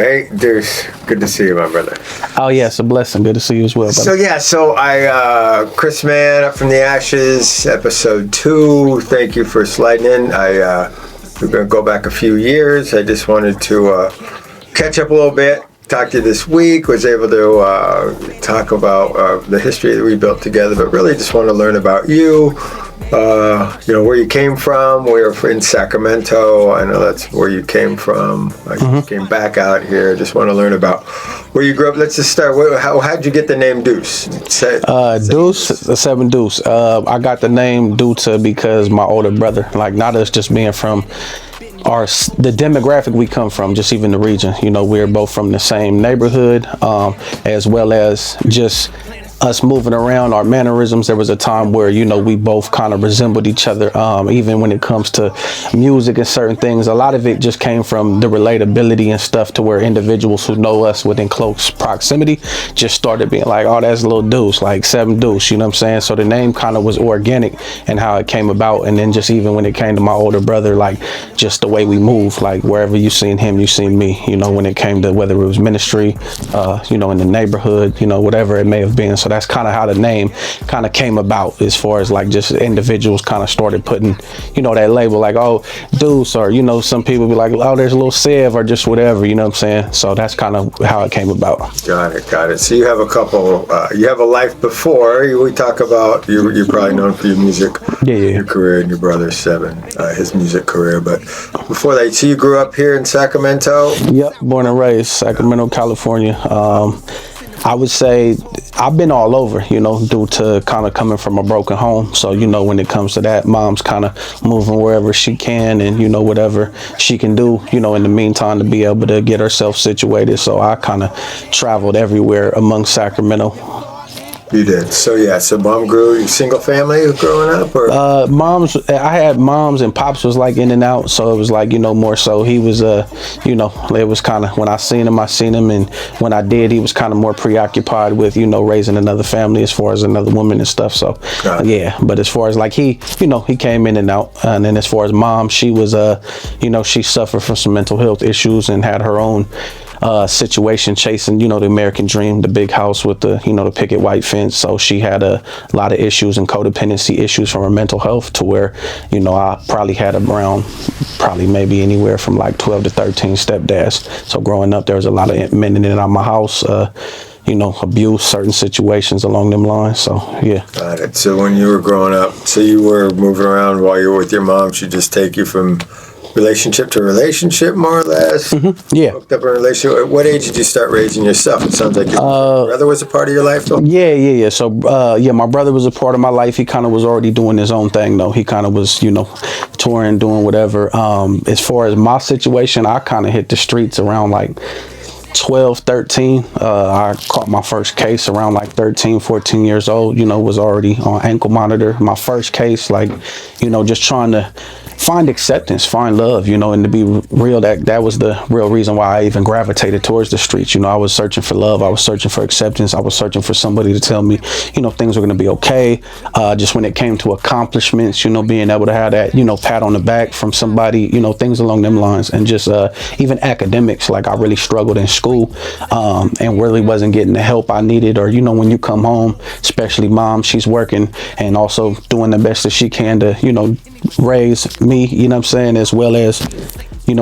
Hey, Duce. Good to see you, my brother. Oh, yeah, it's a blessing. Good to see you as well, brother. So Chris Mann, Up from the Ashes, episode 2. Thank you for sliding in. We're going to go back a few years. I just wanted to catch up a little bit. Talked to you this week. Was able to talk about the history that we built together, but really just want to learn about you. Where you came from. We're in Sacramento. I know that's where you came from. I came back out here. Just want to learn about where you grew up. Let's just start. How'd you get the name Duce? Duce, Sevin Duce. I got the name Duce because my older brother, like not us just being from the demographic we come from, just even the region. We're both from the same neighborhood, as well as just us moving around, our mannerisms. There was a time where, we both kind of resembled each other, even when it comes to music and certain things. A lot of it just came from the relatability and stuff, to where individuals who know us within close proximity just started being like, oh, that's little Duce, like Sevin Duce, you know what I'm saying? So the name kind of was organic and how it came about. And then just even when it came to my older brother, like just the way we move, like wherever you seen him, you seen me, when it came to whether it was ministry, in the neighborhood, whatever it may have been. So that's kind of how the name kind of came about, as far as like just individuals kind of started putting, that label like, oh, Duce, or, some people be like, oh, there's a little Sev, or just whatever, you know what I'm saying? So that's kind of how it came about. Got it. So you have a couple, you have a life before. We talk about, you're probably known for your music, your career, and your brother Sevin, his music career. But before that, so you grew up here in Sacramento? Yep, born and raised, Sacramento, California. I would say I've been all over, due to kind of coming from a broken home. So, when it comes to that, mom's kind of moving wherever she can and, whatever she can do, in the meantime, to be able to get herself situated. So I kind of traveled everywhere among Sacramento. You did. So mom grew single family growing up, or? I had moms and pops was like in and out. So it was like, more so he was, it was kind of, when I seen him. And when I did, he was kind of more preoccupied with, raising another family as far as another woman and stuff. So yeah, but as far as like he came in and out. And then as far as mom, she was, she suffered from some mental health issues and had her own situation chasing, the American dream, the big house with the, the picket white fence. So she had a lot of issues and codependency issues from her mental health, to where, I probably had around maybe anywhere from like 12 to 13 stepdads. So growing up, there was a lot of men in and out of my house, abuse, certain situations along them lines. So, yeah. Got it. So when you were growing up, so you were moving around while you were with your mom, she'd just take you from relationship to relationship, more or less? Yeah. Hooked up in a relationship. At what age did you start raising yourself? It sounds like your brother was a part of your life, though? Yeah. So, my brother was a part of my life. He kind of was already doing his own thing, though. He kind of was, touring, doing whatever. As far as my situation, I kind of hit the streets around like 12, 13. I caught my first case around like 13, 14 years old, was already on ankle monitor. My first case, like, just trying to find acceptance, find love, and to be real, that was the real reason why I even gravitated towards the streets. I was searching for love. I was searching for acceptance. I was searching for somebody to tell me, things were going to be okay. Just when it came to accomplishments, being able to have that, pat on the back from somebody, things along them lines. And just even academics, like I really struggled in school, and really wasn't getting the help I needed. Or, when you come home, especially mom, she's working and also doing the best that she can to, raise me, as well as,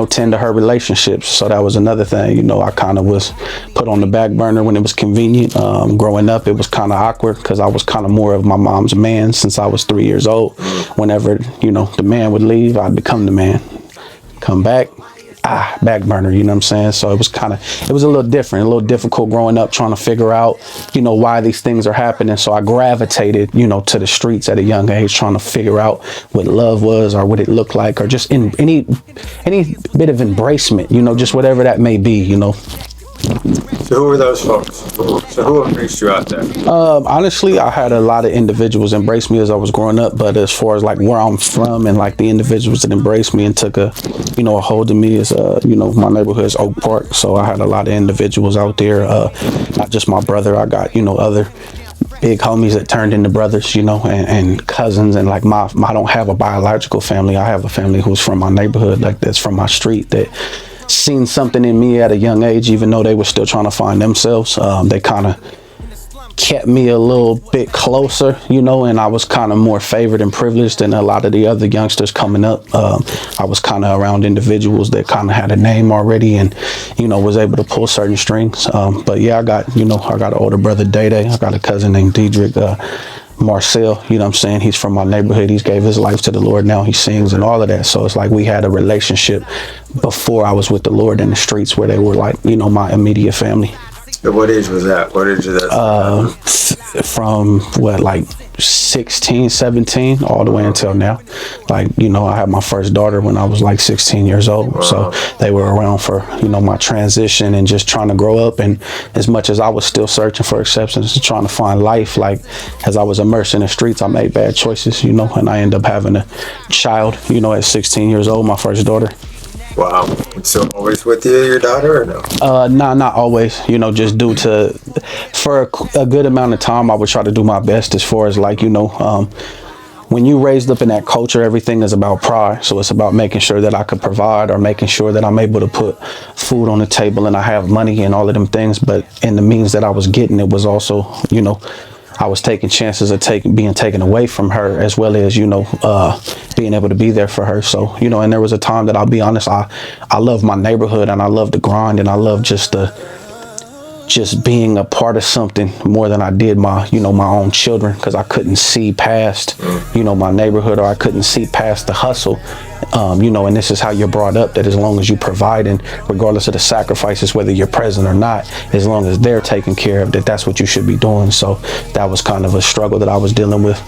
tend to her relationships. So that was another thing, I kind of was put on the back burner when it was convenient. Growing up, it was kind of awkward because I was kind of more of my mom's man since I was 3 years old. Whenever, the man would leave, I'd become the man. Come back, back burner, So it was a little different, a little difficult growing up, trying to figure out, why these things are happening. So I gravitated, to the streets at a young age, trying to figure out what love was, or what it looked like, or just in any bit of embracement, just whatever that may be, So who were those folks? So who embraced you out there? Honestly, I had a lot of individuals embrace me as I was growing up, but as far as like where I'm from and like the individuals that embraced me and took a hold of me is, my neighborhood is Oak Park. So I had a lot of individuals out there, not just my brother. I got, other big homies that turned into brothers, and cousins. And like I don't have a biological family. I have a family who's from my neighborhood, like that's from my street, that seen something in me at a young age, even though they were still trying to find themselves. They kind of kept me a little bit closer, and I was kind of more favored and privileged than a lot of the other youngsters coming up. I was kind of around individuals that kind of had a name already and, was able to pull certain strings. But yeah, I got an older brother, Day Day. I got a cousin named Diedrich, Marcel, what I'm saying? He's from my neighborhood. He's gave his life to the Lord. Now he sings and all of that. So it's like we had a relationship before I was with the Lord in the streets where they were like, my immediate family. So what age was that? What age was that? From like 16, 17, all the way until now. Like, I had my first daughter when I was like 16 years old. Wow. So they were around for, my transition and just trying to grow up. And as much as I was still searching for acceptance and trying to find life, like as I was immersed in the streets, I made bad choices, and I ended up having a child, at 16 years old, my first daughter. Wow. So always with you, your daughter, or no? Nah, not always, just due to, for a good amount of time, I would try to do my best as far as like, when you raised up in that culture, everything is about pride. So it's about making sure that I could provide or making sure that I'm able to put food on the table and I have money and all of them things. But in the means that I was getting, it was also, I was taking chances of being taken away from her, as well as, being able to be there for her. So, and there was a time that I'll be honest, I love my neighborhood and I love the grind and I love just being a part of something more than I did my own children, because I couldn't see past, my neighborhood, or I couldn't see past the hustle. And this is how you're brought up, that as long as you provide, and regardless of the sacrifices, whether you're present or not, as long as they're taken care of, that's what you should be doing. So that was kind of a struggle that I was dealing with.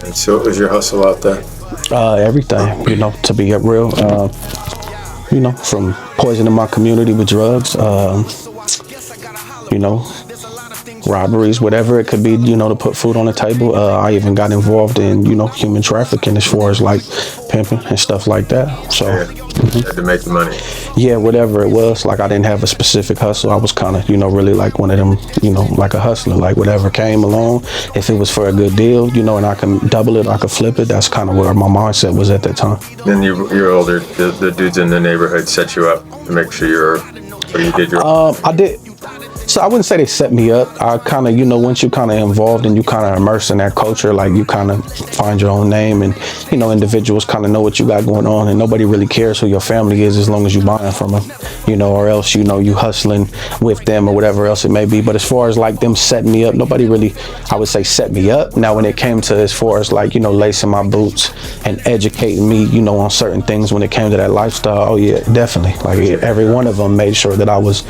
And so what was your hustle out there? Everything, to be real, from poisoning my community with drugs, robberies, whatever it could be, to put food on the table. I even got involved in, human trafficking as far as like pimping and stuff like that. So you had to make the money. Yeah, whatever it was. Like I didn't have a specific hustle. I was kind of, really like one of them, like a hustler, like whatever came along. If it was for a good deal, and I can double it, I could flip it. That's kind of where my mindset was at that time. Then you're older. The dudes in the neighborhood set you up to make sure you did your. I did. So I wouldn't say they set me up. I kind of, once you're kind of involved and you kind of immersed in that culture, like you kind of find your own name and, individuals kind of know what you got going on, and nobody really cares who your family is as long as you buying from them, or else, you hustling with them or whatever else it may be. But as far as like them setting me up, nobody really, I would say, set me up. Now, when it came to as far as like, lacing my boots and educating me, on certain things when it came to that lifestyle, oh yeah, definitely. Like every one of them made sure that I was,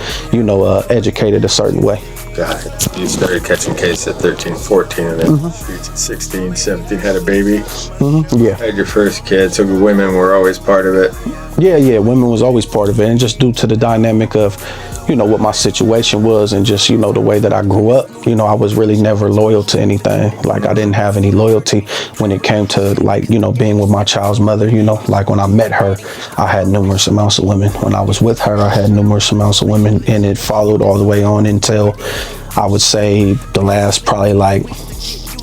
educated a certain way. Got it. You started catching cases at 13, 14, and then the streets at 16, 17, had a baby. Yeah. Had your first kid, so women were always part of it. Yeah, women was always part of it, and just due to the dynamic of, what my situation was, and just, the way that I grew up, I was really never loyal to anything. Like I didn't have any loyalty when it came to like, being with my child's mother, like when I met her, I had numerous amounts of women. When I was with her, I had numerous amounts of women, and it followed all the way on until I would say the last probably like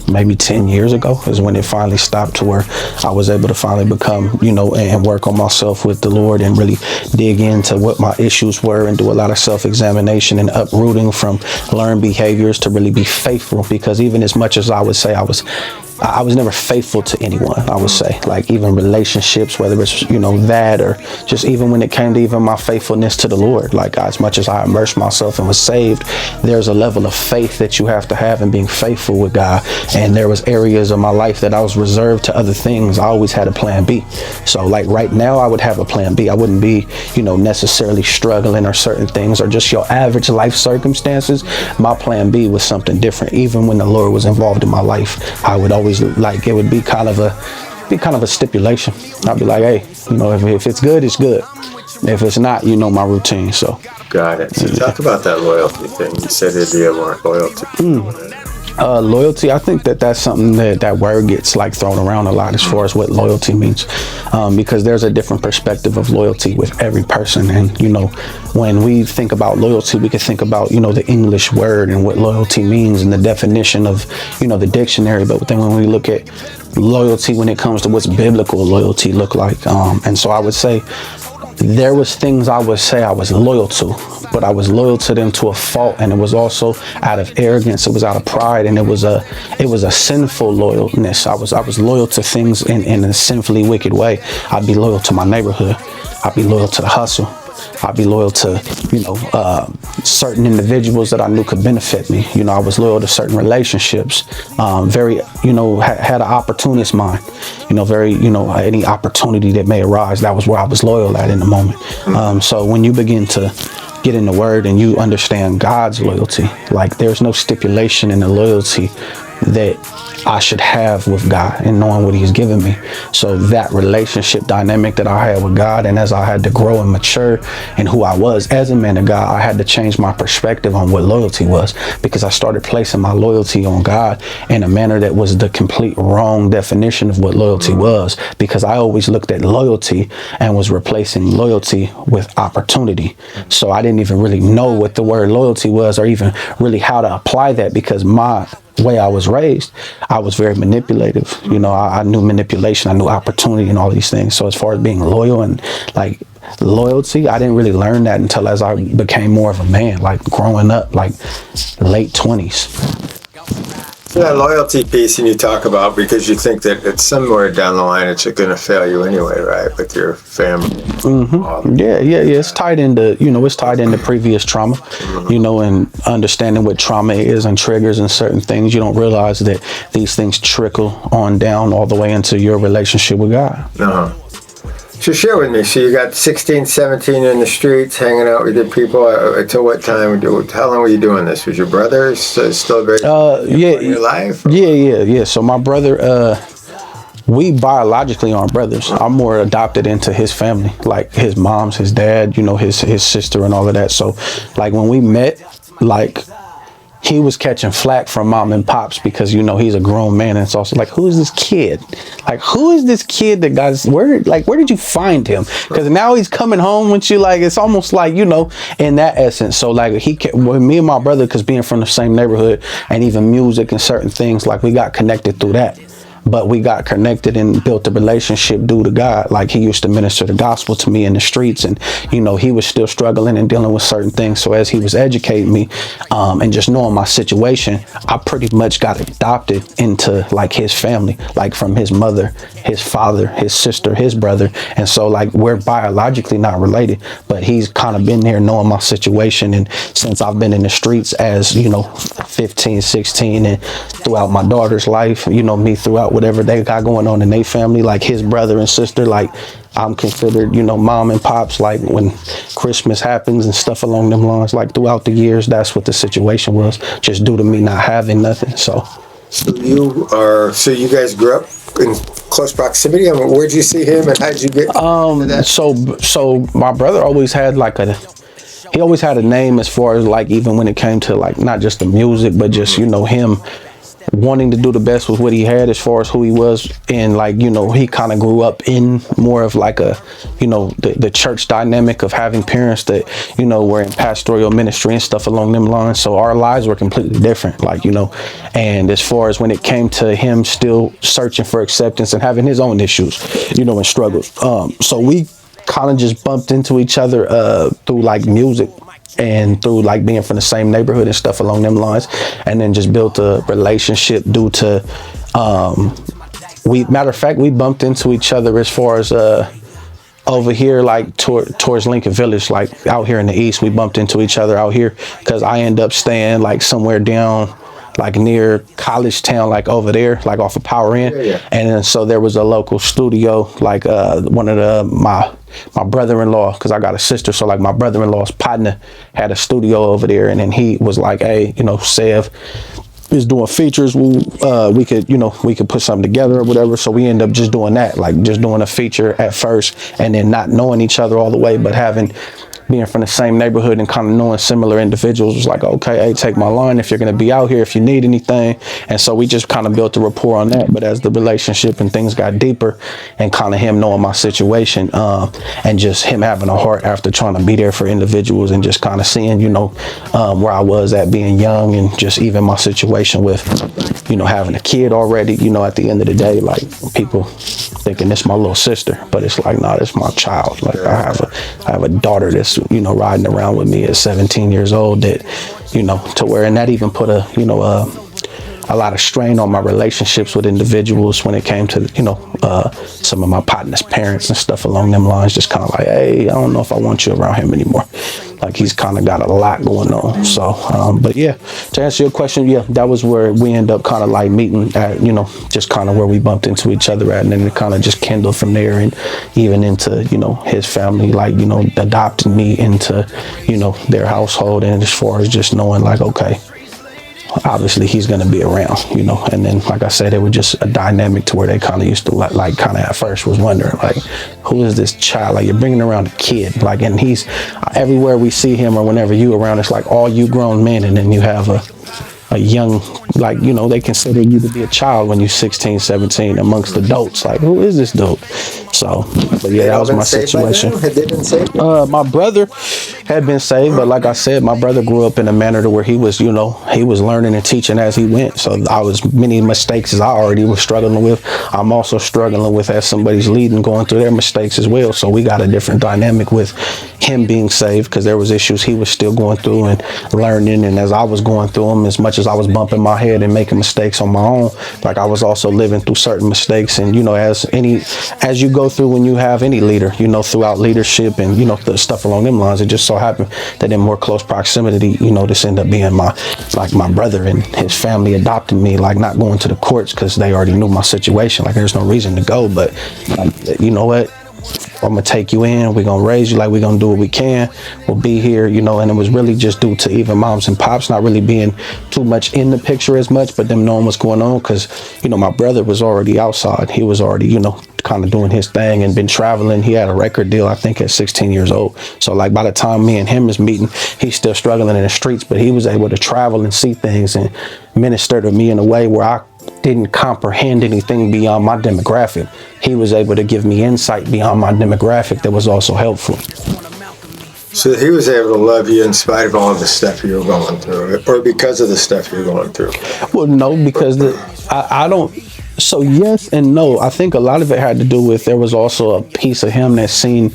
maybe 10 years ago is when it finally stopped, to where I was able to finally become, and work on myself with the Lord and really dig into what my issues were and do a lot of self-examination and uprooting from learned behaviors to really be faithful. Because even as much as I would say I was never faithful to anyone, I would say, like even relationships, whether it's, that, or just even when it came to even my faithfulness to the Lord, like as much as I immersed myself and was saved, there's a level of faith that you have to have in being faithful with God. And there was areas of my life that I was reserved to other things. I always had a plan B. So like right now I would have a plan B. I wouldn't be, necessarily struggling or certain things or just your average life circumstances. My plan B was something different. Even when the Lord was involved in my life, I would always like, it would be kind of a stipulation. I'd be like, hey, if it's good, it's good. If it's not, my routine. So got it. So talk about that loyalty thing. You said that you weren't loyal to loyalty, I think that's something that word gets like thrown around a lot as far as what loyalty means, because there's a different perspective of loyalty with every person. And when we think about loyalty, we can think about the English word and what loyalty means and the definition of the dictionary. But then when we look at loyalty when it comes to what's biblical loyalty look like, and so I would say there was things I would say I was loyal to, but I was loyal to them to a fault, and it was also out of arrogance. It was out of pride, and it was a sinful loyalness. I was loyal to things in a sinfully wicked way. I'd be loyal to my neighborhood. I'd be loyal to the hustle. I'd be loyal to, certain individuals that I knew could benefit me. I was loyal to certain relationships. Very, had an opportunist mind. Very, any opportunity that may arise, that was where I was loyal at in the moment. So when you begin to get in the word and you understand God's loyalty, like there's no stipulation in the loyalty that I should have with God and knowing what he's given me. So that relationship dynamic that I had with God, and as I had to grow and mature in who I was as a man of God, I had to change my perspective on what loyalty was, because I started placing my loyalty on God in a manner that was the complete wrong definition of what loyalty was, because I always looked at loyalty and was replacing loyalty with opportunity. So I didn't even really know what the word loyalty was, or even really how to apply that, because my way I was raised, I was very manipulative. I knew manipulation, I knew opportunity and all these things. So as far as being loyal and like loyalty, I didn't really learn that until as I became more of a man, like growing up, like late 20s. That loyalty piece and you talk about, because you think that it's somewhere down the line it's going to fail you anyway, right? With your family. Mm-hmm. Yeah. It's tied into, it's tied into previous trauma, and understanding what trauma is and triggers and certain things. You don't realize that these things trickle on down all the way into your relationship with God. Uh-huh. So share with me. So you got 16, 17 in the streets, hanging out with your people. Until what time? How long were you doing this? Was your brother still very in your life? Yeah. So my brother, we biologically aren't brothers. I'm more adopted into his family, like his mom's, his dad, his sister and all of that. So like when we met, like he was catching flack from mom and pops because, he's a grown man. And it's also like, who is this kid? Like, who is this kid that where did you find him? Because now he's coming home with you. Like, it's almost like, in that essence. So like with me and my brother, because being from the same neighborhood and even music and certain things, like we got connected through that. But we got connected and built a relationship due to God. Like he used to minister the gospel to me in the streets, and he was still struggling and dealing with certain things. So as he was educating me and just knowing my situation, I pretty much got adopted into like his family, like from his mother, his father, his sister, his brother. And so like we're biologically not related, but he's kind of been there knowing my situation. And since I've been in the streets as 15, 16, and throughout my daughter's life, me throughout whatever they got going on in their family, like his brother and sister, like I'm considered, mom and pops, like when Christmas happens and stuff along them lines, like throughout the years, that's what the situation was, just due to me not having nothing. So you guys grew up in close proximity. I mean, where'd you see him and how'd you get to that? So my brother always had he always had a name, as far as like even when it came to like not just the music, but just him wanting to do the best with what he had as far as who he was. And like he kind of grew up in more of like a the church dynamic of having parents that were in pastoral ministry and stuff along them lines. So our lives were completely different, like and as far as when it came to him still searching for acceptance and having his own issues and struggles, so we kind of just bumped into each other through like music and through like being from the same neighborhood and stuff along them lines, and then just built a relationship due to we bumped into each other as far as over here, like towards Lincoln Village, like out here in the east. We bumped into each other out here because I end up staying like somewhere down like near College Town, like over there, like off of Power Inn. Yeah. And then, so there was a local studio, like one of my brother-in-law, because I got a sister, so like my brother-in-law's partner had a studio over there, and then he was like, hey, Sev is doing features, we could put something together or whatever. So we end up just doing that, like just doing a feature at first, and then not knowing each other all the way, but having being from the same neighborhood and kind of knowing similar individuals was like, okay, hey, take my line if you're going to be out here, if you need anything. And so we just kind of built a rapport on that. But as the relationship and things got deeper, and kind of him knowing my situation, and just him having a heart after trying to be there for individuals, and just kind of seeing, where I was at being young, and just even my situation with, having a kid already, at the end of the day, like, people thinking this my little sister, but it's like, nah, this my child. Like, I have a daughter that's, riding around with me at 17 years old, that, to where, and that even put a lot of strain on my relationships with individuals when it came to, some of my partner's parents and stuff along them lines, just kind of like, hey, I don't know if I want you around him anymore. Like, he's kind of got a lot going on. So, but yeah, to answer your question, yeah, that was where we end up kind of like meeting at, just kind of where we bumped into each other at. And then it kind of just kindled from there, and even into, his family, like, adopting me into, their household. And as far as just knowing like, okay, obviously he's going to be around, and then, like I said, it was just a dynamic to where they kind of used to like kind of at first was wondering, like, who is this child? Like, you're bringing around a kid, like, and he's everywhere we see him, or whenever you around, it's like all you grown men, and then you have a young, like, they consider you to be a child when you're 16, 17 amongst adults. Like, who is this dude? So, but yeah, that was my situation. Had they been saved? My brother had been saved, but like I said, my brother grew up in a manner to where he was, he was learning and teaching as he went. So I was many mistakes as I already was struggling with. I'm also struggling with, as somebody's leading, going through their mistakes as well. So we got a different dynamic with him being saved, because there was issues he was still going through and learning. And as I was going through them, as much as I was bumping my head and making mistakes on my own, like, I was also living through certain mistakes. And, as you go through when you have any leader, throughout leadership and, the stuff along them lines, it just so happened that in more close proximity, this ended up being my brother and his family adopting me, like, not going to the courts because they already knew my situation. Like, there's no reason to go, but like, you know what? I'm gonna take you in, we're gonna raise you, like, we're gonna do what we can, we'll be here, and it was really just due to even moms and pops not really being too much in the picture as much, but them knowing what's going on, because my brother was already outside. He was already kind of doing his thing and been traveling. He had a record deal, I think, at 16 years old. So, like, by the time me and him is meeting, he's still struggling in the streets, but he was able to travel and see things and minister to me in a way where I didn't comprehend anything beyond my demographic. He was able to give me insight beyond my demographic that was also helpful. So he was able to love you in spite of all the stuff you were going through, or because of the stuff you're going through? Well, no, because I don't. So yes and no. I think a lot of it had to do with, there was also a piece of him that seen,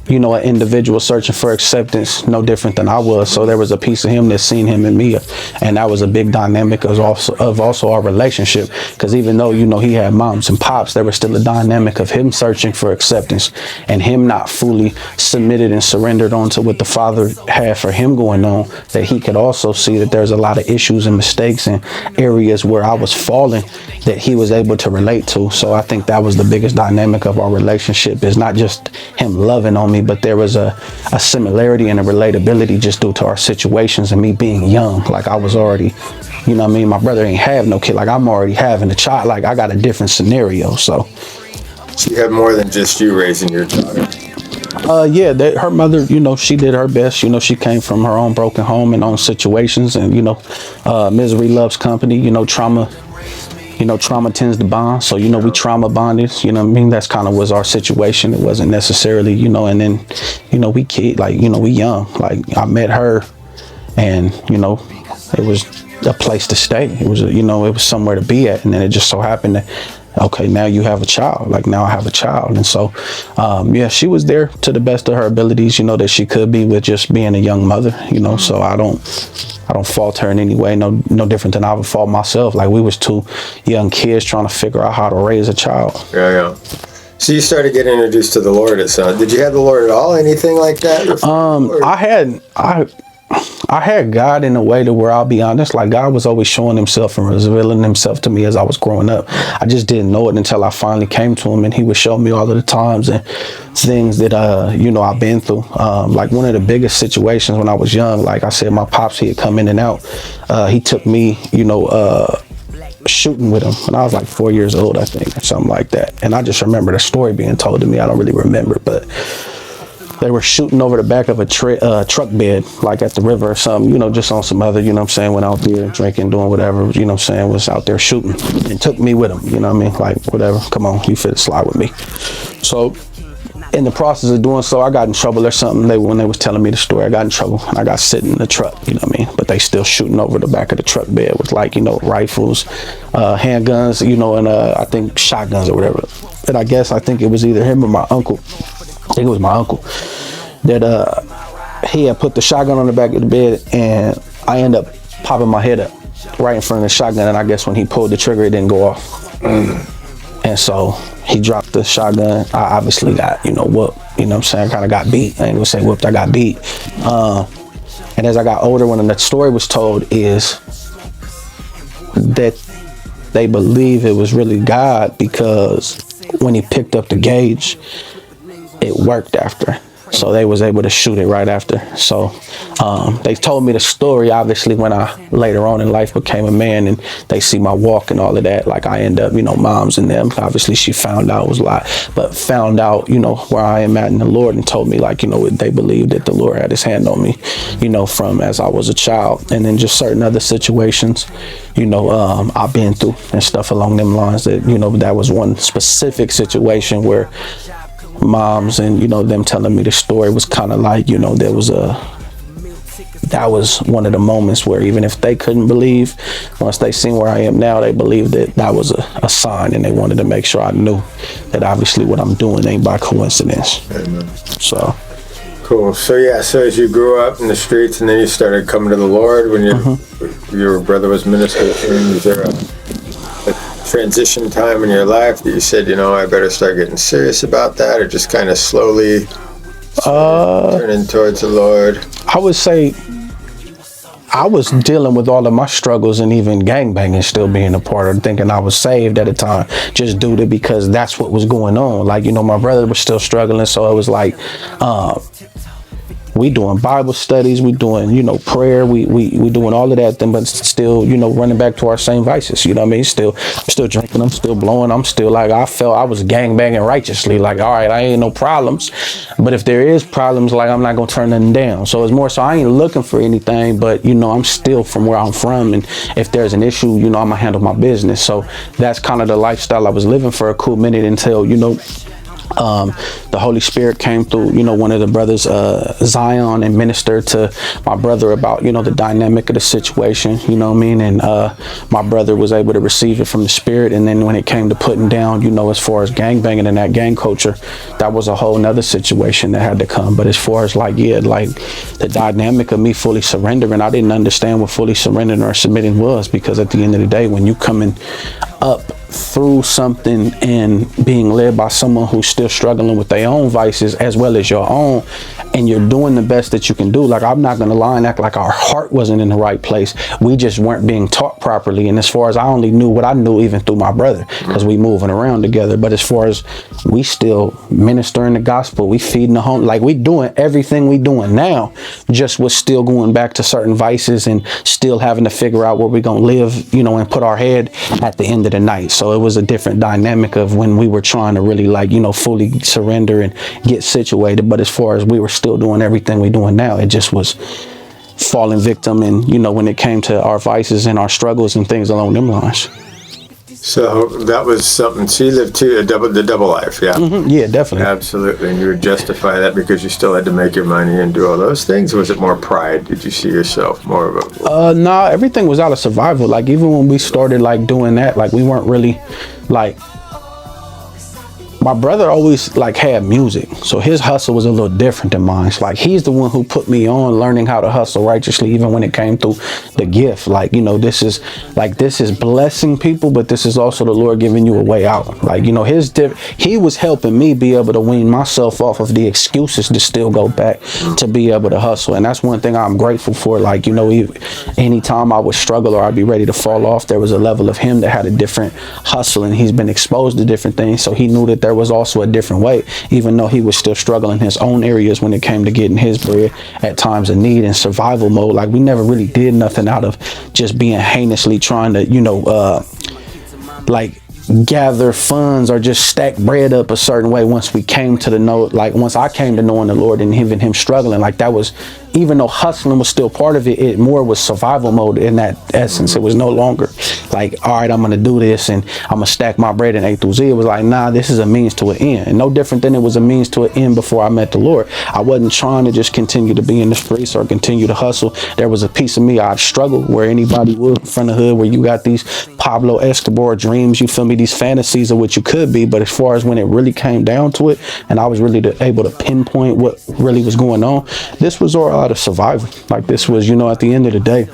an individual searching for acceptance, no different than I was. So there was a piece of him that seen him in me, and that was a big dynamic of also our relationship. Because even though he had moms and pops, there was still a dynamic of him searching for acceptance, and him not fully submitted and surrendered onto what the Father had for him going on. That he could also see that there's a lot of issues and mistakes and areas where I was falling, that he was able to relate to. So I think that was the biggest dynamic of our relationship, is not just him loving on me, but there was a similarity and a relatability just due to our situations and me being young. Like, I was already, my brother ain't have no kid. Like, I'm already having a child. Like, I got a different scenario. So you have more than just you raising your daughter. Her mother, she did her best. She came from her own broken home and own situations, and misery loves company. Trauma tends to bond. So, we trauma bonded, that's kind of was our situation. It wasn't necessarily, and then, we kid, like, we young, like, I met her, and, it was a place to stay. It was, it was somewhere to be at. And then it just so happened that, okay, now you have a child. Like, now I have a child. And so, she was there to the best of her abilities, that she could be, with just being a young mother, so I don't fault her in any way, no different than I would fault myself. Like, we was two young kids trying to figure out how to raise a child. Yeah. So you started getting introduced to the Lord at some. Did you have the Lord at all? Anything like that? I had God in a way to where, I'll be honest, like, God was always showing himself and revealing himself to me as I was growing up. I just didn't know it until I finally came to him, and he would show me all of the times and things that, I've been through. Like, one of the biggest situations when I was young, like I said, my pops, he had come in and out. He took me, shooting with him when I was like 4 years old, I think, or something like that. And I just remember the story being told to me. I don't really remember, but They were shooting over the back of a truck bed, like at the river or something, you know, just on some other, you know what I'm saying, went out there drinking, doing whatever, you know what I'm saying, was out there shooting and took me with them, you know what I mean, like whatever, come on, you fit slide with me. So in the process of doing so, I got in trouble or something. When they was telling me the story, I got in trouble and I got sitting in the truck, you know what I mean? But they still shooting over the back of the truck bed with, like, you know, rifles, handguns, you know, and I think shotguns or whatever. And I think it was either him or my uncle. I think it was my uncle that he had put the shotgun on the back of the bed, and I end up popping my head up right in front of the shotgun, and I guess when he pulled the trigger, it didn't go off. And so he dropped the shotgun. I obviously got, you know, whooped. You know what I'm saying? I kind of got beat. I ain't gonna say whooped, I got beat. And as I got older, when the story was told, is that they believe it was really God, because when he picked up the gauge, it worked after. So they was able to shoot it right after. So they told me the story, obviously, when I later on in life became a man and they see my walk and all of that. Like, I end up, you know, moms and them, obviously she found out it was a lie, but found out, you know, where I am at in the Lord, and told me, like, you know, they believed that the Lord had his hand on me, you know, from as I was a child. And then just certain other situations, you know, I've been through and stuff along them lines, that, you know, that was one specific situation where moms and, you know, them telling me the story was kind of like, you know, that was one of the moments where even if they couldn't believe, once they seen where I am now, they believed that was a sign, and they wanted to make sure I knew that obviously what I'm doing ain't by coincidence. Amen. So cool. So yeah, so as you grew up in the streets and then you started coming to the Lord, when your brother was ministering, was there a transition time in your life that you said, you know, I better start getting serious about that, or just kind of slowly turning towards the Lord? I would say I was dealing with all of my struggles, and even gangbanging still being a part of it, thinking I was saved at the time, just due to, because that's what was going on. Like, you know, my brother was still struggling, so it was like, we doing Bible studies, we doing, you know, prayer, we doing all of that, but still, you know, running back to our same vices, you know what I mean? I'm still drinking, I'm still blowing, I'm still like, I felt I was gangbanging righteously, like, all right, I ain't no problems, but if there is problems, like, I'm not gonna turn nothing down. So it's more so I ain't looking for anything, but, you know, I'm still from where I'm from, and if there's an issue, you know, I'm gonna handle my business. So that's kind of the lifestyle I was living for a cool minute, until, you know, the Holy Spirit came through, you know, one of the brothers, Zion, and ministered to my brother about, you know, the dynamic of the situation, you know what I mean? And my brother was able to receive it from the Spirit. And then when it came to putting down, you know, as far as gangbanging and that gang culture, that was a whole nother situation that had to come. But as far as like, yeah, like the dynamic of me fully surrendering, I didn't understand what fully surrendering or submitting was, because at the end of the day, when you coming up through something and being led by someone who's still struggling with their own vices as well as your own, and you're doing the best that you can do, like, I'm not gonna lie and act like our heart wasn't in the right place. We just weren't being taught properly. And as far as I only knew what I knew even through my brother, because we moving around together. But as far as we still ministering the gospel, we feeding the home, like we doing everything we doing now, just was still going back to certain vices and still having to figure out where we're gonna live, you know, and put our head at the end of the night. So it was a different dynamic of when we were trying to really, like, you know, fully surrender and get situated. But as far as we were still doing everything we're doing now, it just was falling victim. And, you know, when it came to our vices and our struggles and things along them lines. So that was something. So you lived the double life, yeah? Mm-hmm. Yeah, definitely. Absolutely. And you would justify that because you still had to make your money and do all those things? Or was it more pride? Did you see yourself more of a... No, everything was out of survival. Like, even when we started, like, doing that, like, we weren't really, like... My brother always, like, had music, so his hustle was a little different than mine. It's like, he's the one who put me on learning how to hustle righteously, even when it came through the gift. Like, you know, this is blessing people, but this is also the Lord giving you a way out. Like, you know, he was helping me be able to wean myself off of the excuses to still go back to be able to hustle. And that's one thing I'm grateful for. Like, you know, anytime I would struggle or I'd be ready to fall off, there was a level of him that had a different hustle, and he's been exposed to different things, so he knew that there was also a different way, even though he was still struggling in his own areas when it came to getting his bread at times of need and survival mode. Like, we never really did nothing out of just being heinously trying to, you know, like, gather funds or just stack bread up a certain way once we came to the know, like once I came to knowing the Lord and even him struggling, like that was, even though hustling was still part of it, it more was survival mode in that essence. It was no longer like, all right, I'm going to do this and I'm going to stack my bread in A through Z. It was like, nah, this is a means to an end. And no different than it was a means to an end before I met the Lord. I wasn't trying to just continue to be in the streets or continue to hustle. There was a piece of me I'd struggle where anybody would from the hood, where you got these Pablo Escobar dreams, you feel me, these fantasies of what you could be. But as far as when it really came down to it and I was really able to pinpoint what really was going on, this was all out of survival. Like this was, you know, at the end of the day,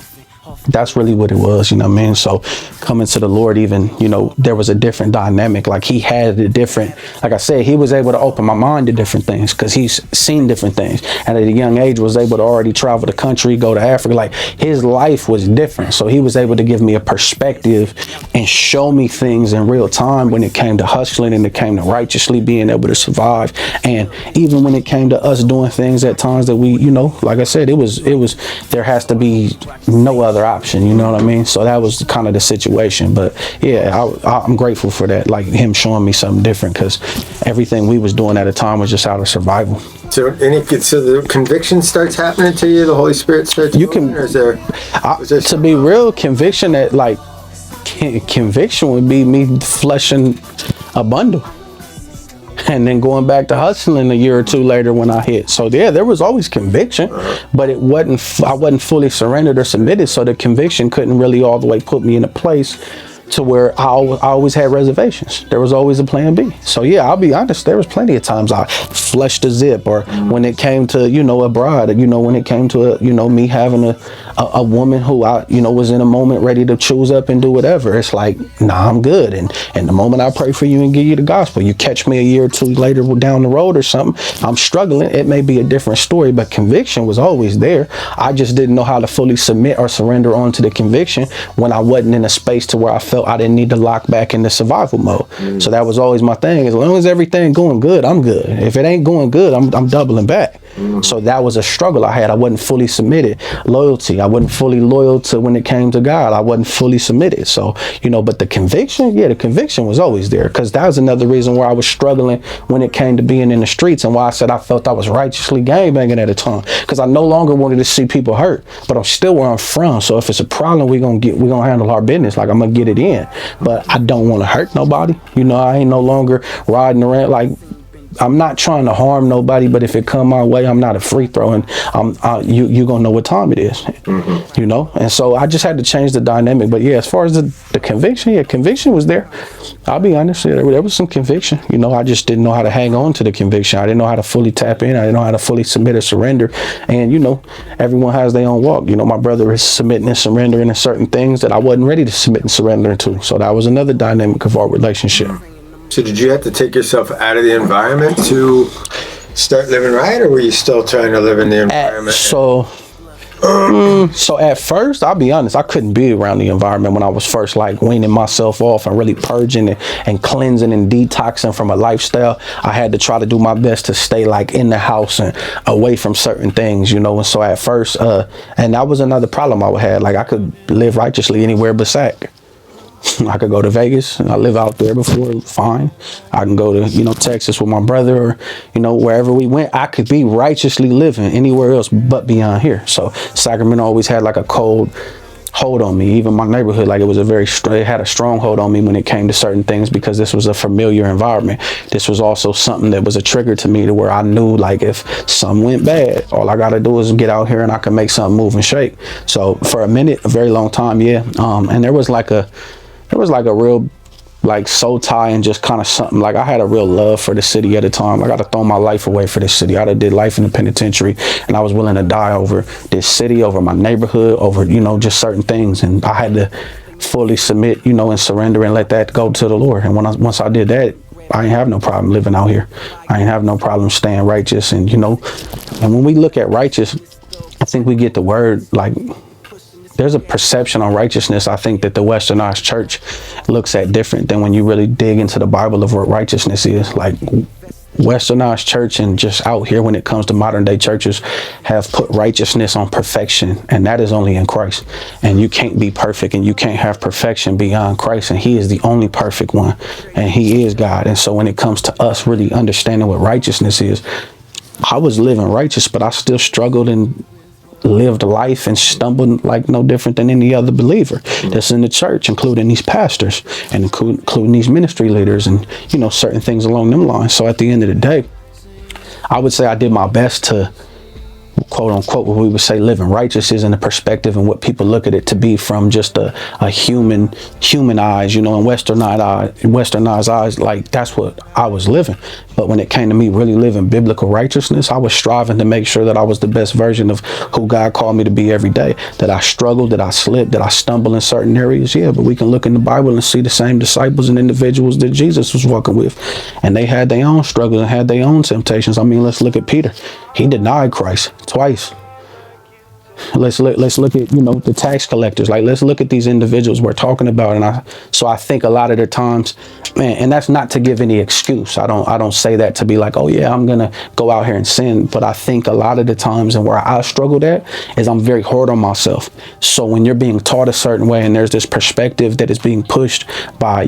that's really what it was, you know what I mean? So coming to the Lord, even, you know, there was a different dynamic. Like he had a different, like I said, he was able to open my mind to different things because he's seen different things. And at a young age was able to already travel the country, go to Africa. Like his life was different. So he was able to give me a perspective and show me things in real time when it came to hustling and it came to righteously being able to survive. And even when it came to us doing things at times that we, you know, like I said, it was, there has to be no other option, you know what I mean? So that was kind of the situation. But yeah, I'm grateful for that, like him showing me something different, because everything we was doing at the time was just out of survival. So the conviction starts happening to you, the Holy Spirit starts moving, or is there to be real, conviction, that like conviction would be me flushing a bundle and then going back to hustling a year or two later when I hit. So yeah, there was always conviction, but it wasn't, I wasn't fully surrendered or submitted. So the conviction couldn't really all the way put me in a place to where I always had reservations. There was always a plan B. So yeah, I'll be honest, there was plenty of times I flushed a zip, or when it came to, you know, a bride, you know, when it came to, you know, me having a woman who I, you know, was in a moment ready to choose up and do whatever. It's like, nah, I'm good. And the moment I pray for you and give you the gospel, you catch me a year or two later down the road or something, I'm struggling. It may be a different story, but conviction was always there. I just didn't know how to fully submit or surrender onto the conviction when I wasn't in a space to where I felt I didn't need to lock back into survival mode. So that was always my thing. As long as everything going good, I'm good. If it ain't going good, I'm doubling back. So that was a struggle I had. I wasn't fully submitted. Loyalty, I wasn't fully loyal to when it came to God. I wasn't fully submitted. So, you know, but the conviction, yeah, the conviction was always there, because that was another reason why I was struggling when it came to being in the streets, and why I said I felt I was righteously gangbanging at the time, because I no longer wanted to see people hurt, but I'm still where I'm from. So if it's a problem, we're gonna handle our business. Like, I'm gonna get it in, but I don't want to hurt nobody. You know, I ain't no longer riding around like, I'm not trying to harm nobody, but if it come my way, I'm not a free throw, and you gonna know what time it is, you know. And so I just had to change the dynamic. But yeah, as far as the conviction, yeah, conviction was there. I'll be honest, yeah, there was some conviction. You know, I just didn't know how to hang on to the conviction. I didn't know how to fully tap in. I didn't know how to fully submit or surrender. And you know, everyone has their own walk. You know, my brother is submitting and surrendering to certain things that I wasn't ready to submit and surrender to. So that was another dynamic of our relationship. So did you have to take yourself out of the environment to start living right, or were you still trying to live in the environment? So at first, I'll be honest, I couldn't be around the environment when I was first like weaning myself off and really purging and cleansing and detoxing from a lifestyle. I had to try to do my best to stay like in the house and away from certain things, you know. And so at first, and that was another problem I had. Like, I could live righteously anywhere but Sac. I could go to Vegas, and I live out there before, fine. I can go to, you know, Texas with my brother, or, you know, wherever we went. I could be righteously living anywhere else but beyond here. So Sacramento always had like a cold hold on me. Even my neighborhood, like, it was it had a strong hold on me when it came to certain things, because this was a familiar environment. This was also something that was a trigger to me, to where I knew, like, if something went bad, all I gotta do is get out here and I can make something move and shake. So for a minute, a very long time, yeah. And there was like a real like soul tie, and just kind of something, like, I had a real love for the city at the time. Like, I'd have thrown my life away for this city. I'd have did life in the penitentiary, and I was willing to die over this city, over my neighborhood, over, you know, just certain things. And I had to fully submit, you know, and surrender and let that go to the Lord. And once I did that, I ain't have no problem living out here. I ain't have no problem staying righteous. And, you know, and when we look at righteous, I think we get the word, like, there's a perception on righteousness, I think, that the Westernized church looks at different than when you really dig into the Bible of what righteousness is. Like, westernized church and just out here when it comes to modern day churches have put righteousness on perfection, and that is only in Christ. And you can't be perfect, and you can't have perfection beyond Christ, and he is the only perfect one, and he is God. And so when it comes to us really understanding what righteousness is, I was living righteous, but I still struggled and lived life and stumbled like no different than any other believer that's in the church, including these pastors and including these ministry leaders and, certain things along them lines. So at the end of the day, I would say I did my best to, quote unquote, what we would say living righteous is in the perspective and what people look at it to be from just a human eyes, and westernized eyes, like that's what I was living. But when it came to me really living biblical righteousness, I was striving to make sure that I was the best version of who God called me to be every day. That I struggled, that I slipped, that I stumbled in certain areas. Yeah, but we can look in the Bible and see the same disciples and individuals that Jesus was walking with. And they had their own struggles and had their own temptations. I mean, let's look at Peter. He denied Christ twice. Let's look at, the tax collectors. Like, let's look at these individuals we're talking about. And I think a lot of the times, man, and that's not to give any excuse. I don't say that to be like, oh yeah, I'm going to go out here and sin. But I think a lot of the times, and where I struggled at is I'm very hard on myself. So when you're being taught a certain way and there's this perspective that is being pushed by,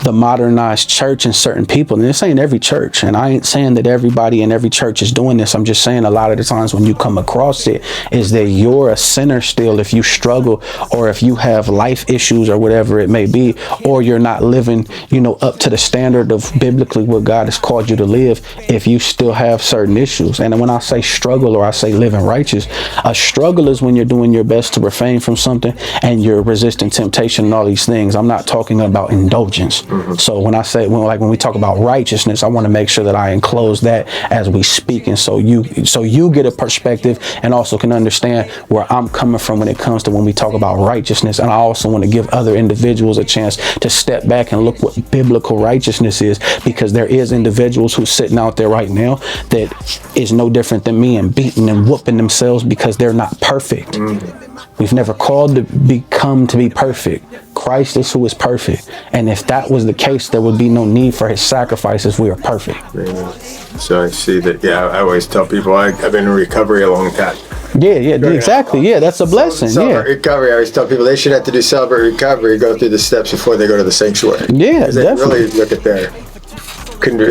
the modernized church and certain people, and this ain't every church, and I ain't saying that everybody in every church is doing this. I'm just saying a lot of the times when you come across it is that you're a sinner still if you struggle, or if you have life issues or whatever it may be, or you're not living up to the standard of biblically what God has called you to live, if you still have certain issues. And when I say struggle or I say living righteous, a struggle is when you're doing your best to refrain from something and you're resisting temptation and all these things. I'm not talking about indulgence. So when when we talk about righteousness, I want to make sure that I enclose that as we speak, and so you get a perspective and also can understand where I'm coming from when it comes to when we talk about righteousness. And I also want to give other individuals a chance to step back and look what biblical righteousness is, because there is individuals who's sitting out there right now that is no different than me and beating and whooping themselves because they're not perfect. We've never called to be perfect. Christ is who is perfect. And if that was the case, there would be no need for his sacrifice if we are perfect. Yeah. So I see that, I always tell people I've been in recovery a long time. Yeah, exactly. Yeah, that's a blessing. Celebrate recovery. I always tell people they should have to do celebrate recovery, go through the steps before they go to the sanctuary. Yeah, they definitely. Really look at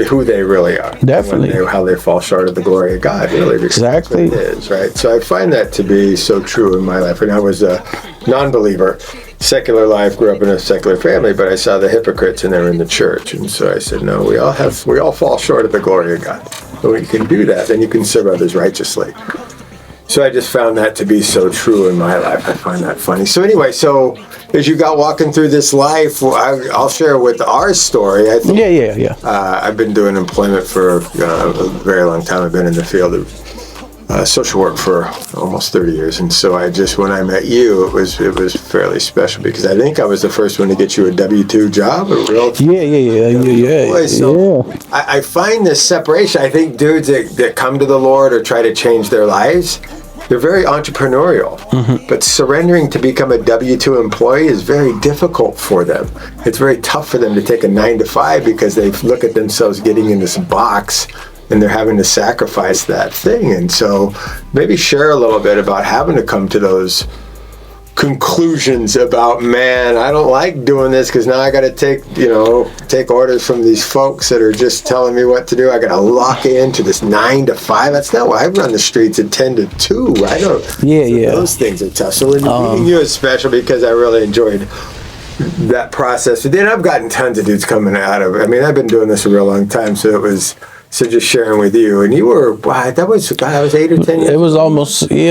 who they really are. Definitely. How they fall short of the glory of God, really. Exactly. It is, right? So I find that to be so true in my life. And I was a non-believer, secular life, grew up in a secular family, but I saw the hypocrites and they were in the church. And so I said, no, we all fall short of the glory of God. But when you can do that, then you can serve others righteously. So I just found that to be so true in my life. I find that funny. So anyway, as you got walking through this life, I'll share with our story. I think, Yeah. I've been doing employment for a very long time. I've been in the field of social work for almost 30 years. And so when I met you, it was fairly special because I think I was the first one to get you a W-2 job. Yeah. I find this separation. I think dudes that come to the Lord or try to change their lives, they're very entrepreneurial, but surrendering to become a W-2 employee is very difficult for them. It's very tough for them to take a 9-to-5 because they look at themselves getting in this box and they're having to sacrifice that thing. And so maybe share a little bit about having to come to those conclusions about, man, I don't like doing this because now I got to take orders from these folks that are just telling me what to do. I got to lock into this 9-to-5. That's not why I run the streets at 10-to-2. I don't. Yeah. Those things are tough. So meeting you is special because I really enjoyed that process. And then I've gotten tons of dudes coming out of it. I mean, I've been doing this a real long time, so just sharing with you, and you were, that was 8 or 10 years. It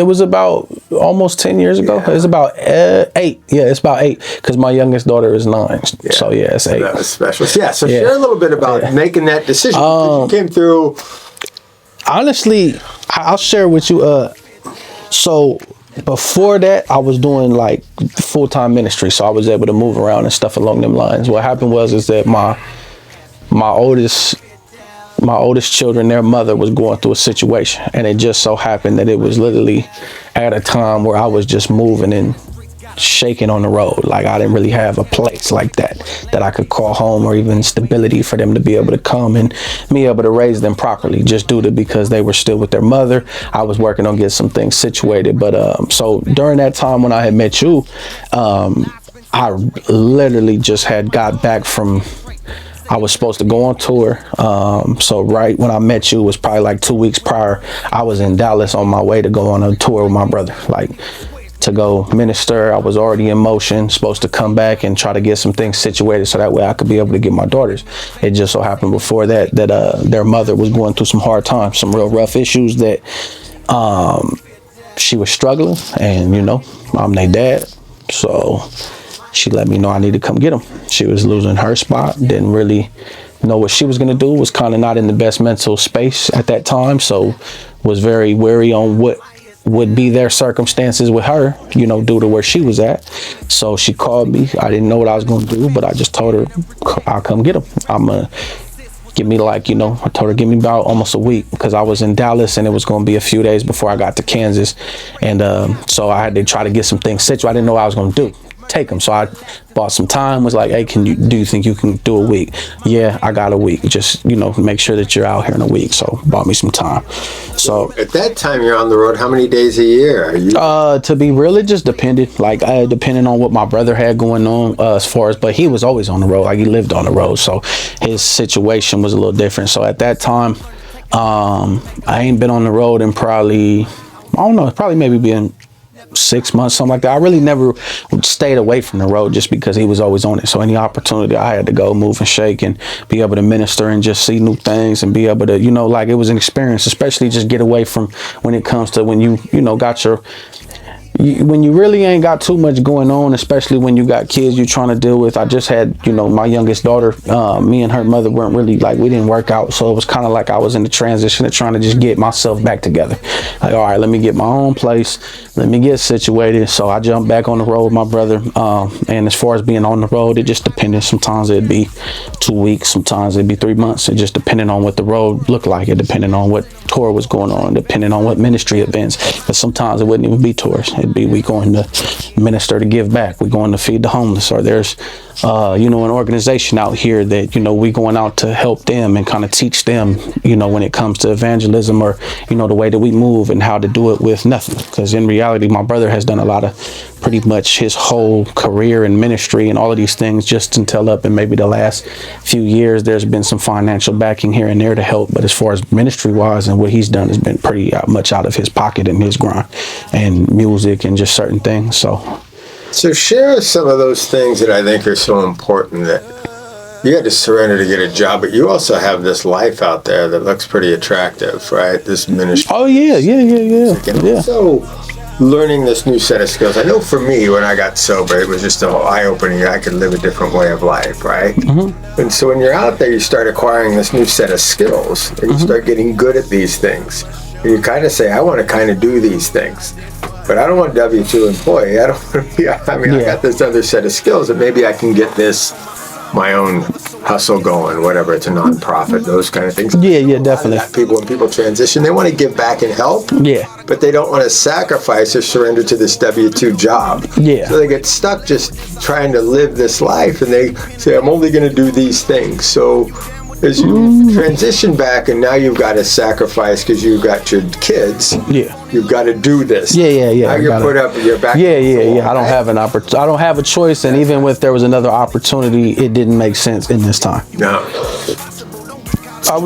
was about almost 10 years ago. Yeah. It's about 8. Yeah, it's about 8 because my youngest daughter is 9. Yeah. So yeah, it's 8. That was special. Yeah. So share a little bit about making that decision. You came through. Honestly, I'll share with you. So before that, I was doing like full-time ministry, so I was able to move around and stuff along them lines. What happened is that my oldest children, their mother was going through a situation, and it just so happened that it was literally at a time where I was just moving in shaking on the road. Like I didn't really have a place like that I could call home, or even stability for them to be able to come and me able to raise them properly, just due to because they were still with their mother. I was working on getting some things situated. But so during that time when I had met you, I literally just had got back from, I was supposed to go on tour. So right when I met you, it was probably like 2 weeks prior, I was in Dallas on my way to go on a tour with my brother, like to go minister. I was already in motion, supposed to come back and try to get some things situated so that way I could be able to get my daughters. It just so happened before that their mother was going through some hard times, some real rough issues that she was struggling, and I'm their dad. So she let me know I need to come get them. She was losing her spot, didn't really know what she was going to do, was kind of not in the best mental space at that time, so was very wary on what would be their circumstances with her, due to where she was at. So she called me. I didn't know what I was going to do, but I just told her I'll come get them. I'm going to give me I told her give me about almost a week, because I was in Dallas and it was going to be a few days before I got to Kansas. And so I had to try to get some things situated. I didn't know what I was going to do. Take them. So I bought some time, was like, hey, do you think you can do a week? Yeah, I got a week. Just, make sure that you're out here in a week. So bought me some time. So at that time you're on the road, how many days a year are you? To be real, it just depended. Depending on what my brother had going on, as far as, but he was always on the road. Like he lived on the road. So his situation was a little different. So at that time, I ain't been on the road in probably, I don't know, probably maybe been 6 months, something like that. I really never stayed away from the road just because he was always on it. So any opportunity I had to go move and shake and be able to minister and just see new things and be able to, it was an experience, especially just get away from when it comes to when you got when you really ain't got too much going on, especially when you got kids you're trying to deal with. I just had, my youngest daughter, me and her mother weren't really we didn't work out. So it was kind of like I was in the transition of trying to just get myself back together. Like, all right, let me get my own place. Let me get situated. So I jumped back on the road with my brother. And as far as being on the road, it just depended. Sometimes it'd be 2 weeks. Sometimes it'd be 3 months. It just depended on what the road looked like. It depended on what tour was going on, depending on what ministry events. But sometimes it wouldn't even be tours. It'd be we going to minister to give back. We going to feed the homeless, or there's an organization out here that we going out to help them and kind of teach them when it comes to evangelism, or the way that we move and how to do it with nothing. Because in reality, my brother has done a lot of pretty much his whole career in ministry and all of these things just until up in maybe the last few years there's been some financial backing here and there to help. But as far as ministry wise and what he's done has been pretty much out of his pocket and his grind and music and just certain things. So share some of those things that I think are so important, that you had to surrender to get a job, but you also have this life out there that looks pretty attractive, right? This ministry. Oh yeah. And also learning this new set of skills. I know for me, when I got sober, it was just eye-opening. I could live a different way of life, right? Mm-hmm. And so when you're out there, you start acquiring this new set of skills, and you start getting good at these things. And you kind of say, I want to kind of do these things. But I don't want a W-2 employee. I don't want to be, I got this other set of skills that maybe I can get my own hustle going, whatever, it's a nonprofit, those kind of things. Yeah, definitely. When people transition, they want to give back and help. Yeah. But they don't want to sacrifice or surrender to this W-2 job. Yeah. So they get stuck just trying to live this life, and they say, I'm only going to do these things. So as you transition back, and now you've got to sacrifice because you've got your kids. Yeah. You've got to do this. Yeah. Now you're put up, you're back. Yeah. I don't have an opportunity. I don't have a choice, and even if there was another opportunity, it didn't make sense in this time. No. I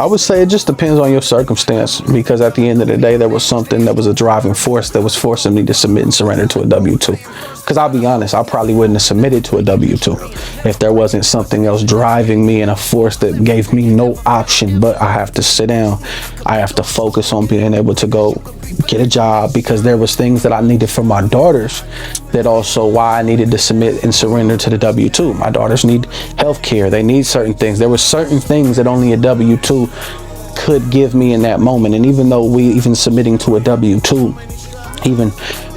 would say it just depends on your circumstance, because at the end of the day, there was something that was a driving force that was forcing me to submit and surrender to a W-2. Because I'll be honest, I probably wouldn't have submitted to a W-2 if there wasn't something else driving me and a force that gave me no option. But I have to sit down. I have to focus on being able to go get a job, because there was things that I needed for my daughters, that also why I needed to submit and surrender to the W-2. My daughters need health care. They need certain things. There were certain things that only a W-2 could give me in that moment. And even though even submitting to a W-2, even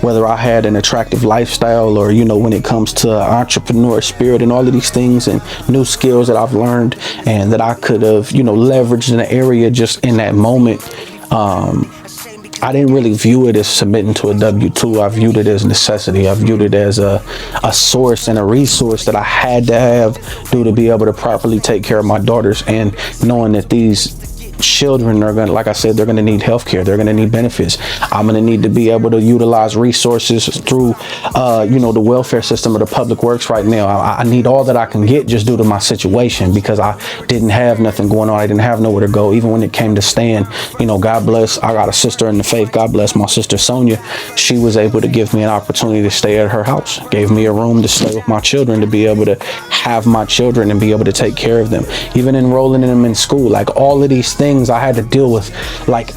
whether I had an attractive lifestyle, or when it comes to entrepreneur spirit and all of these things and new skills that I've learned and that I could have leveraged in the area just in that moment, I didn't really view it as submitting to a W-2. I viewed it as necessity. I viewed it as a source and a resource that I had to have to be able to properly take care of my daughters, and knowing that these children are going to, like I said, they're going to need health care. They're going to need benefits. I'm going to need to be able to utilize resources through, the welfare system or the public works right now. I need all that I can get just due to my situation, because I didn't have nothing going on. I didn't have nowhere to go. Even when it came to staying, God bless, I got a sister in the faith. God bless my sister Sonia. She was able to give me an opportunity to stay at her house, gave me a room to stay with my children, to be able to have my children and be able to take care of them, even enrolling them in school. Like, all of these things I had to deal with, like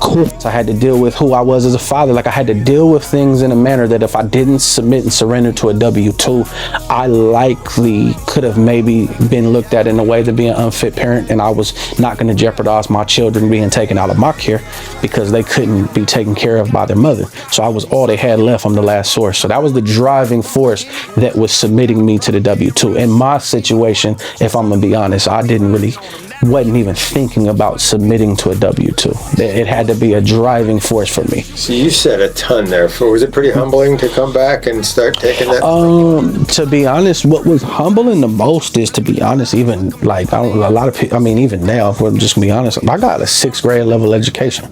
courts. I had to deal with who I was as a father. Like, I had to deal with things in a manner that if I didn't submit and surrender to a W-2, I likely could have maybe been looked at in a way to be an unfit parent, and I was not going to jeopardize my children being taken out of my care because they couldn't be taken care of by their mother. So I was all they had left from the last source. So that was the driving force that was submitting me to the W-2. In my situation, if I'm going to be honest, I wasn't even thinking about submitting to a W-2. It had to be a driving force for me. So you said a ton there. Was it pretty humbling to come back and start taking that? To be honest, what was humbling the most is, to be honest, even like a lot of people, even now, if we're just gonna be honest, I got a 6th grade level education.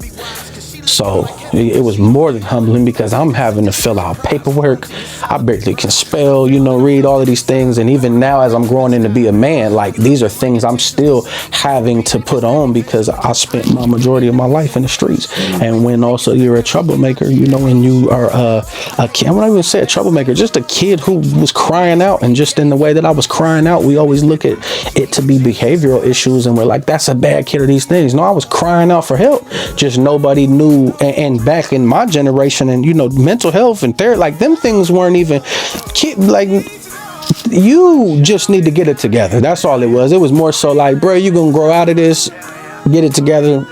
So it was more than humbling, because I'm having to fill out paperwork. I barely can spell, read all of these things. And even now, as I'm growing in to be a man, like, these are things I'm still having to put on, because I spent my majority of my life in the streets. And when also you're a troublemaker, when you are a kid, I'm not even say a troublemaker, just a kid who was crying out. And just in the way that I was crying out, we always look at it to be behavioral issues, and we're like, that's a bad kid, or these things. No, I was crying out for help. Just nobody knew. And back in my generation, and mental health and therapy, like, them things weren't even like, you just need to get it together. That's all it was. It was more so like, bro, you gonna grow out of this, get it together,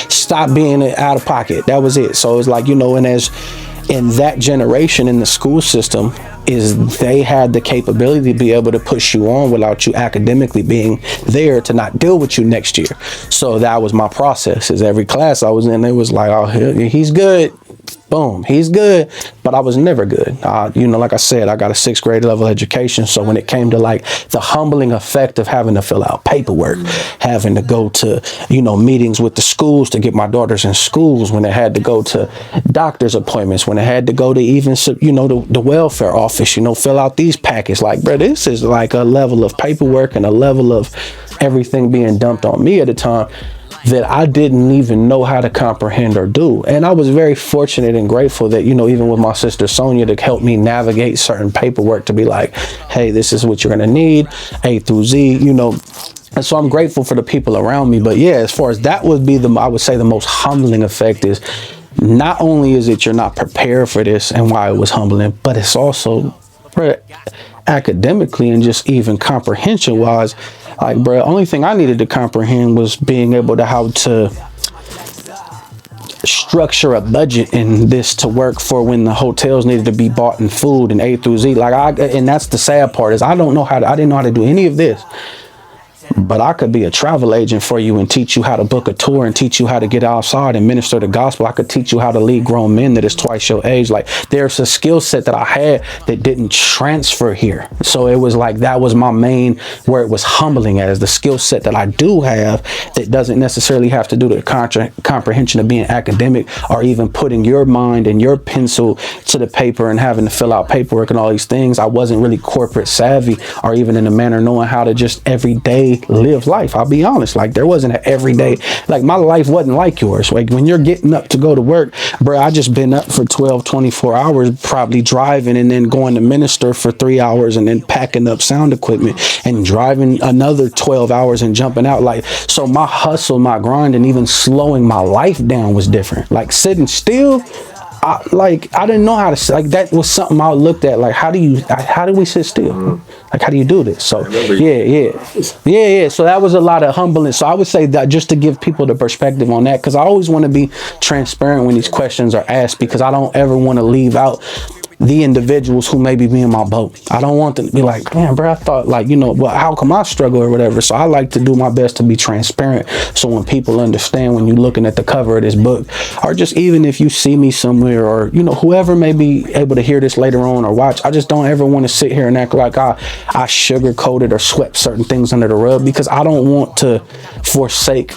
stop being out of pocket. That was it. So it's like, and as in that generation in the school system, is they had the capability to be able to push you on without you academically being there to not deal with you next year. So that was my process. Is every class I was in, it was like, oh, he's good. Boom, he's good. But I was never good. Like I said, I got a 6th grade level education. So when it came to like the humbling effect of having to fill out paperwork, having to go to, meetings with the schools to get my daughters in schools, when it had to go to doctor's appointments, when it had to go to even, the welfare office, fill out these packets. Like, bro, this is like a level of paperwork and a level of everything being dumped on me at a time that I didn't even know how to comprehend or do. And I was very fortunate and grateful that, even with my sister Sonia, to help me navigate certain paperwork, to be like, hey, this is what you're going to need, A through Z, And so I'm grateful for the people around me. But yeah, as far as that would be I would say the most humbling effect is, not only is it you're not prepared for this and why it was humbling, but it's also, academically and just even comprehension wise, like, bro, only thing I needed to comprehend was being able to how to structure a budget in this to work for when the hotels needed to be bought and food and A through Z. Like, and that's the sad part, is I didn't know how to do any of this. But I could be a travel agent for you and teach you how to book a tour and teach you how to get outside and minister the gospel. I could teach you how to lead grown men that is twice your age. Like, there's a skill set that I had that didn't transfer here. So it was like, that was my main, where it was humbling at, is the skill set that I do have that doesn't necessarily have to do the comprehension of being academic, or even putting your mind and your pencil to the paper and having to fill out paperwork and all these things. I wasn't really corporate savvy, or even in a manner knowing how to just every day live life. I'll be honest, like, there wasn't an everyday, like, my life wasn't like yours. Like, when you're getting up to go to work, bro, I just been up for 24 hours, probably driving, and then going to minister for 3 hours, and then packing up sound equipment and driving another 12 hours and jumping out. Like, so my hustle, my grind, and even slowing my life down was different. Like, sitting still, I didn't know how to, like, that was something I looked at, like, how do we sit still? Like, how do you do this? So yeah. So that was a lot of humbling. So I would say that, just to give people the perspective on that, because I always want to be transparent when these questions are asked, because I don't ever want to leave out the individuals who may be in my boat. I don't want them to be like, man, bro, I thought like, well, how come I struggle or whatever? So I like to do my best to be transparent. So when people understand, when you're looking at the cover of this book, or just even if you see me somewhere, or, whoever may be able to hear this later on or watch, I just don't ever want to sit here and act like I sugarcoated or swept certain things under the rug, because I don't want to forsake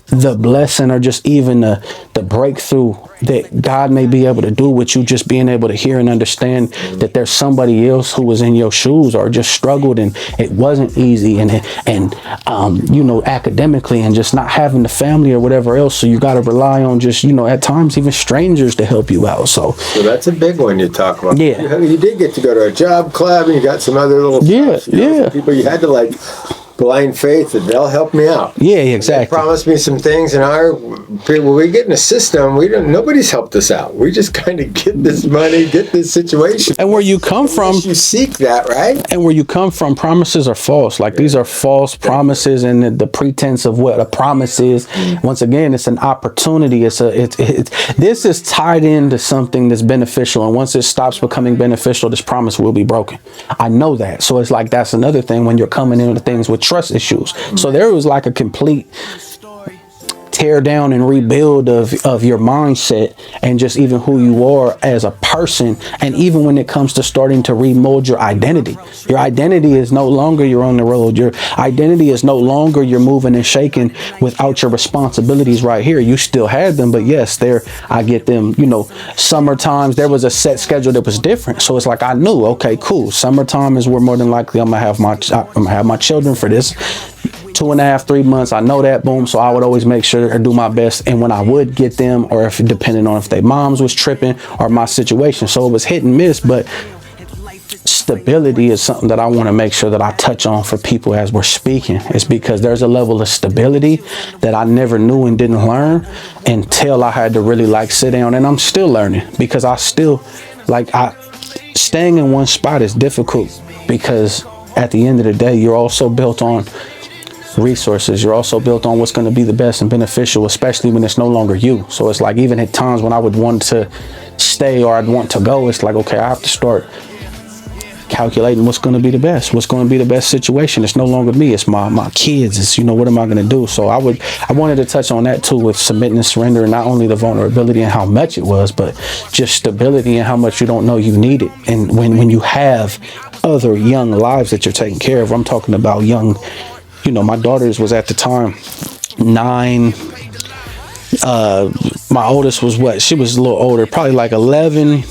the blessing or just even the breakthrough that God may be able to do with you, just being able to hear and understand that there's somebody else who was in your shoes or just struggled and it wasn't easy and academically, and just not having the family or whatever else. So you got to rely on just, at times even strangers to help you out. So that's a big one you talk about. Yeah. You did get to go to a job club and you got some other little stuff, people you had to like blind faith that they'll help me out. Yeah, exactly. They promised me some things, and when we get in a system, nobody's helped us out. We just kind of get this money, get this situation. And where you come from, you seek that, right? And where you come from, promises are false. Like these are false promises, and the pretense of what a promise is. Once again, it's an opportunity. This is tied into something that's beneficial, and once it stops becoming beneficial, this promise will be broken. I know that. So it's like that's another thing when you're coming into things with trust issues. So there was like a complete tear down and rebuild of your mindset and just even who you are as a person. And even when it comes to starting to remold your identity is no longer you're on the road. Your identity is no longer you're moving and shaking without your responsibilities right here. You still had them, but yes, I get them, summer times, there was a set schedule that was different. So it's like, I knew, okay, cool. Summertime is where more than likely I'm gonna have my children for this 2.5, 3 months. I know that, boom. So I would always make sure to do my best. And when I would get them, or if depending on if their moms was tripping or my situation, so it was hit and miss. But stability is something that I want to make sure that I touch on for people as we're speaking. It's because there's a level of stability that I never knew and didn't learn until I had to really sit down, and I'm still learning, because I still staying in one spot is difficult, because at the end of the day, you're also built on resources. You're also built on what's going to be the best and beneficial, especially when it's no longer you. So it's like, even at times when I would want to stay or I'd want to go, it's like, okay, I have to start calculating what's going to be the best situation. It's no longer me, it's my kids. It's, what am I going to do? So I wanted to touch on that too, with submitting and surrendering, not only the vulnerability and how much it was, but just stability and how much you don't know you need it. And when you have other young lives that you're taking care of, I'm talking about young, my daughters was at the time 9. My oldest was she was a little older, probably like 11,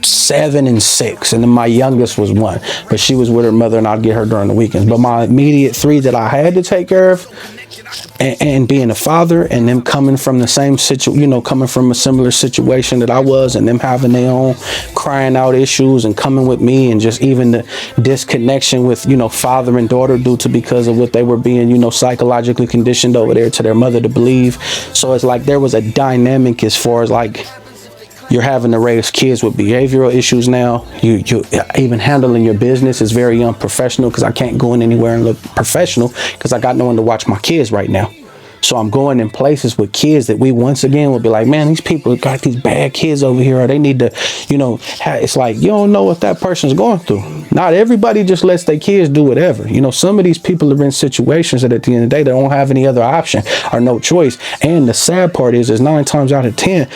7, and 6. And then my youngest was 1, but she was with her mother, and I'd get her during the weekends. But my immediate 3 that I had to take care of, and being a father, and them coming from the same coming from a similar situation that I was, and them having their own crying out issues and coming with me, and just even the disconnection with, father and daughter because of what they were being, psychologically conditioned over there to their mother to believe. So it's like there was a dynamic as far as like, you're having to raise kids with behavioral issues now. You even handling your business is very unprofessional, because I can't go in anywhere and look professional because I got no one to watch my kids right now. So I'm going in places with kids that we once again will be like, man, these people got these bad kids over here, or they need to, it's like, you don't know what that person's going through. Not everybody just lets their kids do whatever. Some of these people are in situations that at the end of the day, they don't have any other option or no choice. And the sad part is 9 times out of 10,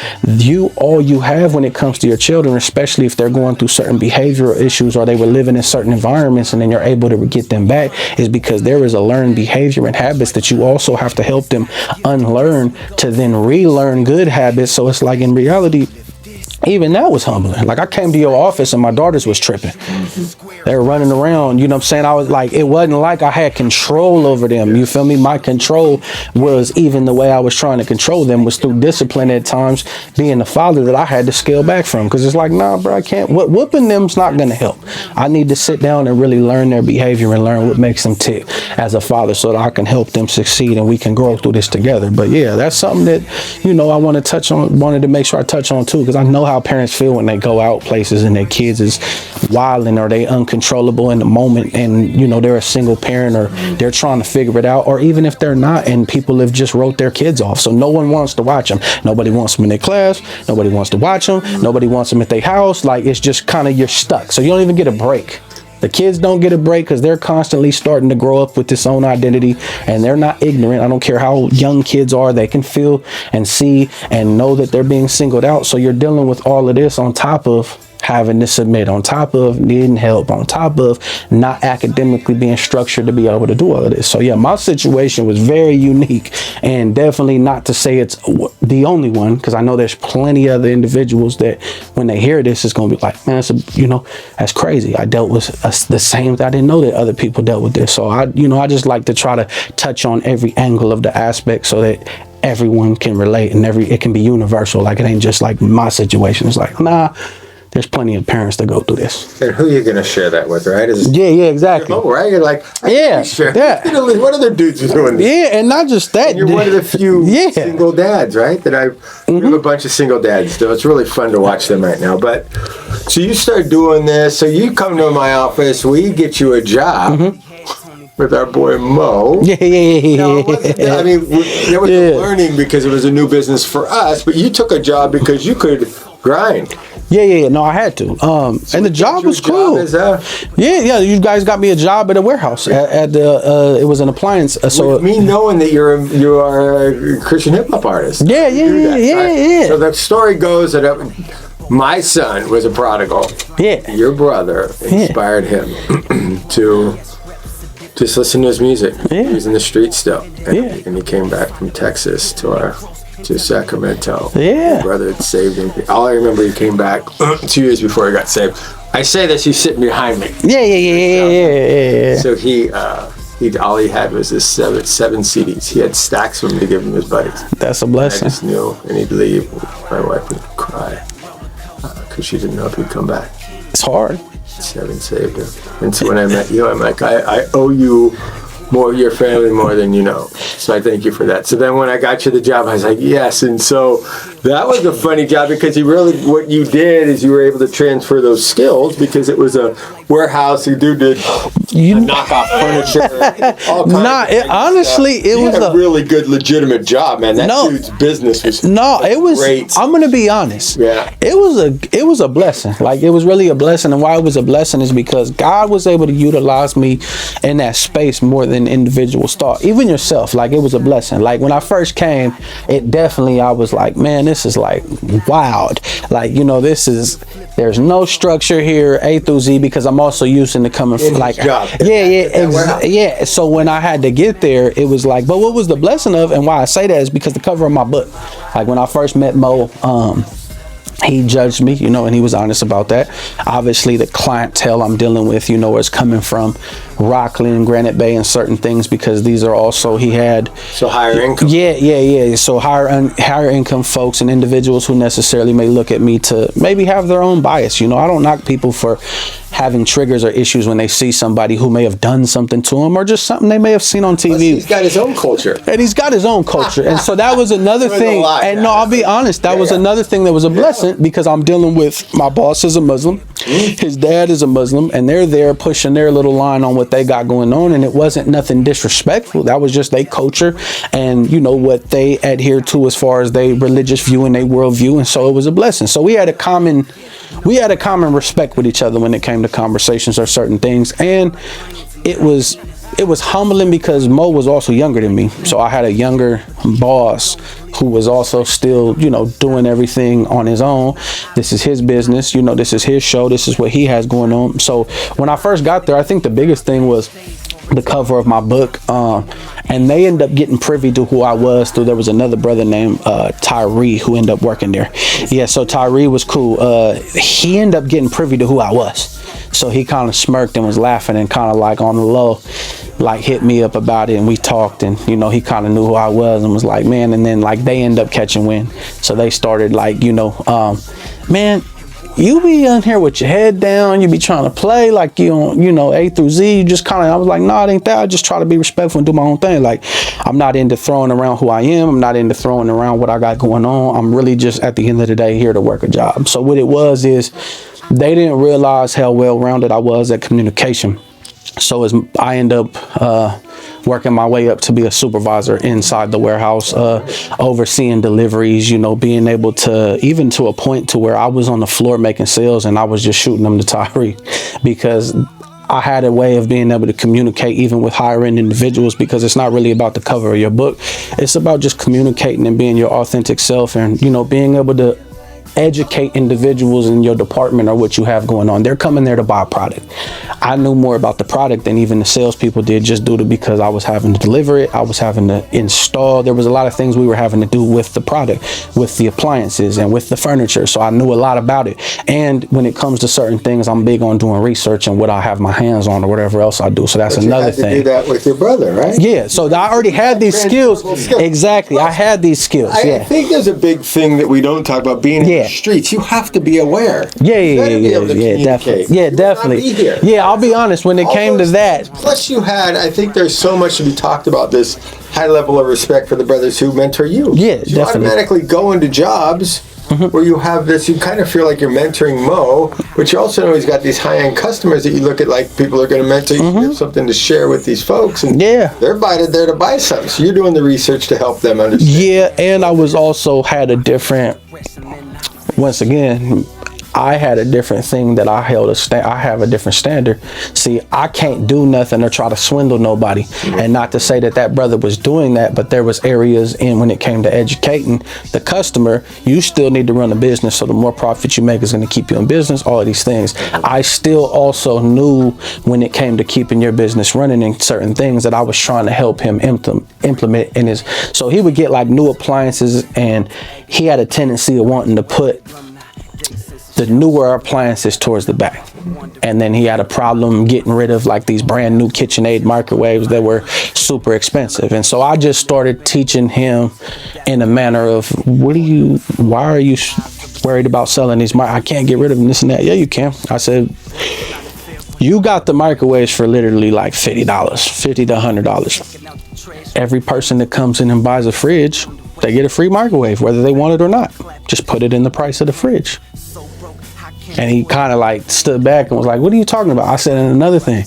all you have when it comes to your children, especially if they're going through certain behavioral issues or they were living in certain environments, and then you're able to get them back, is because there is a learned behavior and habits that you also have to help them unlearn to then relearn good habits. So it's like, in reality, even that was humbling. Like, I came to your office and my daughters was tripping. They were running around, you know what I'm saying? I was like, it wasn't like I had control over them. You feel me? My control was, even the way I was trying to control them was through discipline at times, being the father that I had to scale back from. Because it's like, nah, bro, I can't. Whooping them's not going to help. I need to sit down and really learn their behavior and learn what makes them tick as a father, so that I can help them succeed and we can grow through this together. But yeah, that's something that, I wanted to make sure I touch on too, because I know how how parents feel when they go out places and their kids is wilding or they uncontrollable in the moment, and you know they're a single parent or they're trying to figure it out, or even if they're not and people have just wrote their kids off, so no one wants to watch them. Nobody wants them in their class, nobody wants to watch them, nobody wants them at their house. Like, it's just kind of, you're stuck, so you don't even get a break. The kids don't get a break because they're constantly starting to grow up with this own identity, and they're not ignorant. I don't care how young kids are, they can feel and see and know that they're being singled out. So you're dealing with all of this on top of having to submit, on top of needing help, on top of not academically being structured to be able to do all of this. So yeah, my situation was very unique, and definitely not to say it's the only one, because I know there's plenty other individuals that when they hear this, it's going to be like, man, that's crazy. I dealt with the same. I didn't know that other people dealt with this. So I just like to try to touch on every angle of the aspect so that everyone can relate, and it can be universal. Like, it ain't just like my situation. It's like, nah, there's plenty of parents that go through this. And who are you going to share that with, right? Yeah, exactly. Oh, right? You're like, sure. What other dudes are doing this? Yeah, and not just that. And you're one of the few single dads, right? That we have a bunch of single dads still. It's really fun to watch them right now. But so you start doing this. So you come to my office. We get you a job. With our boy Mo. Yeah. I mean, there was a learning because it was a new business for us, but you took a job because you could grind. Yeah. No, I had to. And the job was cool. Yeah. You guys got me a job at a warehouse at the. It was an appliance. So with me knowing that you are a Christian hip hop artist. Yeah. So the story goes that my son was a prodigal. Yeah. Your brother inspired him to just listen to his music. Yeah. He was in the street still. And he came back from Texas to Sacramento. Yeah. My brother had saved him. All I remember, he came back 2 years before he got saved. I say this, he's sitting behind me. Yeah. So he all he had was this seven CDs. He had stacks of them to give him his buddies. That's a blessing. I just knew, and he'd leave. My wife would cry because she didn't know if he'd come back. It's hard. Sevin saved him. And so when I met you, I'm like, I owe you more, your family more than you know. So I thank you for that. So then when I got you the job, I was like, yes. And so that was a funny job because what you did is you were able to transfer those skills because it was a warehouse. You did knockoff furniture. Honestly, it was a really good, legitimate job, man. That dude's business was great. I'm gonna be honest. Yeah. It was a blessing. Like, it was really a blessing, and why it was a blessing is because God was able to utilize me in that space more than individuals thought. Even yourself, like, it was a blessing. Like, when I first came, I was like, man, this is like wild. Like, there's no structure here, A through Z, because I'm also used to coming from like, yeah. So when I had to get there, it was like, but what was the blessing of, and why I say that is because the cover of my book. Like, when I first met Mo, he judged me, and he was honest about that. Obviously, the clientele I'm dealing with, is coming from Rockland, Granite Bay, and certain things, because these are also, he had... So higher income. Yeah. So higher income folks and individuals who necessarily may look at me to maybe have their own bias. I don't knock people for having triggers or issues when they see somebody who may have done something to them or just something they may have seen on TV. Plus, he's got his own culture. And so that was another thing. I'll be honest, that was another thing that was a blessing, because I'm dealing with, my boss is a Muslim, his dad is a Muslim, and they're there pushing their little line on what they got going on, and it wasn't nothing disrespectful. That was just their culture and what they adhere to as far as their religious view and their worldview, and so it was a blessing. So we had a common respect with each other when it came to conversations or certain things, and it was humbling because Mo was also younger than me. So I had a younger boss who was also still, doing everything on his own. This is his business, this is his show, this is what he has going on. So when I first got there, I think the biggest thing was the cover of my book, and they ended up getting privy to who I was through. There was another brother named Tyree who ended up working there. So Tyree was cool. He ended up getting privy to who I was, so he kind of smirked and was laughing and kind of like on the low, like hit me up about it, and we talked, and he kind of knew who I was and was like, man. And then like they end up catching wind, so they started like, man, you be in here with your head down, you be trying to play like you on, A through Z. You just kind of, I was like, no, it ain't that. I just try to be respectful and do my own thing. Like, I'm not into throwing around who I am. I'm not into throwing around what I got going on. I'm really just, at the end of the day, here to work a job. So what it was is, they didn't realize how well-rounded I was at communication. So as I end up working my way up to be a supervisor inside the warehouse, overseeing deliveries, being able to, even to a point to where I was on the floor making sales and I was just shooting them to Tyree, because I had a way of being able to communicate even with higher end individuals, because it's not really about the cover of your book. It's about just communicating and being your authentic self, and, being able to educate individuals in your department or what you have going on. They're coming there to buy a product. I knew more about the product than even the salespeople did, just due to because I was having to deliver it. I was having to install. There was a lot of things we were having to do with the product, with the appliances and with the furniture. So I knew a lot about it. And when it comes to certain things, I'm big on doing research and what I have my hands on or whatever else I do. So that's another thing. You had to do that with your brother, right? Yeah. So I already had these skills. Exactly. I had these skills. I think there's a big thing that we don't talk about, being in the streets. You have to be aware. Yeah, definitely. Yeah, definitely. Yeah, I'll be honest, when it came to that. Plus I think there's so much to be talked about, this high level of respect for the brothers who mentor you. Yeah, you definitely. automatically go into jobs where you have this, you kind of feel like you're mentoring Mo, but you also know he's got these high-end customers that you look at like people are going to mentor. You have something to share with these folks, and they're there to buy something. So you're doing the research to help them understand. Yeah, and I was also had a different, once again, I had a different thing that I held I have a different standard. See, I can't do nothing or try to swindle nobody. And not to say that brother was doing that, but there was areas in when it came to educating the customer, you still need to run a business. So the more profit you make is going to keep you in business, all of these things. I still also knew when it came to keeping your business running in certain things that I was trying to help him implement in his, so he would get like new appliances, and he had a tendency of wanting to put the newer appliances towards the back. And then he had a problem getting rid of like these brand new KitchenAid microwaves that were super expensive. And so I just started teaching him in a manner of, why are you worried about selling these? I can't get rid of them, this and that. Yeah, you can. I said, you got the microwaves for literally like $50 to $100. Every person that comes in and buys a fridge, they get a free microwave, whether they want it or not. Just put it in the price of the fridge. And he kind of like stood back and was like, what are you talking about? I said, and another thing,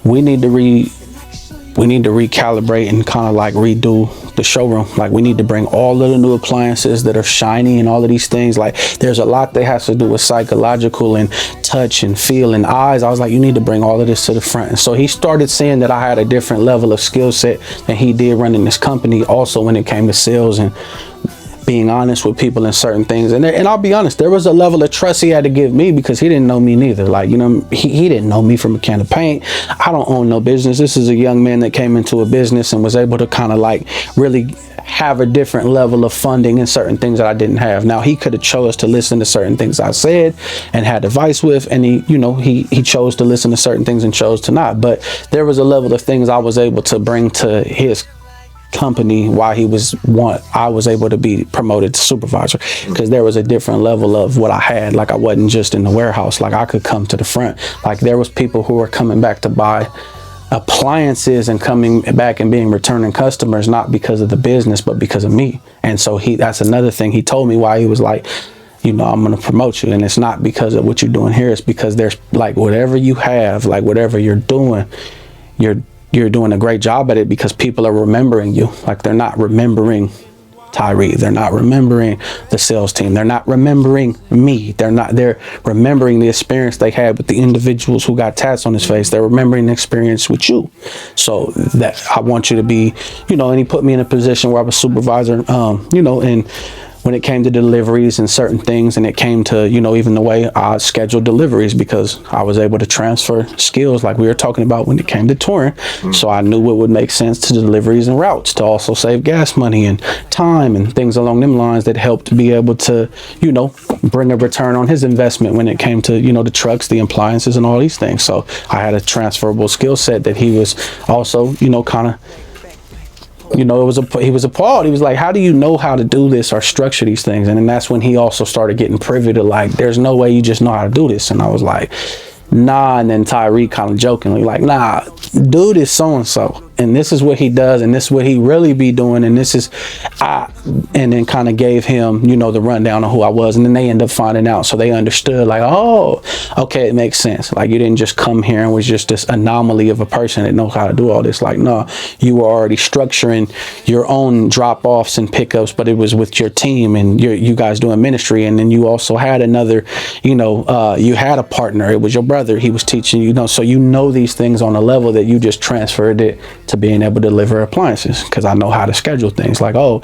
we need to recalibrate and kind of like redo the showroom. Like, we need to bring all of the new appliances that are shiny and all of these things. Like, there's a lot that has to do with psychological and touch and feel and eyes. I was like, you need to bring all of this to the front. And so he started seeing that I had a different level of skill set than he did running this company. Also, when it came to sales and being honest with people in certain things. And I'll be honest, there was a level of trust he had to give me, because he didn't know me neither. Like, he didn't know me from a can of paint. I don't own no business. This is a young man that came into a business and was able to kind of like really have a different level of funding in certain things that I didn't have. Now, he could have chose to listen to certain things I said and had advice with, and he chose to listen to certain things and chose to not. But there was a level of things I was able to bring to his company why I was able to be promoted to supervisor, because there was a different level of what I had. Like, I wasn't just in the warehouse. Like, I could come to the front. Like, there was people who were coming back to buy appliances and coming back and being returning customers, not because of the business, but because of me. And so that's another thing he told me why he was like, I'm going to promote you. And it's not because of what you're doing here. It's because there's like, whatever you have, like whatever you're doing, you're doing a great job at it, because people are remembering you. Like, they're not remembering Tyree. They're not remembering the sales team. They're not remembering me. They're remembering the experience they had with the individuals who got tats on his face. They're remembering the experience with you. So that I want you to be, and he put me in a position where I was supervisor, and when it came to deliveries and certain things, and it came to, even the way I scheduled deliveries, because I was able to transfer skills like we were talking about when it came to touring. So I knew what would make sense to deliveries and routes, to also save gas money and time and things along them lines that helped be able to, bring a return on his investment when it came to, the trucks, the appliances, and all these things. So I had a transferable skill set that he was also, kind of you know, he was appalled. He was like, how do you know how to do this or structure these things? And then that's when he also started getting privy to like, there's no way you just know how to do this. And I was like, nah. And then Tyree kind of jokingly like, nah, dude is so-and-so. And this is what he does. And this is what he really be doing. And this is, and then kind of gave him, you know, the rundown of who I was. And then they end up finding out. So they understood like, oh, okay, it makes sense. Like you didn't just come here and was just this anomaly of a person that knows how to do all this. Like, no, you were already structuring your own drop-offs and pickups, but it was with your team and you guys doing ministry. And then you also had another, you know, you had a partner. It was your brother. He was teaching, you know, so you know these things on a level that you just transferred it to being able to deliver appliances, because I know how to schedule things like, oh,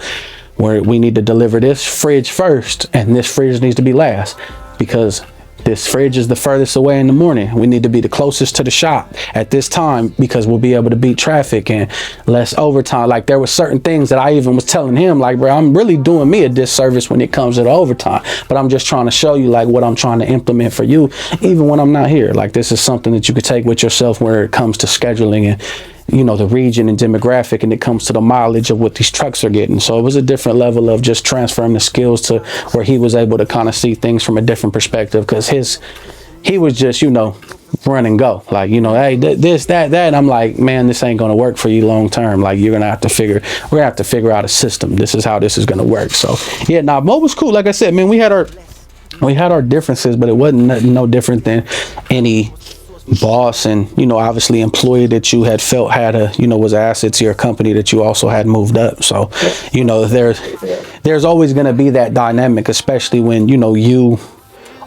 we need to deliver this fridge first and this fridge needs to be last because this fridge is the furthest away in the morning. We need to be the closest to the shop at this time because we'll be able to beat traffic and less overtime. Like there were certain things that I even was telling him like, bro, I'm really doing me a disservice when it comes to the overtime, but I'm just trying to show you like what I'm trying to implement for you even when I'm not here. Like this is something that you could take with yourself where it comes to scheduling and, you know, the region and demographic, and it comes to the mileage of what these trucks are getting. So it was a different level of just transferring the skills to where he was able to kind of see things from a different perspective, because he was just, you know, run and go, like, you know, hey, this, that, and I'm like, man, this ain't gonna work for you long term. Like we're gonna have to figure out a system. This is how this is gonna work. So yeah, nah, Mo was cool. Like I said, man, we had our differences, but it wasn't no different than any boss and, you know, obviously employee that you had felt had a, you know, was an asset to your company that you also had moved up. So, you know, there's always going to be that dynamic, especially when, you know, you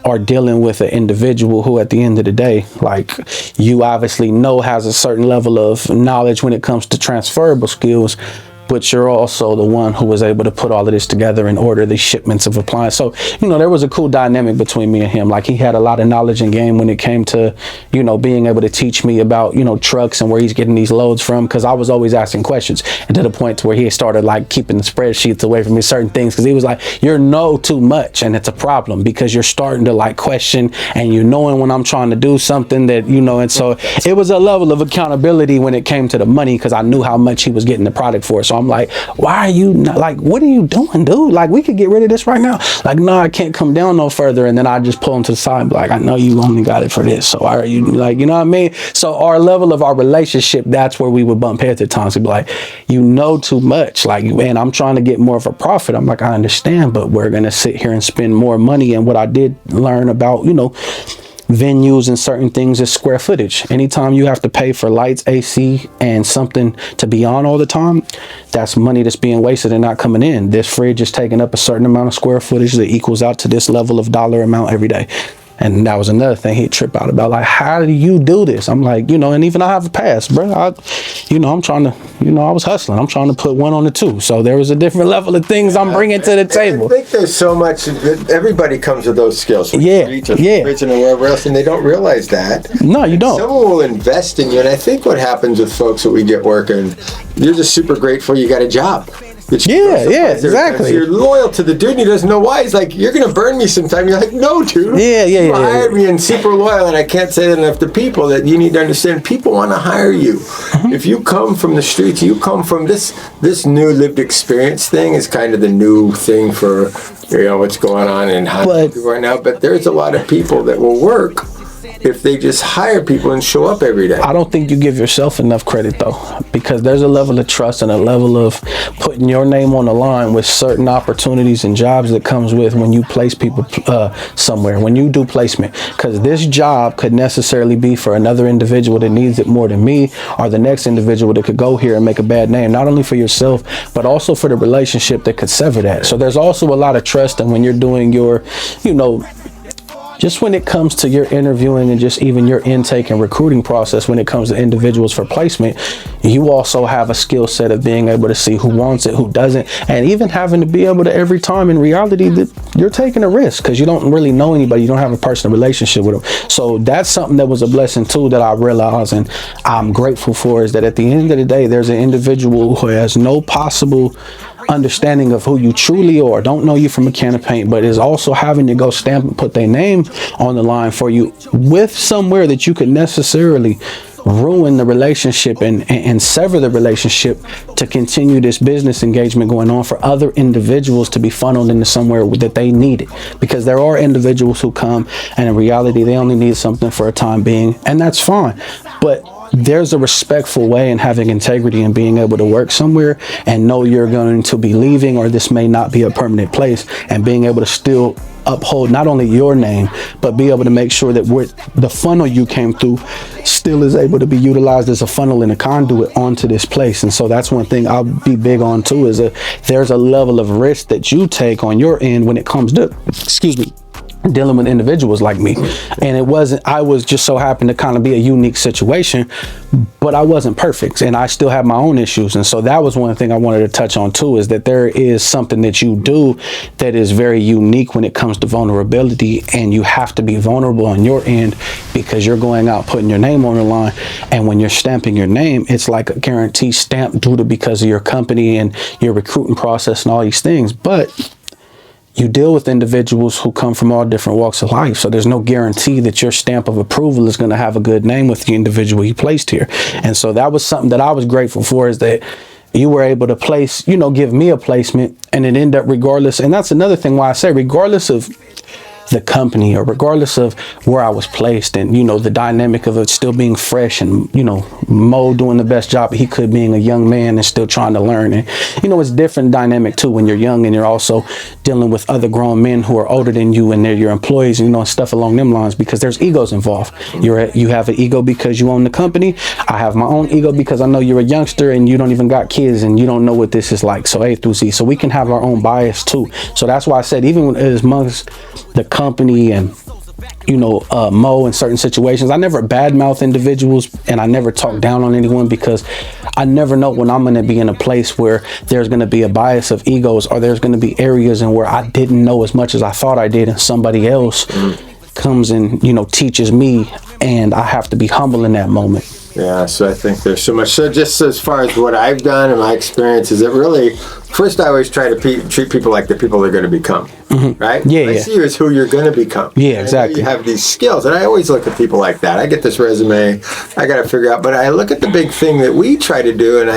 are dealing with an individual who at the end of the day, like you obviously know has a certain level of knowledge when it comes to transferable skills, but you're also the one who was able to put all of this together and order the shipments of appliances. So, you know, there was a cool dynamic between me and him. Like he had a lot of knowledge and game when it came to, you know, being able to teach me about, you know, trucks and where he's getting these loads from. Cause I was always asking questions, and to the point to where he started like keeping the spreadsheets away from me, certain things. Cause he was like, you're know too much. And it's a problem because you're starting to like question and you knowing when I'm trying to do something that, you know, and so it was a level of accountability when it came to the money, cause I knew how much he was getting the product for. So I'm like, why are you not, like, what are you doing, dude? Like, we could get rid of this right now. Like, no, I can't come down no further. And then I just pull him to the side and be like, I know you only got it for this. So why are you like, you know what I mean? So our level of our relationship, that's where we would bump heads at times. He'd be like, you know too much. Like, man, I'm trying to get more of a profit. I'm like, I understand, but we're going to sit here and spend more money. And what I did learn about, you know, venues and certain things is square footage. Anytime you have to pay for lights, AC, and something to be on all the time, that's money that's being wasted and not coming in. This fridge is taking up a certain amount of square footage that equals out to this level of dollar amount every day. And that was another thing he'd trip out about, like, how do you do this? I'm like, you know, and even I have a pass, bro. I'm trying to, you know, I was hustling. I'm trying to put one on the two. So there was a different level of things I'm bringing to the table. I think there's so much, everybody comes with those skills. Yeah. And wherever else, and they don't realize that. No, you don't. Someone will invest in you. And I think what happens with folks that we get working, you're just super grateful you got a job. Yeah, exactly. You're loyal to the dude, and he doesn't know why. He's like, you're gonna burn me sometime. You're like, no, dude. You hired me and super loyal, and I can't say that enough to people that you need to understand. People want to hire you. Mm-hmm. If you come from the streets, you come from this new lived experience thing is kind of the new thing for, you know, what's going on in Hollywood right now. But there's a lot of people that will work if they just hire people and show up every day. I don't think you give yourself enough credit, though, because there's a level of trust and a level of putting your name on the line with certain opportunities and jobs that comes with when you place people somewhere, when you do placement. Because this job could necessarily be for another individual that needs it more than me, or the next individual that could go here and make a bad name, not only for yourself, but also for the relationship that could sever that. So there's also a lot of trust, and when you're doing your, you know, just when it comes to your interviewing and just even your intake and recruiting process, when it comes to individuals for placement, you also have a skill set of being able to see who wants it, who doesn't, and even having to be able to every time in reality that you're taking a risk because you don't really know anybody. You don't have a personal relationship with them. So that's something that was a blessing too that I realized and I'm grateful for, is that at the end of the day, there's an individual who has no possible understanding of who you truly are, don't know you from a can of paint, but is also having to go stamp and put their name on the line for you with somewhere that you could necessarily ruin the relationship and sever the relationship to continue this business engagement going on for other individuals to be funneled into somewhere that they need it. Because there are individuals who come and in reality they only need something for a time being, and that's fine. But there's a respectful way in having integrity and being able to work somewhere and know you're going to be leaving, or this may not be a permanent place, and being able to still uphold not only your name, but be able to make sure that the funnel you came through still is able to be utilized as a funnel and a conduit onto this place. And so that's one thing I'll be big on too, is there's a level of risk that you take on your end when it comes to, dealing with individuals like me. And I was just so happened to kind of be a unique situation, but I wasn't perfect and I still have my own issues. And so that was one thing I wanted to touch on too, is that there is something that you do that is very unique when it comes to vulnerability, and you have to be vulnerable on your end because you're going out putting your name on the line. And when you're stamping your name, it's like a guarantee stamp due to because of your company and your recruiting process and all these things. But you deal with individuals who come from all different walks of life. So there's no guarantee that your stamp of approval is going to have a good name with the individual you placed here. And so that was something that I was grateful for, is that you were able to place, give me a placement, and it ended up regardless. And that's another thing why I say regardless of the company or regardless of where I was placed, and the dynamic of it still being fresh, and Mo doing the best job he could being a young man and still trying to learn. And it's different dynamic too when you're young and you're also dealing with other grown men who are older than you and they're your employees, and stuff along them lines, because there's egos involved. You have an ego because you own the company. I have my own ego because I know you're a youngster and you don't even got kids and you don't know what this is like. So A through Z, so we can have our own bias too. So that's why I said, even as amongst the company and Mo in certain situations, I never badmouth individuals and I never talk down on anyone, because I never know when I'm going to be in a place where there's going to be a bias of egos, or there's going to be areas in where I didn't know as much as I thought I did, and somebody else comes and teaches me, and I have to be humble in that moment. Yeah, so I think there's so much. So just as far as what I've done and my experience, is it really, first I always try to treat people like the people they're going to become, right? Yeah, I see you as who you're going to become. Yeah, exactly. You have these skills, and I always look at people like that. I get this resume, I got to figure out, but I look at the big thing that we try to do, and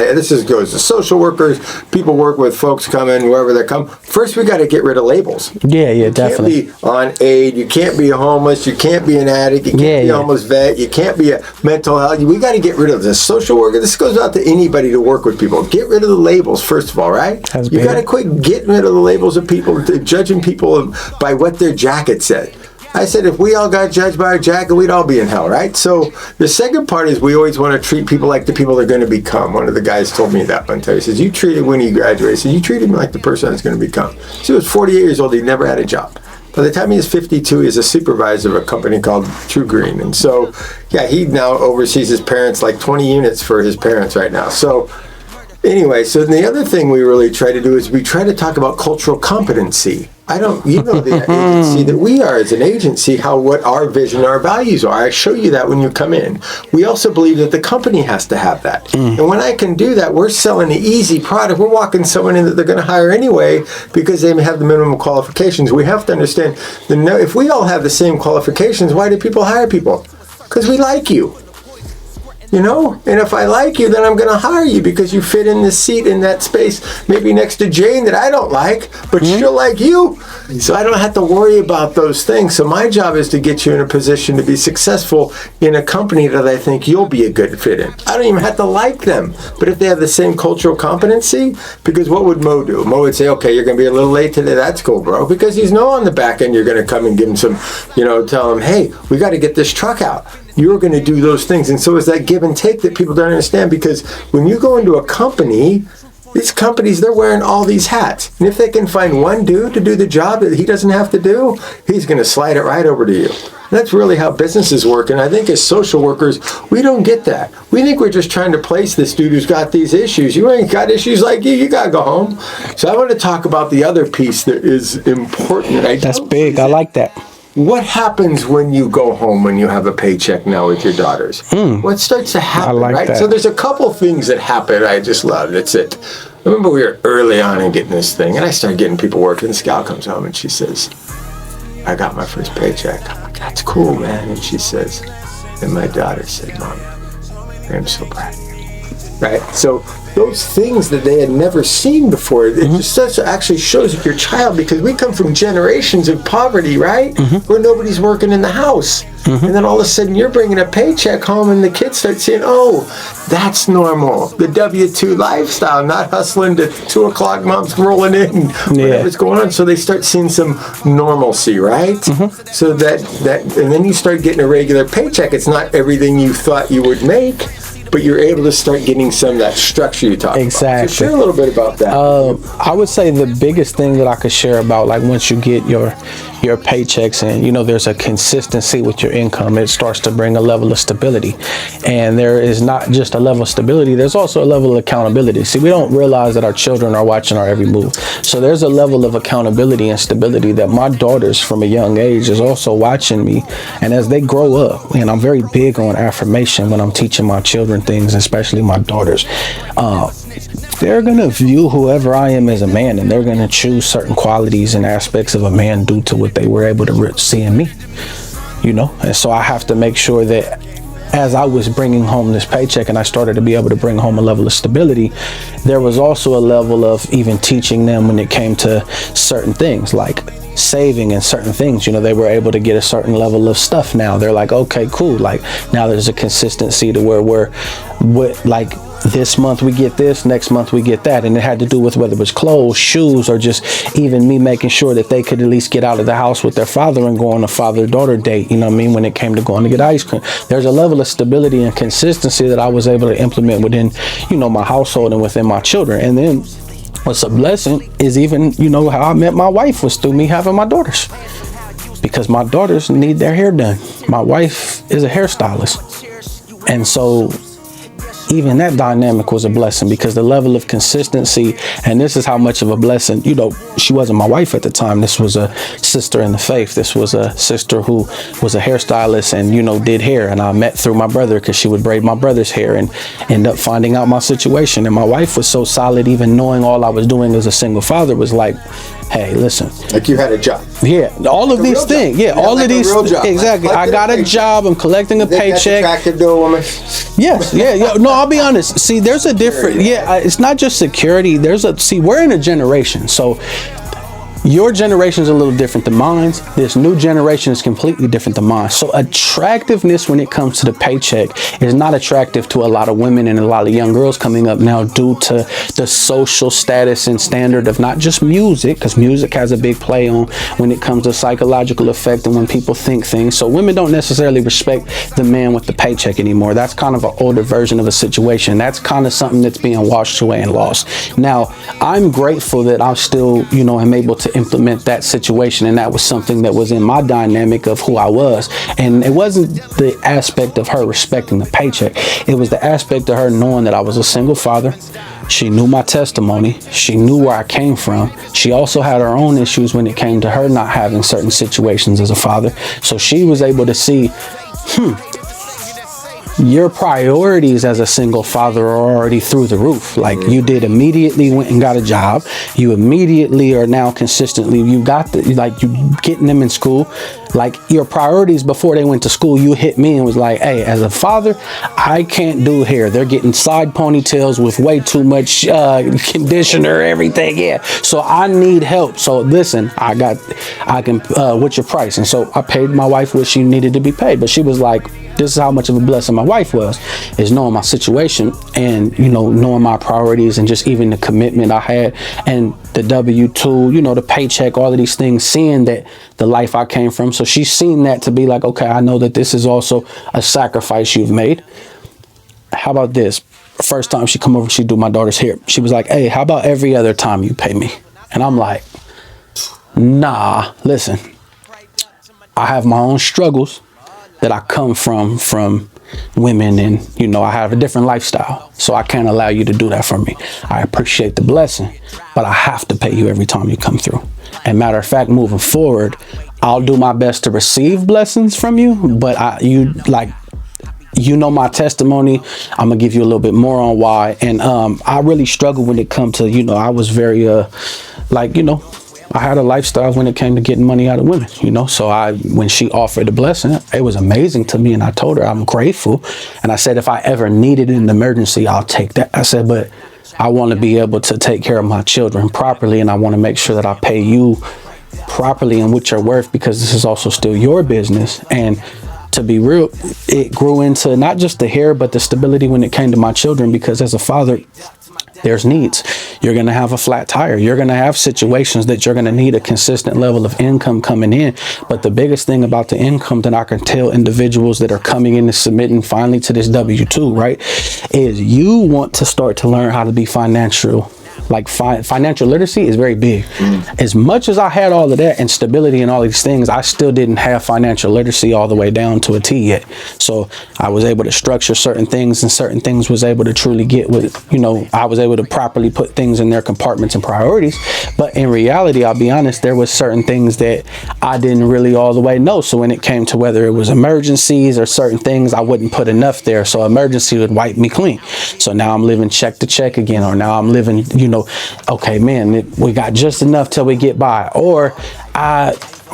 goes to social workers, people work with folks coming, wherever they come. First, we got to get rid of labels. Yeah, definitely. You can't be on aid, you can't be homeless, you can't be an addict, you can't be a homeless vet, you can't be a mental health. We got to get rid of this social worker. This goes out to anybody to work with people. Get rid of the labels, first of all, right? You got to quit getting rid of the labels of people, judging people by what their jacket said. I said, if we all got judged by our jacket, we'd all be in hell, right? So the second part is we always want to treat people like the people they're going to become. One of the guys told me that one time. He says, you treated, when he graduated, he said, you treated me like the person I was going to become. So he was 48 years old. He never had a job. By the time he was 52, he's a supervisor of a company called True Green. And so, he now oversees his parents, like 20 units for his parents right now. So anyway, so the other thing we really try to do is we try to talk about cultural competency. The agency that we are as an agency, what our vision, our values are. I show you that when you come in. We also believe that the company has to have that. And when I can do that, we're selling an easy product. We're walking someone in that they're going to hire anyway because they have the minimum qualifications. We have to understand that if we all have the same qualifications, why do people hire people? Because we like you. And if I like you, then I'm going to hire you because you fit in this seat in that space, maybe next to Jane that I don't like, but she'll like you. So I don't have to worry about those things. So my job is to get you in a position to be successful in a company that I think you'll be a good fit in. I don't even have to like them, but if they have the same cultural competency, because what would Mo do? Mo would say, okay, you're going to be a little late today. That's cool, bro. Because he's on the back end, you're going to come and give him some, tell him, hey, we got to get this truck out. You're going to do those things. And so it's that give and take that people don't understand, because when you go into a company, these companies, they're wearing all these hats. And if they can find one dude to do the job that he doesn't have to do, he's going to slide it right over to you. And that's really how businesses work. And I think as social workers, we don't get that. We think we're just trying to place this dude who's got these issues. You ain't got issues like you got to go home. So I want to talk about the other piece that is important. That's big. I like that. What happens when you go home when you have a paycheck now with your daughters? What starts to happen, right? That. So there's a couple things that happen I just love. That's it. I remember we were early on in getting this thing, and I started getting people working. This gal comes home, and she says, I got my first paycheck. I'm like, that's cool, man. And she says, and my daughter said, Mom, I'm so proud of you. Right? So those things that they had never seen before, it just actually shows your child, because we come from generations of poverty, right? Where nobody's working in the house. And then all of a sudden you're bringing a paycheck home and the kids start saying, oh, that's normal. The W-2 lifestyle, not hustling to 2 o'clock, mom's rolling in, whatever's going on. So they start seeing some normalcy, right? So that, and then you start getting a regular paycheck. It's not everything you thought you would make, but you're able to start getting some of that structure you talked about. So share a little bit about that. I would say the biggest thing that I could share about, like, once you get your paychecks and, you know, there's a consistency with your income, it starts to bring a level of stability. And there is not just a level of stability, there's also a level of accountability. See, we don't realize that our children are watching our every move. So there's a level of accountability and stability that my daughters from a young age is also watching me. And as they grow up, and I'm very big on affirmation when I'm teaching my children things, especially my daughters, they're going to view whoever I am as a man, and they're going to choose certain qualities and aspects of a man due to what they were able to see in me, you know. And so I have to make sure that as I was bringing home this paycheck and I started to be able to bring home a level of stability, there was also a level of even teaching them when it came to certain things like saving and certain things. You know, they were able to get a certain level of stuff now. They're like, okay, cool. Like, now there's a consistency to where like, this month we get this, next month we get that. And it had to do with whether it was clothes, shoes, or just even me making sure that they could at least get out of the house with their father and go on a father-daughter date, you know what I mean, when it came to going to get ice cream. There's a level of stability and consistency that I was able to implement within, you know, my household and within my children. And then what's a blessing is even, you know, how I met my wife was through me having my daughters, because my daughters need their hair done. My wife is a hairstylist. And so even that dynamic was a blessing, because the level of consistency, and this is how much of a blessing, you know, she wasn't my wife at the time. This was a sister in the faith. This was a sister who was a hairstylist and, you know, did hair. And I met through my brother because she would braid my brother's hair and end up finding out my situation. And my wife was so solid, even knowing all I was doing as a single father, was like, hey, listen. Like you had a job. Yeah, all of these things. Yeah, all of these. Exactly. I got a job. I'm collecting a paycheck. That's attractive to a woman. Yes. Yeah. No, I'll be honest. See, there's a different. Yeah, it's not just security. We're in a generation. So your generation is a little different than mine. This new generation is completely different than mine. So attractiveness when it comes to the paycheck is not attractive to a lot of women and a lot of young girls coming up now, due to the social status and standard of not just music, because music has a big play on when it comes to psychological effect and when people think things. So women don't necessarily respect the man with the paycheck anymore. That's kind of an older version of a situation. That's kind of something that's being washed away and lost. Now, I'm grateful that I'm still, you know, am able to implement that situation, and that was something that was in my dynamic of who I was. And it wasn't the aspect of her respecting the paycheck, it was the aspect of her knowing that I was a single father. She knew my testimony. She knew where I came from. She also had her own issues when it came to her not having certain situations as a father. So she was able to see, your priorities as a single father are already through the roof. Like, you did immediately went and got a job. You immediately are now consistently, you getting them in school. Like, your priorities before they went to school, you hit me and was like, hey, as a father, I can't do hair. They're getting side ponytails with way too much conditioner, everything. Yeah. So I need help. So listen, what's your price? And so I paid my wife what she needed to be paid. But she was like, this is how much of a blessing my wife was, is knowing my situation and, you know, knowing my priorities and just even the commitment I had and the W-2, you know, the paycheck, all of these things, seeing that the life I came from. So she's seen that to be like, okay, I know that this is also a sacrifice you've made. How about this? First time she come over, she do my daughter's hair. She was like, hey, how about every other time you pay me? And I'm like, nah, listen, I have my own struggles that I come from women, and, you know, I have a different lifestyle, so I can't allow you to do that for me. I appreciate the blessing, but I have to pay you every time you come through. And matter of fact, moving forward, I'll do my best to receive blessings from you, but you know my testimony. I'm gonna give you a little bit more on why. And I really struggle when it comes to, you know, I was very I had a lifestyle when it came to getting money out of women, you know. So when she offered the blessing, it was amazing to me, and I told her I'm grateful. And I said, if I ever needed an emergency, I'll take that. I said, but I want to be able to take care of my children properly, and I want to make sure that I pay you properly and what you're worth, because this is also still your business. And to be real, it grew into not just the hair, but the stability when it came to my children, because as a father, there's needs. You're going to have a flat tire. You're going to have situations that you're going to need a consistent level of income coming in. But the biggest thing about the income that I can tell individuals that are coming in and submitting finally to this W-2, right, is you want to start to learn how to be financial. Like financial literacy is very big. As much as I had all of that and stability and all these things, I still didn't have financial literacy all the way down to a T yet. So I was able to structure certain things, and certain things was able to truly get with, you know, I was able to properly put things in their compartments and priorities. But in reality, I'll be honest, there was certain things that I didn't really all the way know. So when it came to whether it was emergencies or certain things, I wouldn't put enough there. So emergency would wipe me clean. So now I'm living check to check again, or now I'm living, you know, okay, man, we got just enough till we get by, or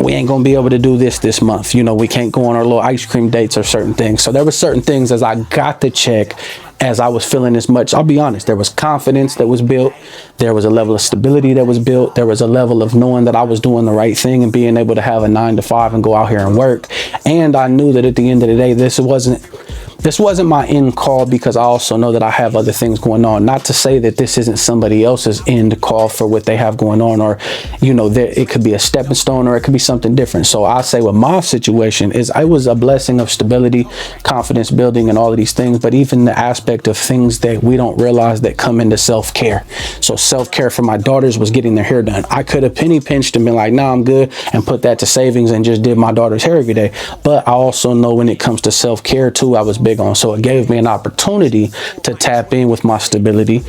we ain't gonna be able to do this month. You know, we can't go on our little ice cream dates or certain things. So there were certain things as I got the check, as I was feeling as much, I'll be honest, there was confidence that was built. There was a level of stability that was built. There was a level of knowing that I was doing the right thing and being able to have a 9 to 5 and go out here and work. And I knew that at the end of the day, this wasn't my end call, because I also know that I have other things going on. Not to say that this isn't somebody else's end call for what they have going on, or, you know, it could be a stepping stone, or it could be something different. So I say with my situation is I was a blessing of stability, confidence building, and all of these things, but even the aspect of things that we don't realize that come into self-care. So self-care for my daughters was getting their hair done. I could have penny pinched and been like, nah, I'm good, and put that to savings and just did my daughter's hair every day. But I also know when it comes to self-care too, I was big on. So it gave me an opportunity to tap in with my stability,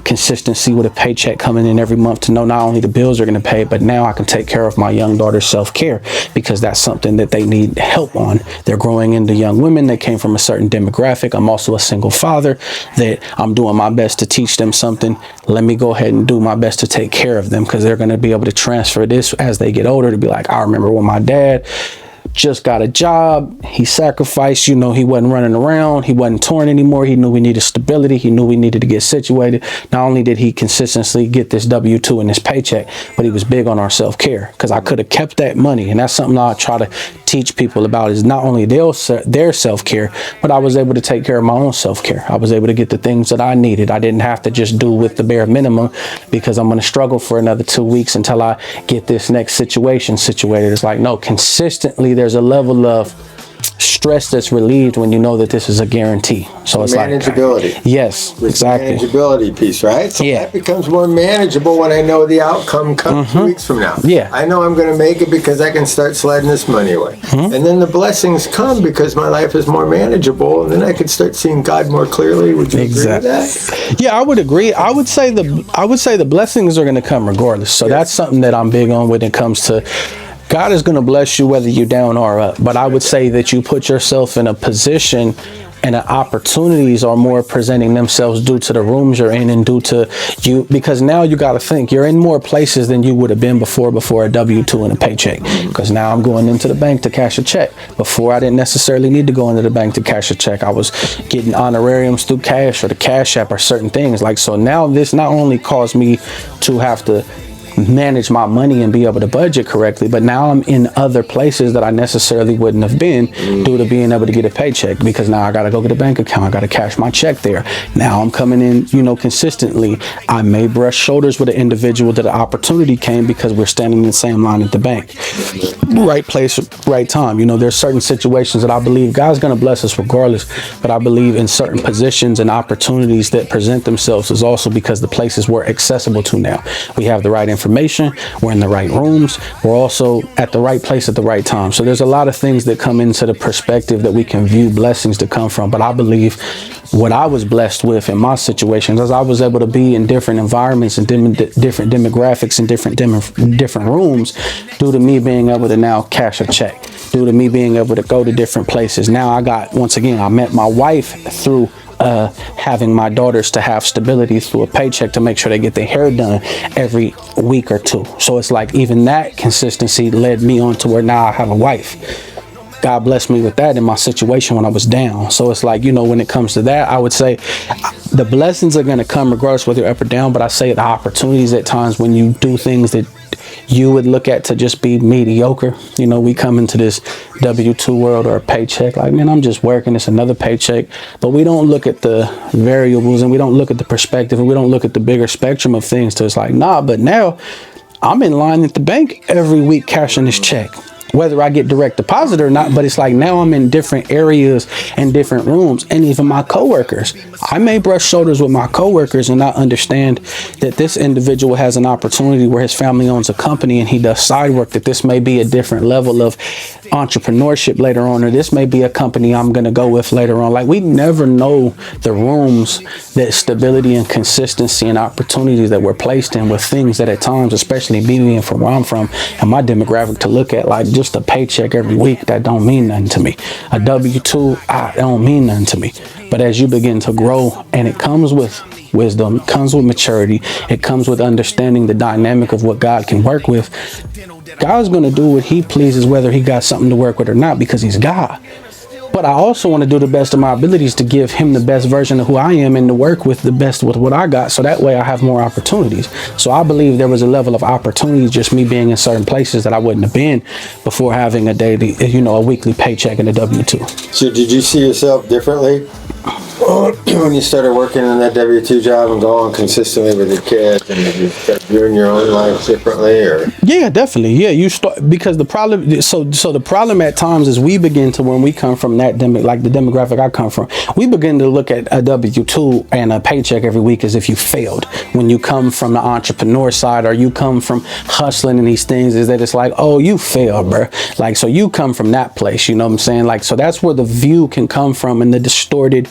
consistency with a paycheck coming in every month, to know not only the bills are going to pay, but now I can take care of my young daughter's self-care, because that's something that they need help on. They're growing into young women. They came from a certain demographic. I'm also a single father that I'm doing my best to teach them something. Let me go ahead and do my best to take care of them, because they're going to be able to transfer this as they get older, to be like, I remember when my dad just got a job, he sacrificed, you know, he wasn't running around, he wasn't touring anymore, he knew we needed stability, he knew we needed to get situated. Not only did he consistently get this W-2 and this paycheck, but he was big on our self-care, because I could have kept that money. And that's something I try to teach people about, is not only their self-care, but I was able to take care of my own self-care. I was able to get the things that I needed. I didn't have to just do with the bare minimum, because I'm going to struggle for another 2 weeks until I get this next situation situated. It's like, no, consistently there's a level of stress that's relieved when you know that this is a guarantee. So it's manageability. Like, yes, with exactly. Manageability piece, right? So yeah, that becomes more manageable when I know the outcome comes 2 weeks from now. Yeah, I know I'm going to make it because I can start sliding this money away. And then the blessings come because my life is more manageable, and then I can start seeing God more clearly. Would you agree with that? Yeah, I would agree. I would say the blessings are going to come regardless. So that's something that I'm big on when it comes to God is going to bless you whether you're down or up. But I would say that you put yourself in a position, and the opportunities are more presenting themselves due to the rooms you're in, and due to you, because now you got to think you're in more places than you would have been before a W-2 and a paycheck. Because now I'm going into the bank to cash a check. Before, I didn't necessarily need to go into the bank to cash a check. I was getting honorariums through cash or the Cash App or certain things. Like, so now this not only caused me to have to manage my money and be able to budget correctly, but now I'm in other places that I necessarily wouldn't have been due to being able to get a paycheck, because now I got to go get a bank account, I got to cash my check there. Now I'm coming in, you know, consistently. I may brush shoulders with an individual that an opportunity came because we're standing in the same line at the bank. Right place, right time. You know, there's certain situations that I believe God's going to bless us regardless, but I believe in certain positions and opportunities that present themselves is also because the places we're accessible to now. We have the right information, we're in the right rooms, we're also at the right place at the right time. So there's a lot of things that come into the perspective that we can view blessings to come from. But I believe what I was blessed with in my situations is I was able to be in different environments and different demographics and different rooms due to me being able to now cash a check, due to me being able to go to different places. Now I met my wife through having my daughters to have stability through a paycheck to make sure they get their hair done every week or two. So it's like even that consistency led me on to where now I have a wife. God blessed me with that in my situation when I was down. So it's like, when it comes to that, I would say the blessings are going to come regardless whether you're up or down. But I say the opportunities at times when you do things that you would look at to just be mediocre. We come into this W-2 world or a paycheck like, man, I'm just working. It's another paycheck. But we don't look at the variables and we don't look at the perspective and we don't look at the bigger spectrum of things. So it's like, nah, but now I'm in line at the bank every week cashing this check. Whether I get direct deposit or not, but it's like now I'm in different areas and different rooms, and even my coworkers. I may brush shoulders with my coworkers and not understand that this individual has an opportunity where his family owns a company and he does side work, that this may be a different level of entrepreneurship later on, or this may be a company I'm going to go with later on. Like, we never know the rooms that stability and consistency and opportunities that we're placed in with things that at times, especially being from where I'm from and my demographic, to look at like just a paycheck every week, that don't mean nothing to me. A W-2, that don't mean nothing to me. But as you begin to grow, and it comes with wisdom, it comes with maturity, it comes with understanding the dynamic of what God can work with. God's going to do what he pleases, whether he got something to work with or not, because he's God. But I also want to do the best of my abilities to give him the best version of who I am and to work with the best with what I got. So that way I have more opportunities. So I believe there was a level of opportunity, just me being in certain places that I wouldn't have been before having a daily, a weekly paycheck and a W-2. So did you see yourself differently when you started working in that W-2 job and going consistently with your kids, and did you start viewing your own life differently? Or yeah, definitely. Yeah, you start, because the problem, so the problem at times is we begin to, when we come from that like the demographic I come from, we begin to look at a W-2 and a paycheck every week as if you failed. When you come from the entrepreneur side, or you come from hustling and these things, is that it's like, oh, you failed, bro. Like, so you come from that place, you know what I'm saying? Like, so that's where the view can come from, and the distorted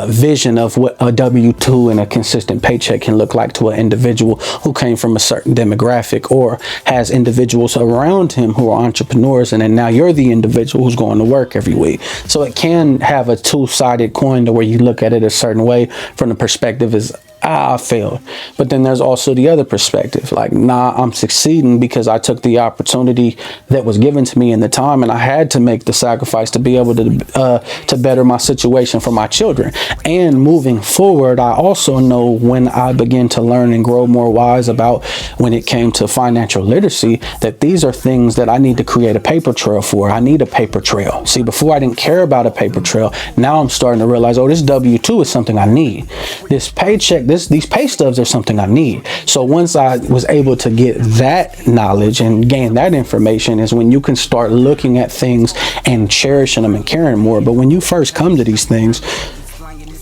vision of what a W-2 and a consistent paycheck can look like to an individual who came from a certain demographic, or has individuals around him who are entrepreneurs, and then now you're the individual who's going to work every week. So it can have a two-sided coin to where you look at it a certain way from the perspective is, I failed. But then there's also the other perspective, like, nah, I'm succeeding because I took the opportunity that was given to me in the time, and I had to make the sacrifice to be able to better my situation for my children. And moving forward, I also know when I begin to learn and grow more wise about when it came to financial literacy, that these are things that I need to create a paper trail for. I need a paper trail. See, before I didn't care about a paper trail. Now I'm starting to realize, oh, this W-2 is something I need. This paycheck, these pay stubs are something I need. So once I was able to get that knowledge and gain that information, is when you can start looking at things and cherishing them and caring more. But when you first come to these things,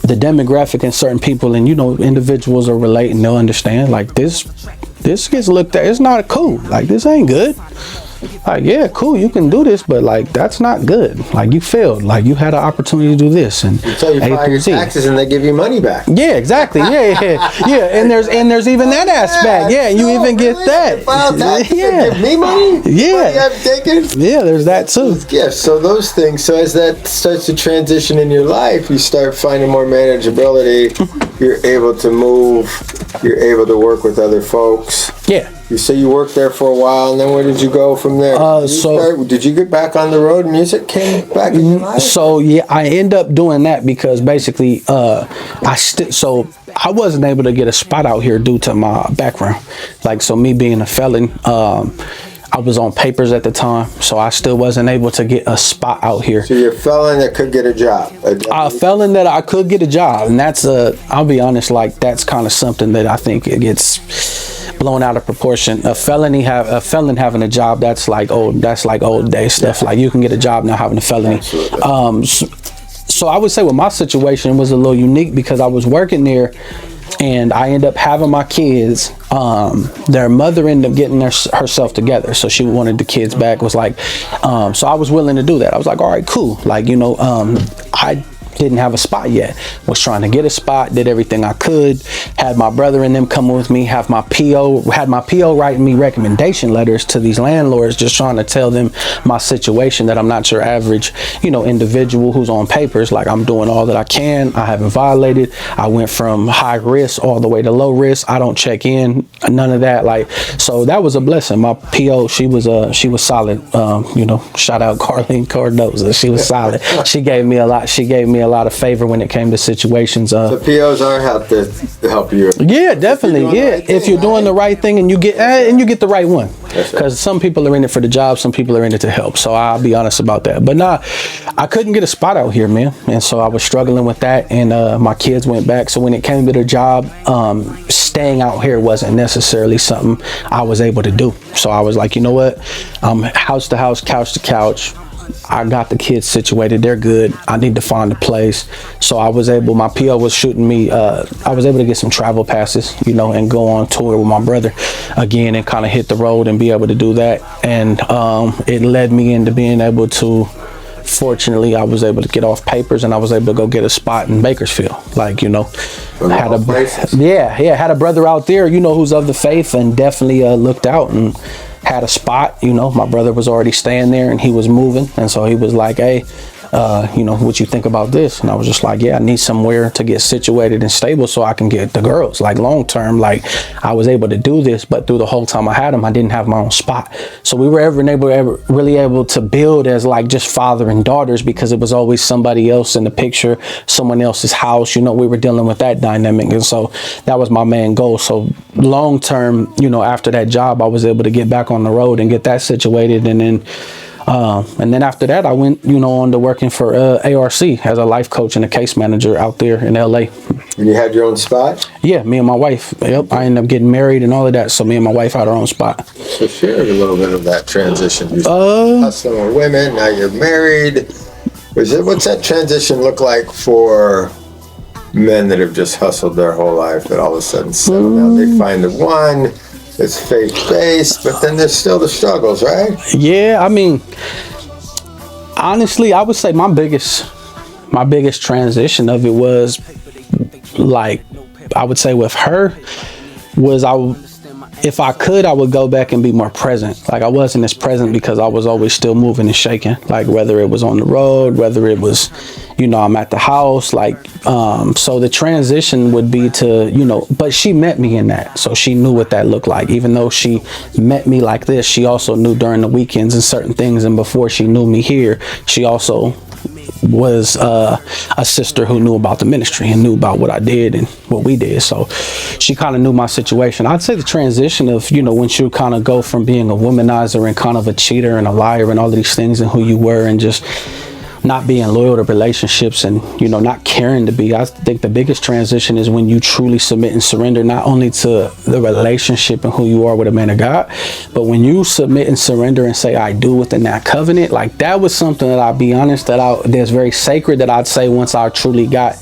the demographic and certain people and individuals are relating, they'll understand like this gets looked at, it's not cool, like this ain't good. Like, yeah, cool, you can do this, but like that's not good. Like, you failed. Like, you had an opportunity to do this, and until you file your taxes and they give you money back. Yeah, exactly. Yeah. And there's even that aspect. Yeah, you even get that. File taxes and give me money. Yeah, money I've taken. Yeah, there's that too. Yeah, so those things. So as that starts to transition in your life, you start finding more manageability. You're able to move. You're able to work with other folks. Yeah. You say you worked there for a while, and then where did you go from there? Did you get back on the road? Music came back in your life? So yeah, I end up doing that because basically, I wasn't able to get a spot out here due to my background. Like, so me being a felon, I was on papers at the time, so I still wasn't able to get a spot out here. So you're a felon that could get a job. A felon that I could get a job, and that's I'll be honest, like that's kind of something that I think it gets blown out of proportion. A felon having a job, that's like old day stuff. Like, you can get a job now having a felony. So I would say with my situation was a little unique because I was working there and I ended up having my kids. Their mother ended up getting herself together, so she wanted the kids back. Was like, so I was willing to do that. I was like, all right, cool. Like, I didn't have a spot yet. Was trying to get a spot, did everything I could, had my brother and them come with me, had my PO writing me recommendation letters to these landlords, just trying to tell them my situation, that I'm not your average, individual who's on papers. Like, I'm doing all that I can. I haven't violated. I went from high risk all the way to low risk. I don't check in, none of that. Like, so that was a blessing. My PO, she was solid. Shout out Carlene Cardoza. She was solid. She gave me a lot of favor when it came to situations. The POs are have to help you. Yeah, definitely. If you're doing the right thing and you get the right one, because some people are in it for the job, some people are in it to help. So I'll be honest about that. But nah, I couldn't get a spot out here, man, and so I was struggling with that. And my kids went back. So when it came to the job, staying out here wasn't necessarily something I was able to do. So I was like, you know what? House to house, couch to couch. I got the kids situated. They're good. I need to find a place. So my PO was shooting me. I was able to get some travel passes, and go on tour with my brother again and kind of hit the road and be able to do that. And it led me into being able to, fortunately, I was able to get off papers and I was able to go get a spot in Bakersfield. Like, had a brother out there, who's of the faith, and definitely looked out and had a spot. My brother was already staying there and he was moving, and so he was like, hey, what you think about this? And I was just like, yeah, I need somewhere to get situated and stable so I can get the girls, like, long term. Like, I was able to do this, but through the whole time I had them, I didn't have my own spot. So we were really able to build as like just father and daughters, because it was always somebody else in the picture, someone else's house. We were dealing with that dynamic, and so that was my main goal. So long term, after that job, I was able to get back on the road and get that situated, and then after that, I went, on to working for ARC as a life coach and a case manager out there in LA. And you had your own spot? Yeah, me and my wife. Yep, I ended up getting married and all of that, so me and my wife had our own spot. So share a little bit of that transition. You hustling with women, now you're married. What's that transition look like for men that have just hustled their whole life, that all of a sudden settle down? They find the one. It's faith-based, but then there's still the struggles, right? Yeah, I mean, honestly, I would say my biggest transition of it was, like, I would say with her was if I could, I would go back and be more present. Like, I wasn't as present because I was always still moving and shaking. Like, whether it was on the road, whether it was, I'm at the house. Like, so the transition would be to, but she met me in that. So she knew what that looked like. Even though she met me like this, she also knew during the weekends and certain things. And before she knew me here, she also was a sister who knew about the ministry and knew about what I did and what we did. So she kind of knew my situation. I'd say the transition of, when you kind of go from being a womanizer and kind of a cheater and a liar and all of these things and who you were, and just not being loyal to relationships and, not caring to be. I think the biggest transition is when you truly submit and surrender, not only to the relationship and who you are with a man of God, but when you submit and surrender and say, I do within that covenant. Like, that was something that, I'll be honest, that's very sacred, that I'd say once I truly got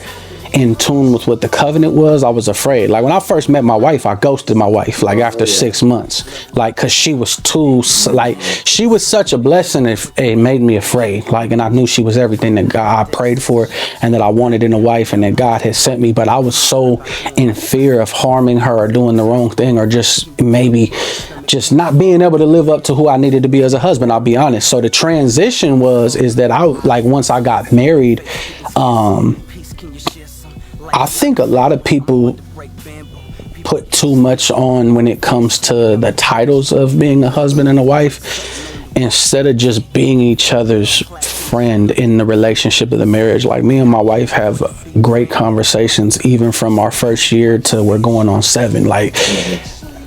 in tune with what the covenant was, I was afraid. Like, when I first met my wife, I ghosted my wife, like, after 6 months, like, cause she was she was such a blessing. It made me afraid. Like, and I knew she was everything that God I prayed for and that I wanted in a wife and that God had sent me. But I was so in fear of harming her or doing the wrong thing, or just not being able to live up to who I needed to be as a husband, I'll be honest. So the transition is that once I got married, I think a lot of people put too much on when it comes to the titles of being a husband and a wife, instead of just being each other's friend in the relationship of the marriage. Like, me and my wife have great conversations, even from our first year to we're going on 7. Like,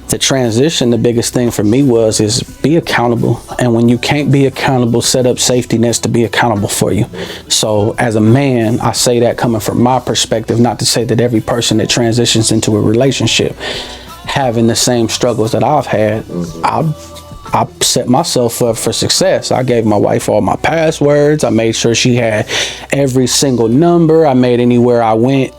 the transition, the biggest thing for me is be accountable. And when you can't be accountable, set up safety nets to be accountable for you. So as a man, I say that coming from my perspective, not to say that every person that transitions into a relationship having the same struggles that I've had, I set myself up for success. I gave my wife all my passwords. I made sure she had every single number. I made anywhere I went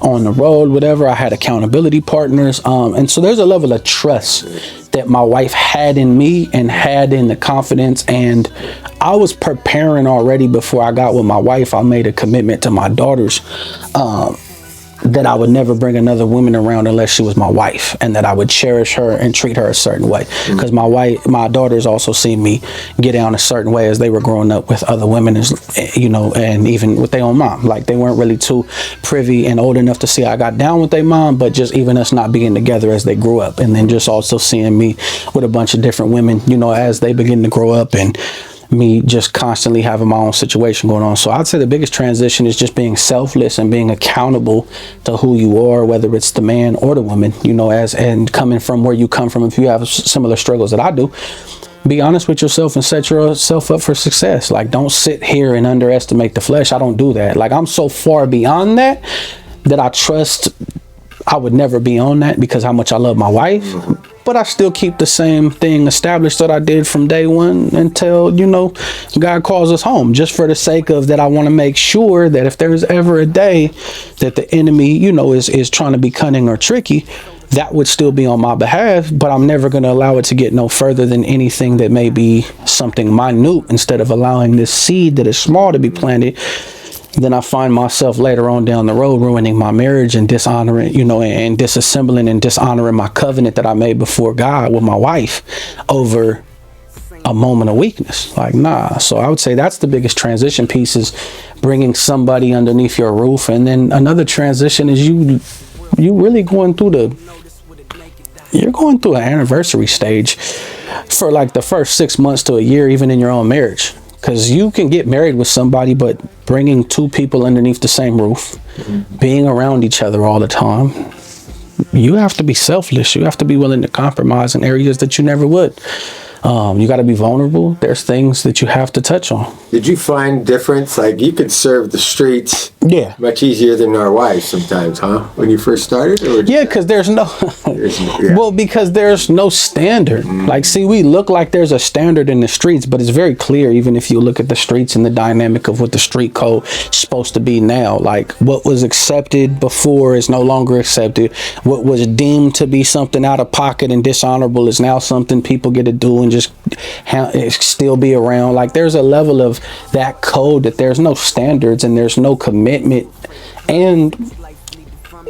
on the road, whatever, I had accountability partners. And so there's a level of trust that my wife had in me and had in the confidence. And I was preparing already before I got with my wife. I made a commitment to my daughters that I would never bring another woman around unless she was my wife, and that I would cherish her and treat her a certain way. Because my daughters also seen me get down a certain way as they were growing up with other women, and even with their own mom. Like, they weren't really too privy and old enough to see I got down with their mom, but just even us not being together as they grew up, and then just also seeing me with a bunch of different women, as they begin to grow up, and me just constantly having my own situation going on. So I'd say the biggest transition is just being selfless and being accountable to who you are, whether it's the man or the woman, and coming from where you come from. If you have similar struggles that I do, be honest with yourself and set yourself up for success. Like, don't sit here and underestimate the flesh. I don't do that. Like, I'm so far beyond that I trust I would never be on that because how much I love my wife. But I still keep the same thing established that I did from day one until, God calls us home, just for the sake of that. I want to make sure that if there's ever a day that the enemy, is trying to be cunning or tricky, that would still be on my behalf, but I'm never going to allow it to get no further than anything that may be something minute, instead of allowing this seed that is small to be planted. Then I find myself later on down the road ruining my marriage and dishonoring, and disassembling and dishonoring my covenant that I made before God with my wife over a moment of weakness. Like, nah. So I would say that's the biggest transition piece, is bringing somebody underneath your roof. And then another transition is you really going through an anniversary stage for like the first 6 months to a year, even in your own marriage. Because you can get married with somebody, but bringing two people underneath the same roof, being around each other all the time, you have to be selfless. You have to be willing to compromise in areas that you never would. You got to be vulnerable. There's things that you have to touch on. Did you find difference? Like, you could serve the streets much easier than our wives sometimes, huh? When you first started? Because there's no... Well, because there's no standard. Like, see, we look like there's a standard in the streets, but it's very clear, even if you look at the streets and the dynamic of what the street code is supposed to be now. Like, what was accepted before is no longer accepted. What was deemed to be something out of pocket and dishonorable is now something people get to do and just still be around. Like, there's a level of that code that there's no standards and there's no commitment. And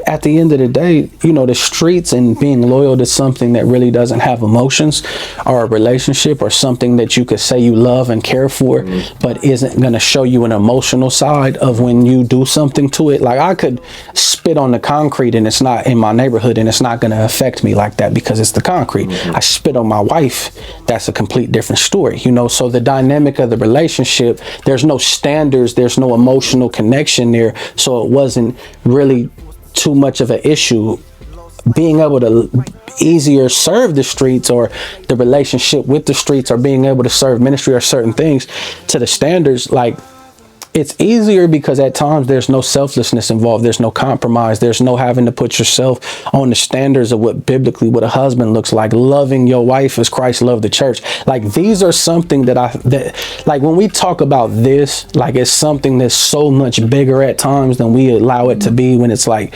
at the end of the day, the streets and being loyal to something that really doesn't have emotions, or a relationship, or something that you could say you love and care for, but isn't going to show you an emotional side of when you do something to it. Like, I could spit on the concrete and it's not in my neighborhood and it's not going to affect me like that because it's the concrete. I spit on my wife, that's a complete different story, so the dynamic of the relationship, there's no standards, there's no emotional connection there. So it wasn't really too much of an issue being able to easier serve the streets, or the relationship with the streets, or being able to serve ministry or certain things to the standards. Like, it's easier because at times there's no selflessness involved. There's no compromise. There's no having to put yourself on the standards of what a husband looks like, loving your wife as Christ loved the church. Like, these are something that like, when we talk about this, like, it's something that's so much bigger at times than we allow it to be. When it's like,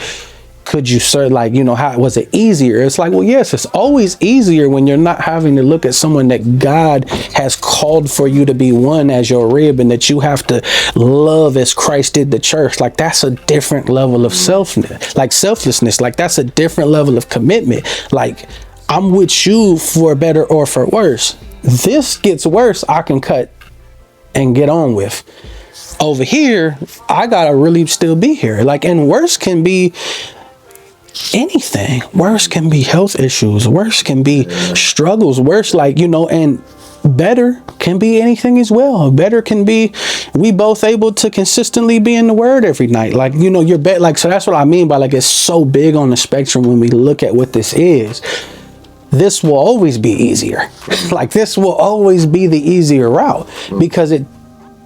could you serve, like, how was it easier? It's like, well, yes, it's always easier when you're not having to look at someone that God has called for you to be one as your rib, and that you have to love as Christ did the church. Like, that's a different level of selflessness. Like, that's a different level of commitment. Like, I'm with you for better or for worse. This gets worse, I can cut and get on with. Over here, I gotta really still be here. Like, and worse can be anything. Worse can be health issues. Worse can be struggles. Worse, and better can be anything as well. Better can be we both able to consistently be in the word every night. Like, you're like, so that's what I mean by, like, it's so big on the spectrum when we look at what this is. This will always be easier. Like, this will always be the easier route because it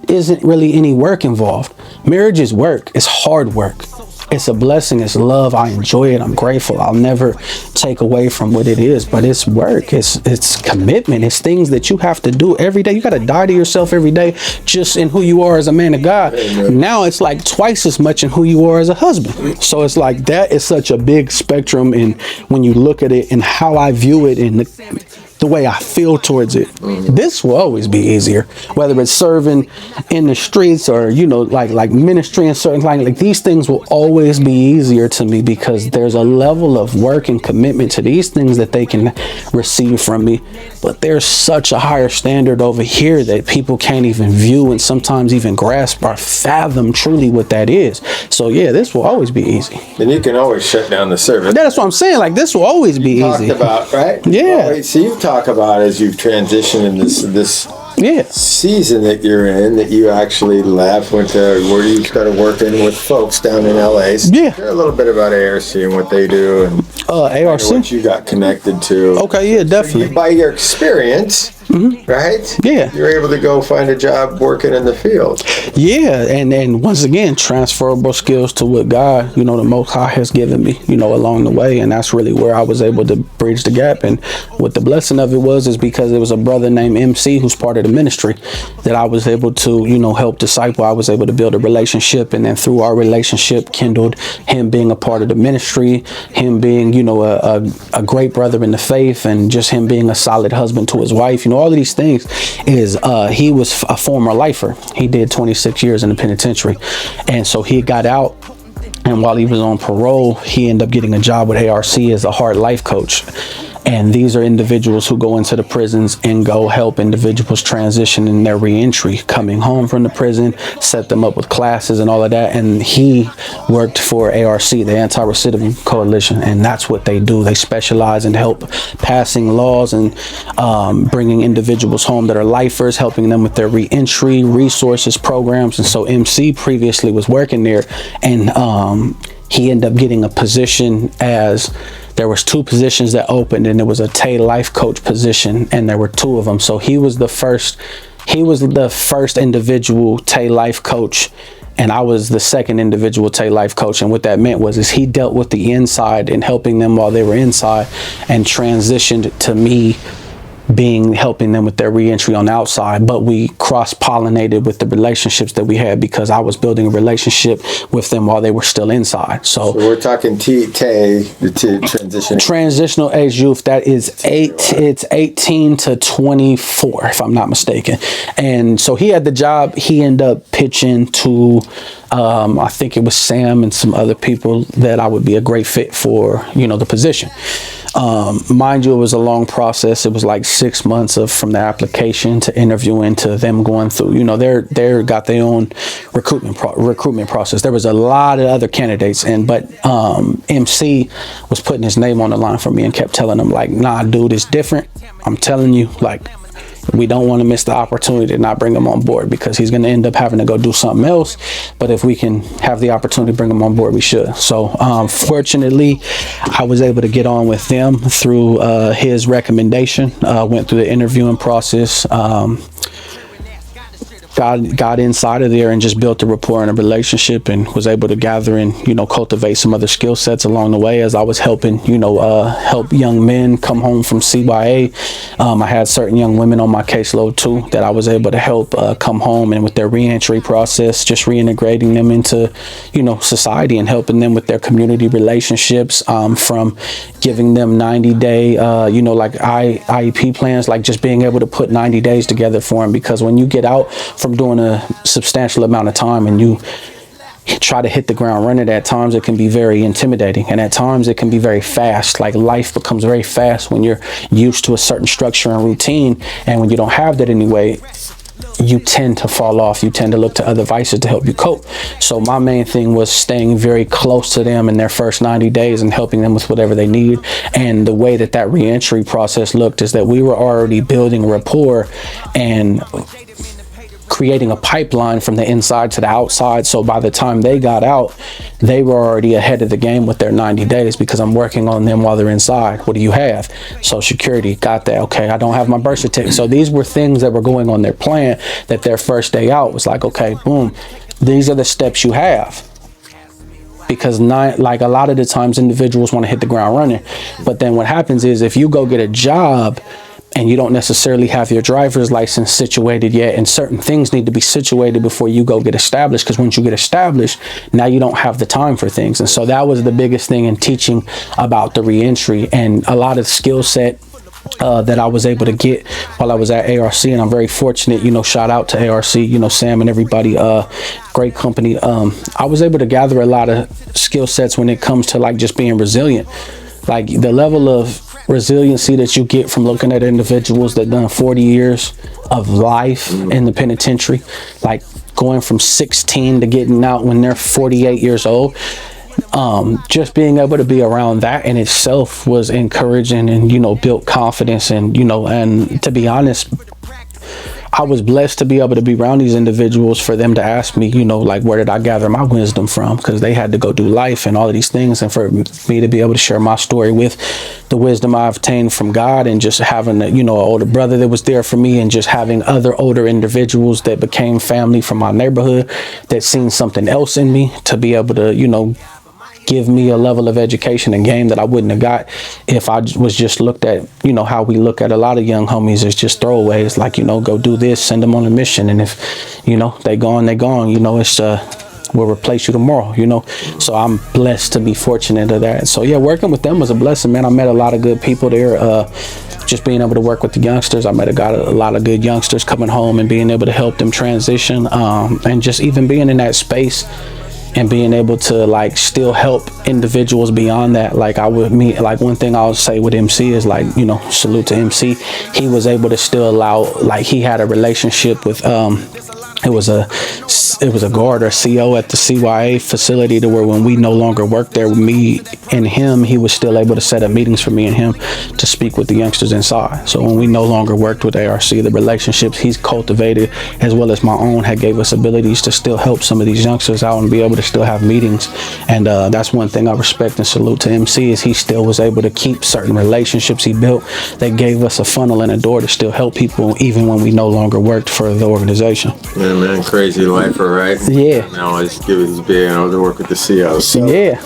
isn't really any work involved. Marriage is work. It's hard work. it's a blessing. It's love. I enjoy it. I'm grateful. I'll never take away from what it is, but it's work. It's commitment. It's things that you have to do every day. You got to die to yourself every day just in who you are as a man of God. Amen. Now it's like twice as much in who you are as a husband. So it's like that is such a big spectrum. And when you look at it and how I view it and the way I feel towards it, this will always be easier, whether it's serving in the streets or, you know, like ministry and certain like these things will always be easier to me because there's a level of work and commitment to these things that they can receive from me. But there's such a higher standard over here that people can't even view and sometimes even grasp or fathom truly what that is. So yeah, this will always be easy. And you can always shut down the service. That's what I'm saying. Like this will always be easy. Talked about, right? Yeah. So you talk about as you've transitioned in this yeah. season that you're in, that you actually left, went to where you started working with folks down in LA. So yeah. Share a little bit about ARC and what they do and ARC, what you got connected to. Okay, yeah, definitely. So by your experience, right? Yeah. You're able to go find a job working in the field. Yeah, and once again, transferable skills to what God, you know, the Most High has given me, you know, along the way. And that's really where I was able to bridge the gap. And what the blessing of it is because it was a brother named MC who's part of the ministry that I was able to, you know, help disciple. I was able to build a relationship. And then through our relationship kindled him being a part of the ministry, him being, you know, a great brother in the faith, and just him being a solid husband to his wife. You know, all of these things is he was a former lifer. He did 26 years in the penitentiary. And so he got out. And while he was on parole, he ended up getting a job with ARC as a hard life coach. And these are individuals who go into the prisons and go help individuals transition in their reentry, coming home from the prison, set them up with classes and all of that. And he worked for ARC, the Anti-Recidivism Coalition, and that's what they do. They specialize in help passing laws and bringing individuals home that are lifers, helping them with their reentry resources, programs. And so MC previously was working there, and he ended up getting a position as there was 2 positions that opened, and it was a Tay life coach position, and there were 2 of them. So he was the first individual Tay life coach, and I was the second individual Tay life coach. And what that meant is he dealt with the inside and helping them while they were inside, and transitioned to me helping them with their reentry on the outside. But we cross-pollinated with the relationships that we had because I was building a relationship with them while they were still inside. So we're talking Tay, the transitional age youth. That is it's 18 to 24, if I'm not mistaken. And so he had the job. He ended up pitching to I think it was Sam and some other people that I would be a great fit for, you know, the position. Mind you, it was a long process. It was like 6 months from the application to interviewing to them going through, you know, they're got their own recruitment process. There was a lot of other candidates, but MC was putting his name on the line for me and kept telling them like, nah, dude, it's different. I'm telling you, like, we don't want to miss the opportunity to not bring him on board because he's going to end up having to go do something else. But if we can have the opportunity to bring him on board, we should. So fortunately, I was able to get on with them through his recommendation. Went through the interviewing process. Got inside of there and just built a rapport and a relationship, and was able to gather and, you know, cultivate some other skill sets along the way as I was helping, you know, help young men come home from CYA. I had certain young women on my caseload too that I was able to help come home, and with their reentry process, just reintegrating them into, you know, society and helping them with their community relationships, from giving them 90-day, you know, like IEP plans, like just being able to put 90 days together for them. Because when you get out from doing a substantial amount of time and you try to hit the ground running, at times it can be very intimidating, and at times it can be very fast. Like life becomes very fast when you're used to a certain structure and routine, and when you don't have that anyway, you tend to fall off. You tend to look to other vices to help you cope. So my main thing was staying very close to them in their first 90 days and helping them with whatever they need. And the way that reentry process looked is that we were already building rapport and creating a pipeline from the inside to the outside. So by the time they got out, they were already ahead of the game with their 90 days because I'm working on them while they're inside. What do you have? Social Security, got that. Okay, I don't have my birth certificate. So these were things that were going on their plan, that their first day out was like, okay, boom, these are the steps you have. because like a lot of the times individuals want to hit the ground running, but then what happens is if you go get a job and you don't necessarily have your driver's license situated yet, and certain things need to be situated before you go get established, because once you get established, now you don't have the time for things. And so that was the biggest thing in teaching about the reentry, and a lot of skill set that I was able to get while I was at ARC. And I'm very fortunate, shout out to ARC, Sam and everybody, great company. I was able to gather a lot of skill sets when it comes to like just being resilient. Like the level of resiliency that you get from looking at individuals that done 40 years of life in the penitentiary, like going from 16 to getting out when they're 48 years old. Just being able to be around that in itself was encouraging and, built confidence. And, and to be honest, I was blessed to be able to be around these individuals for them to ask me, like, where did I gather my wisdom from? Because they had to go do life and all of these things. And for me to be able to share my story with the wisdom I obtained from God, and just having, an older brother that was there for me, and just having other older individuals that became family from my neighborhood that seen something else in me, to be able to, give me a level of education and game that I wouldn't have got if I was just looked at, how we look at a lot of young homies as just throwaways, like, go do this, send them on a mission. And if, they gone, it's, we'll replace you tomorrow, So I'm blessed to be fortunate of that. So yeah, working with them was a blessing, man. I met a lot of good people there. Just being able to work with the youngsters, I met a lot of good youngsters coming home and being able to help them transition, and just even being in that space and being able to like still help individuals beyond that. Like one thing I'll say with MC is like, salute to MC. He was able to still allow, like he had a relationship with, it was a guard or CO at the CYA facility, to where when we no longer worked there, me and him, he was still able to set up meetings for me and him to speak with the youngsters inside. So when we no longer worked with ARC, the relationships he's cultivated as well as my own had gave us abilities to still help some of these youngsters out and be able to still have meetings. And that's one thing I respect and salute to MC, is he still was able to keep certain relationships he built that gave us a funnel and a door to still help people even when we no longer worked for the organization. Yeah, man, crazy lifer, right? Yeah. Now he's being able to work with the CEOs. So, yeah,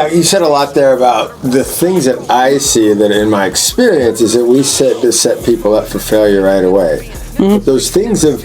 you said a lot there about the things that I see that in my experience is that we set people up for failure right away. Mm-hmm. Those things of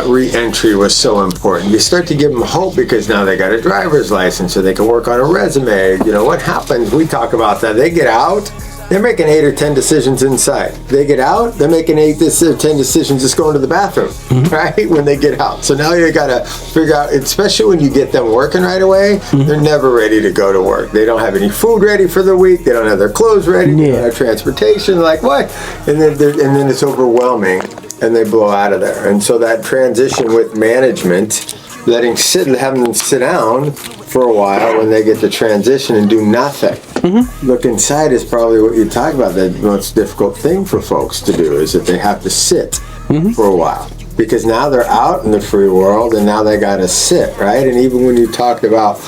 re-entry was so important. You start to give them hope because now they got a driver's license, so they can work on a resume. What happens? We talk about that. They get out. They're making 8 or 10 decisions inside. They get out, they're making 8 or 10 decisions just going to the bathroom, right? When they get out. So now you got to figure out, especially when you get them working right away, they're never ready to go to work. They don't have any food ready for the week. They don't have their clothes ready. They don't have transportation. Like, what? And then it's overwhelming, and they blow out of there. And so that transition with management, having them sit down for a while when they get to transition and do nothing. Look inside is probably what you talk about. The most difficult thing for folks to do is that they have to sit for a while, because now they're out in the free world and now they got to sit, right? And even when you talked about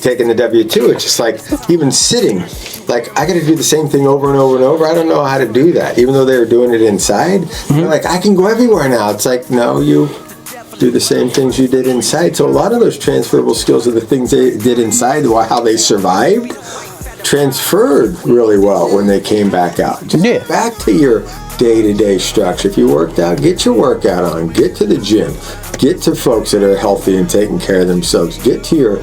taking the W-2, it's just like even sitting, like I got to do the same thing over and over and over. I don't know how to do that, even though they were doing it inside. They're like, I can go everywhere now. It's like, no, you do the same things you did inside. So a lot of those transferable skills are the things they did inside, how they survived, transferred really well when they came back out. Just back to your day-to-day structure. If you worked out, get your workout on. Get to the gym. Get to folks that are healthy and taking care of themselves. Get to your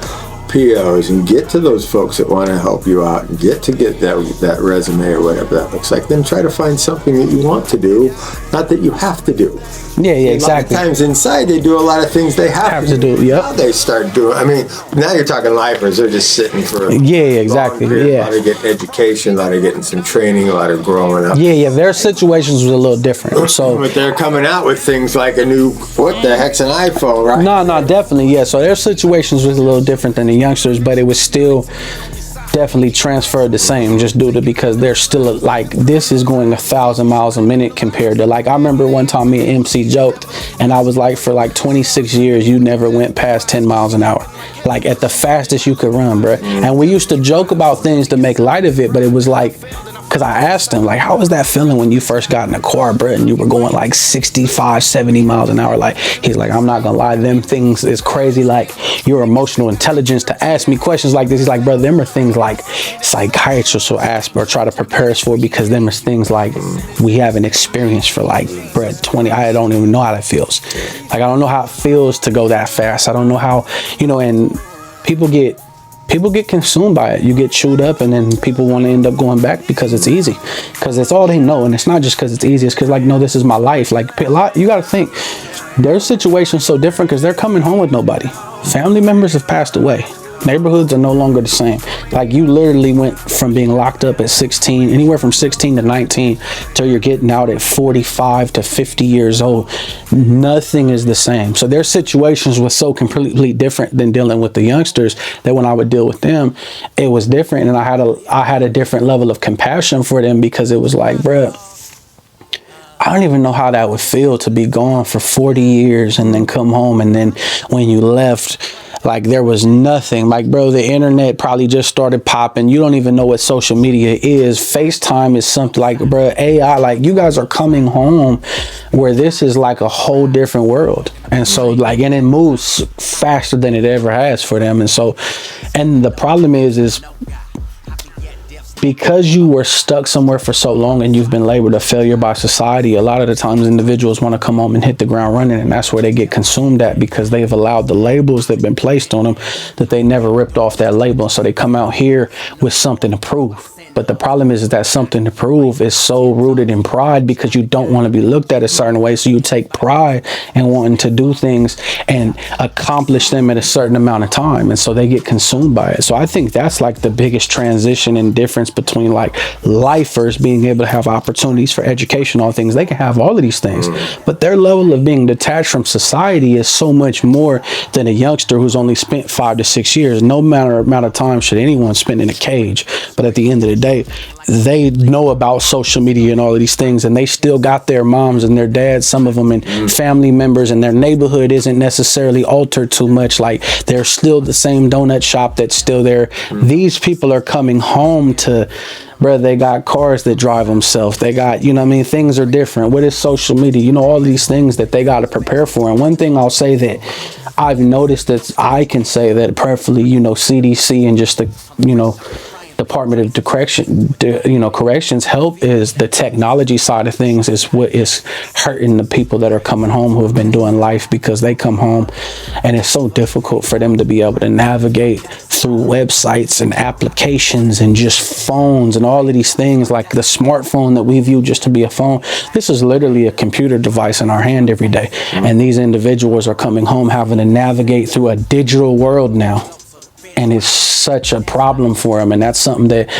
POs and get to those folks that want to help you out, and get that resume or whatever that looks like. Then try to find something that you want to do, not that you have to do. Yeah, exactly. A lot of times inside they do a lot of things they have to do. Yep. Now they start doing. I mean, now you're talking lifers. They're just sitting for exactly. A lot of getting education, a lot of getting some training, a lot of growing up. Their situations was a little different. So, but they're coming out with things like a new, what the heck's an iPhone, right? No, definitely, yeah. So their situations was a little different than the youngsters, but it was still definitely transferred the same, just due to because they're still like, this is going 1,000 miles a minute compared to, like, I remember one time me and MC joked, and I was like, for like 26 years you never went past 10 miles an hour, like at the fastest you could run, bro. And we used to joke about things to make light of it, but it was like, because I asked him, like, how was that feeling when you first got in a car, bro, and you were going like 65, 70 miles an hour? Like, he's like, I'm not gonna lie, them things is crazy. Like, your emotional intelligence to ask me questions like this. He's like, bro, them are things like psychiatrists will ask or try to prepare us for, because them is things like we haven't experienced for like, bro, 20. I don't even know how that feels. Like, I don't know how it feels to go that fast. I don't know how, and people get consumed by it. You get chewed up, and then people want to end up going back because it's easy, because it's all they know. And it's not just because it's easy, it's because, like, no, this is my life. Like, a lot, you got to think their situation's so different because they're coming home with nobody. Family members have passed away. Neighborhoods are no longer the same. Like, you literally went from being locked up at 16, anywhere from 16 to 19, till you're getting out at 45 to 50 years old. Nothing is the same. So their situations was so completely different than dealing with the youngsters, that when I would deal with them, it was different. And I had a different level of compassion for them, because it was like, bruh, I don't even know how that would feel to be gone for 40 years and then come home. And then when you left, like, there was nothing. Like, bro, the internet probably just started popping. You don't even know what social media is. FaceTime is something like, bro, AI, like, you guys are coming home where this is like a whole different world. And so, like, and it moves faster than it ever has for them. And so, and the problem is because you were stuck somewhere for so long and you've been labeled a failure by society, a lot of the times individuals want to come home and hit the ground running, and that's where they get consumed at, because they've allowed the labels that have been placed on them that they never ripped off that label. So they come out here with something to prove. But the problem is that something to prove is so rooted in pride, because you don't want to be looked at a certain way. So you take pride in wanting to do things and accomplish them in a certain amount of time. And so they get consumed by it. So I think that's like the biggest transition and difference between like lifers being able to have opportunities for education, all things. They can have all of these things, but their level of being detached from society is so much more than a youngster who's only spent 5 to 6 years. No matter amount of time should anyone spend in a cage. But at the end of the day, they know about social media and all of these things, and they still got their moms and their dads, some of them, and family members, and their neighborhood isn't necessarily altered too much. Like, they're still the same donut shop that's still there. These people are coming home to, bro, they got cars that drive themselves. They got, things are different. What is social media? All these things that they got to prepare for. And one thing I'll say that I've noticed that I can say that preferably, CDC and just the, Department of Corrections help is the technology side of things is what is hurting the people that are coming home who have been doing life, because they come home and it's so difficult for them to be able to navigate through websites and applications and just phones and all of these things. Like the smartphone that we view just to be a phone, this is literally a computer device in our hand every day. And these individuals are coming home having to navigate through a digital world now. And it's such a problem for them. And that's something that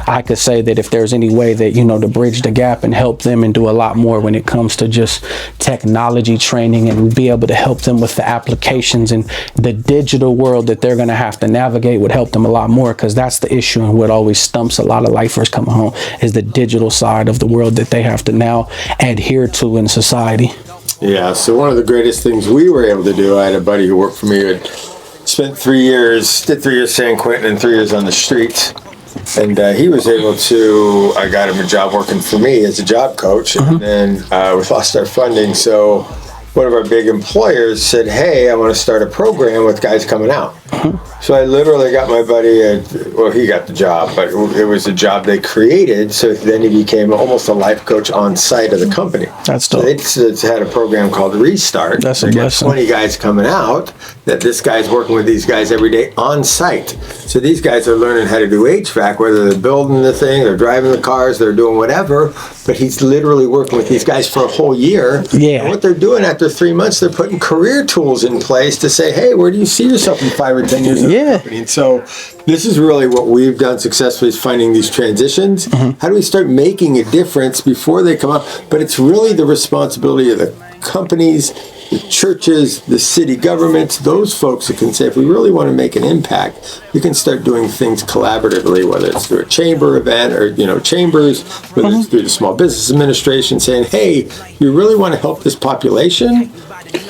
I could say that if there's any way that, to bridge the gap and help them and do a lot more when it comes to just technology training and be able to help them with the applications and the digital world that they're going to have to navigate, would help them a lot more. Because that's the issue, and what always stumps a lot of lifers coming home is the digital side of the world that they have to now adhere to in society. Yeah, so one of the greatest things we were able to do, I had a buddy who worked for me who spent 3 years, did 3 years San Quentin and 3 years on the streets. And he was able to, I got him a job working for me as a job coach. And then we lost our funding. So one of our big employers said, hey, I want to start a program with guys coming out. So I literally got my buddy, he got the job, but it was a job they created. So then he became almost a life coach on site of the company. That's dope. So they had a program called Restart. That's a they blessing. got 20 guys coming out, that this guy's working with these guys every day on site. So these guys are learning how to do HVAC, whether they're building the thing, they're driving the cars, they're doing whatever, but he's literally working with these guys for a whole year. Yeah. And what they're doing after 3 months, they're putting career tools in place to say, hey, where do you see yourself in 5 or 10 years in the company? And so this is really what we've done successfully, is finding these transitions. How do we start making a difference before they come up? But it's really the responsibility of the companies, the churches, the city governments, those folks that can say, if we really want to make an impact, we can start doing things collaboratively, whether it's through a chamber event or, chambers, whether it's through the Small Business Administration saying, hey, you really want to help this population?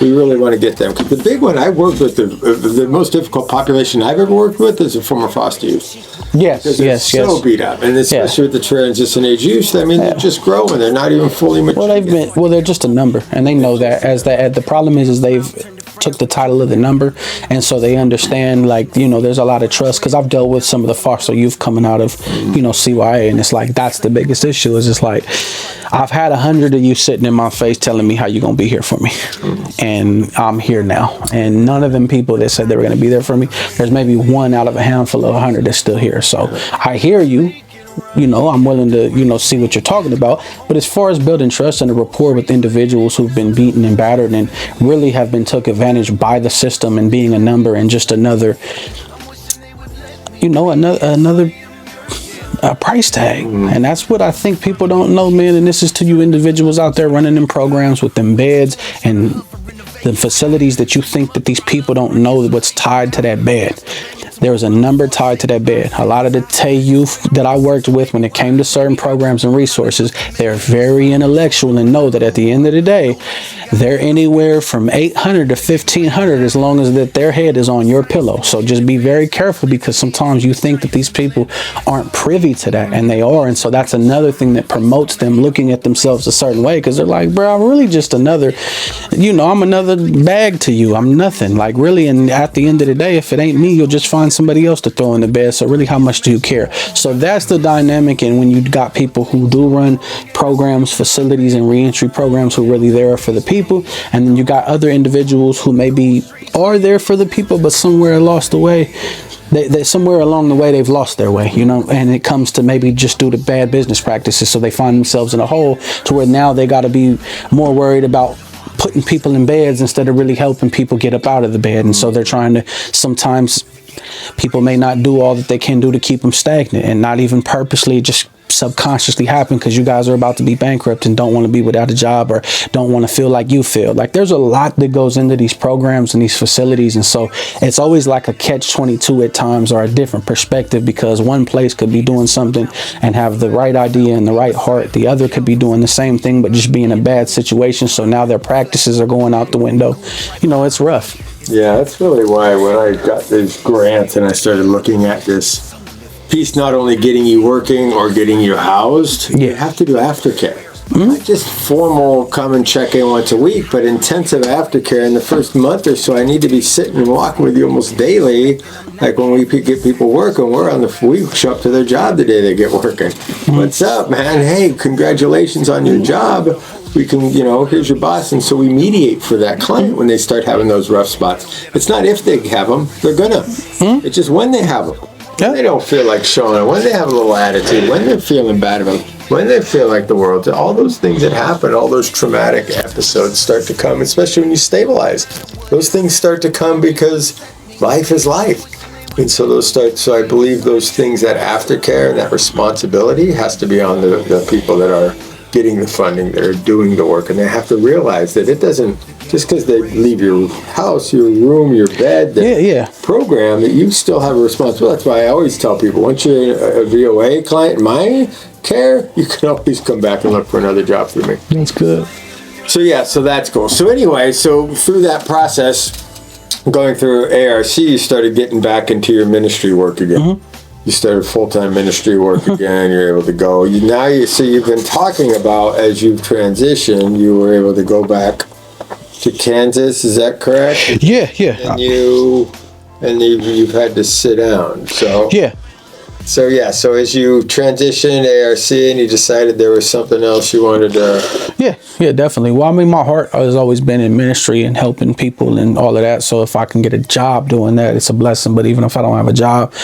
We really want to get them. Because the big one I worked with, the most difficult population I've ever worked with is a former foster youth. Yes, because they're so beat up, and especially with the transition age youth. I mean, they're just growing; they're not even fully mature. Well, they're just a number, and they know that. The problem is they've took the title of the number, and so they understand, like, there's a lot of trust, because I've dealt with some of the foster youth coming out of CYA, and it's like that's the biggest issue. Is it's like I've had 100 of you sitting in my face telling me how you're gonna be here for me, and I'm here now, and none of them people that said they were gonna be there for me, there's maybe one out of a handful of 100 that's still here. So I hear you. I'm willing to, see what you're talking about. But as far as building trust and a rapport with individuals who've been beaten and battered and really have been took advantage by the system and being a number and just another price tag. And that's what I think people don't know, man. And this is to you individuals out there running them programs with them beds and the facilities that you think that these people don't know what's tied to that bed. There was a number tied to that bed. A lot of the Tay youth that I worked with, when it came to certain programs and resources, they're very intellectual and know that at the end of the day, they're anywhere from $800 to $1,500 as long as that their head is on your pillow. So just be very careful, because sometimes you think that these people aren't privy to that, and they are. And so that's another thing that promotes them looking at themselves a certain way, because they're like, bro, I'm really just another, I'm another bag to you. I'm nothing. Like, really, and at the end of the day, if it ain't me, you'll just find somebody else to throw in the bed. So really, how much do you care? So that's the dynamic. And when you got people who do run programs, facilities, and reentry programs who really there for the people, and then you got other individuals who maybe are there for the people, but somewhere lost the way. They somewhere along the way they've lost their way, and it comes to maybe just due to bad business practices. So they find themselves in a hole to where now they got to be more worried about putting people in beds instead of really helping people get up out of the bed. And so they're trying to, sometimes people may not do all that they can do to keep them stagnant, and not even purposely, just subconsciously happen because you guys are about to be bankrupt and don't want to be without a job, or don't want to feel like you feel. Like, there's a lot that goes into these programs and these facilities, and so it's always like a catch-22 at times, or a different perspective, because one place could be doing something and have the right idea and the right heart. The other could be doing the same thing but just be in a bad situation, so now their practices are going out the window. It's rough. Yeah, that's really why when I got these grants and I started looking at this piece, not only getting you working or getting you housed, you have to do aftercare. Not just formal come and check in once a week, but intensive aftercare in the first month or so. I need to be sitting and walking with you almost daily. Like when we get people working, we show up to their job the day they get working. What's up, man? Hey, congratulations on your job. We can, here's your boss. And so we mediate for that client when they start having those rough spots. It's not if they have them, they're gonna. It's just when they have them. When they don't feel like showing it, when they have a little attitude, when they're feeling bad about it, when they feel like the world, all those things that happen, all those traumatic episodes start to come, especially when you stabilize. Those things start to come because life is life. And so so I believe those things, that aftercare and that responsibility has to be on the people that are getting the funding, that are doing the work, and they have to realize that it doesn't, just because they leave your house, your room, your bed, program, that you still have a responsibility. That's why I always tell people, once you're a VOA client in my care, you can always come back and look for another job through me. That's good. So that's cool. So anyway, through that process, going through ARC, you started getting back into your ministry work again. You started full-time ministry work again. You're able to go. You've been talking about, as you've transitioned, you were able to go back to Kansas. Is that correct? Yeah. And you've had to sit down. So yeah. So as you transitioned ARC and you decided there was something else you wanted to... Yeah, definitely. Well, I mean, my heart has always been in ministry and helping people and all of that. So if I can get a job doing that, it's a blessing. But even if I don't have a job,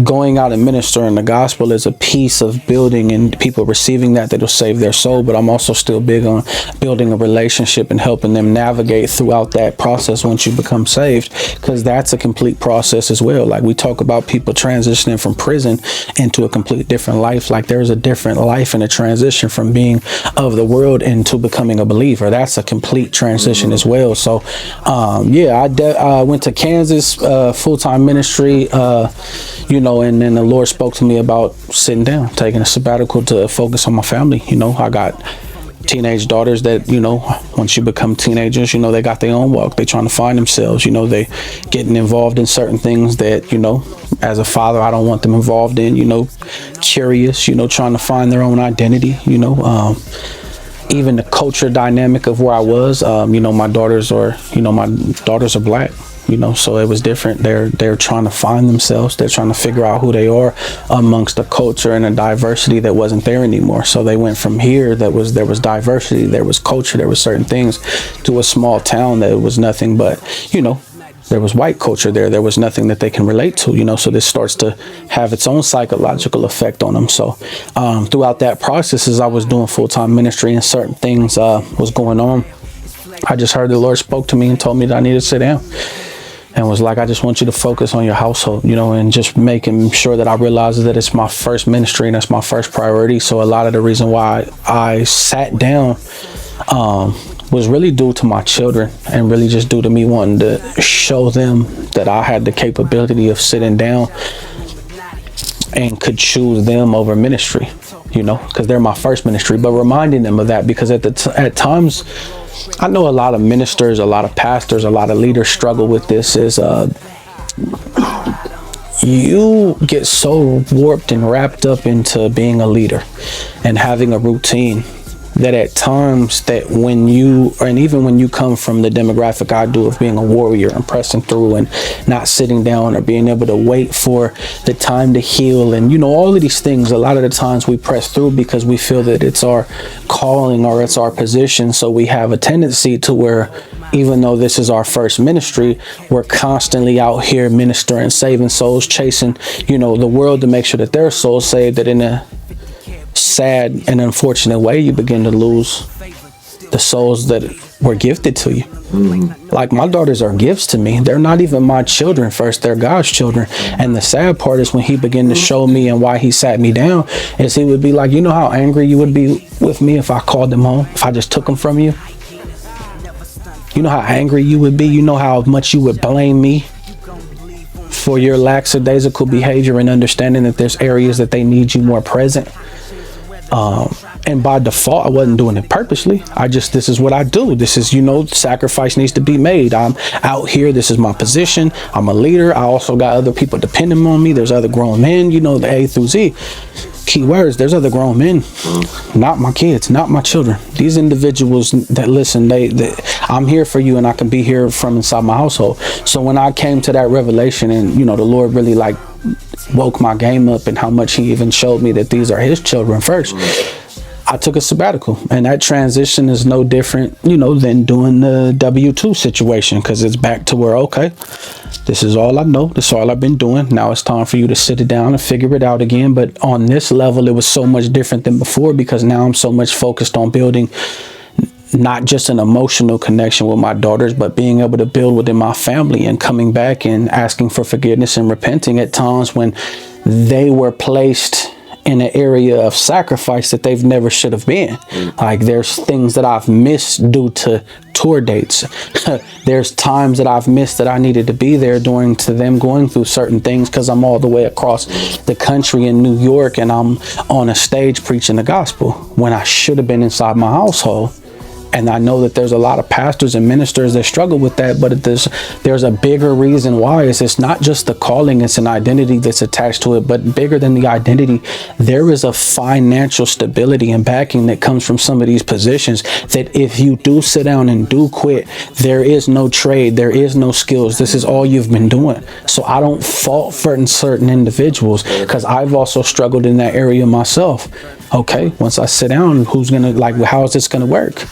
going out and ministering the gospel is a piece of building, and people receiving that'll save their soul. But I'm also still big on building a relationship and helping them navigate throughout that process once you become saved, because that's a complete process as well. Like, we talk about people transitioning from prison into a completely different life. Like, there's a different life and a transition from being of the world into becoming a believer. That's a complete transition as well. So I went to Kansas, full-time ministry, and then the Lord spoke to me about sitting down, taking a sabbatical to focus on my family. I got teenage daughters that, once you become teenagers, they got their own walk. They trying to find themselves, they getting involved in certain things that, as a father, I don't want them involved in, curious, trying to find their own identity, even the culture dynamic of where I was, my daughters are black, so it was different. They're trying to find themselves. They're trying to figure out who they are amongst a culture and a diversity that wasn't there anymore. So they went from here there was diversity, there was culture, there was certain things, to a small town that was nothing but, there was white culture there. There was nothing that they can relate to, so this starts to have its own psychological effect on them. So throughout that process, as I was doing full-time ministry and certain things was going on, I just heard the Lord spoke to me and told me that I needed to sit down, and was like, I just want you to focus on your household, and just making sure that I realize that it's my first ministry and that's my first priority. So a lot of the reason why I sat down was really due to my children, and really just due to me wanting to show them that I had the capability of sitting down and could choose them over ministry, because they're my first ministry, but reminding them of that, because at times I know a lot of ministers, a lot of pastors, a lot of leaders struggle with this, is you get so warped and wrapped up into being a leader and having a routine that at times that when you come from the demographic I do of being a warrior and pressing through and not sitting down or being able to wait for the time to heal and all of these things, a lot of the times we press through because we feel that it's our calling or it's our position. So we have a tendency to where, even though this is our first ministry, we're constantly out here ministering, saving souls, chasing the world to make sure that their souls saved. That in a sad and unfortunate way, you begin to lose the souls that were gifted to you. Mm-hmm. Like, my daughters are gifts to me. They're not even my children first, they're God's children. And the sad part is when he began to show me, and why he sat me down, is he would be like, how angry you would be with me if I called them home, if I just took them from you? How angry you would be? How much you would blame me for your lackadaisical behavior and understanding that there's areas that they need you more present. And by default, I wasn't doing it purposely. This is what I do. This is, sacrifice needs to be made. I'm out here. This is my position. I'm a leader. I also got other people depending on me. There's other grown men, the A through Z. Key words, there's other grown men, not my kids, not my children. These individuals that listen, I'm here for you, and I can be here from inside my household. So when I came to that revelation, and the Lord really woke my game up, and how much he even showed me that these are his children first, I took a sabbatical. And that transition is no different, than doing the W-2 situation, because it's back to where, okay, this is all I know. This is all I've been doing. Now it's time for you to sit it down and figure it out again. But on this level, it was so much different than before, because now I'm so much focused on building not just an emotional connection with my daughters, but being able to build within my family, and coming back and asking for forgiveness and repenting at times when they were placed in an area of sacrifice that they've never should have been. Like, there's things that I've missed due to tour dates. There's times that I've missed that I needed to be there during to them going through certain things, because I'm all the way across the country in New York, and I'm on a stage preaching the gospel when I should have been inside my household. And I know that there's a lot of pastors and ministers that struggle with that, but there's a bigger reason why. It's not just the calling, it's an identity that's attached to it, but bigger than the identity, there is a financial stability and backing that comes from some of these positions, that if you do sit down and do quit, there is no trade, there is no skills. This is all you've been doing. So I don't fault certain individuals, because I've also struggled in that area myself. Okay, once I sit down, how is this gonna work?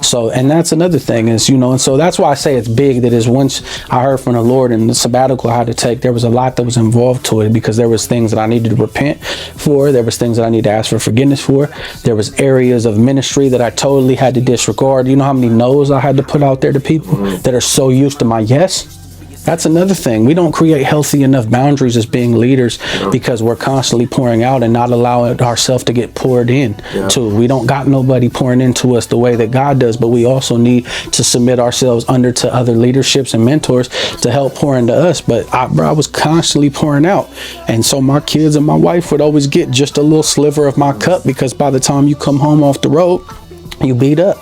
So, and that's another thing is, and so that's why I say it's big. That is, once I heard from the Lord and the sabbatical I had to take, there was a lot that was involved to it, because there was things that I needed to repent for. There was things that I needed to ask for forgiveness for. There was areas of ministry that I totally had to disregard. You know how many no's I had to put out there to people that are so used to my yes? That's another thing. We don't create healthy enough boundaries as being leaders, because we're constantly pouring out and not allowing ourselves to get poured in to. We don't got nobody pouring into us the way that God does, but we also need to submit ourselves under to other leaderships and mentors to help pour into us. But I was constantly pouring out. And so my kids and my wife would always get just a little sliver of my cup, because by the time you come home off the road, you beat up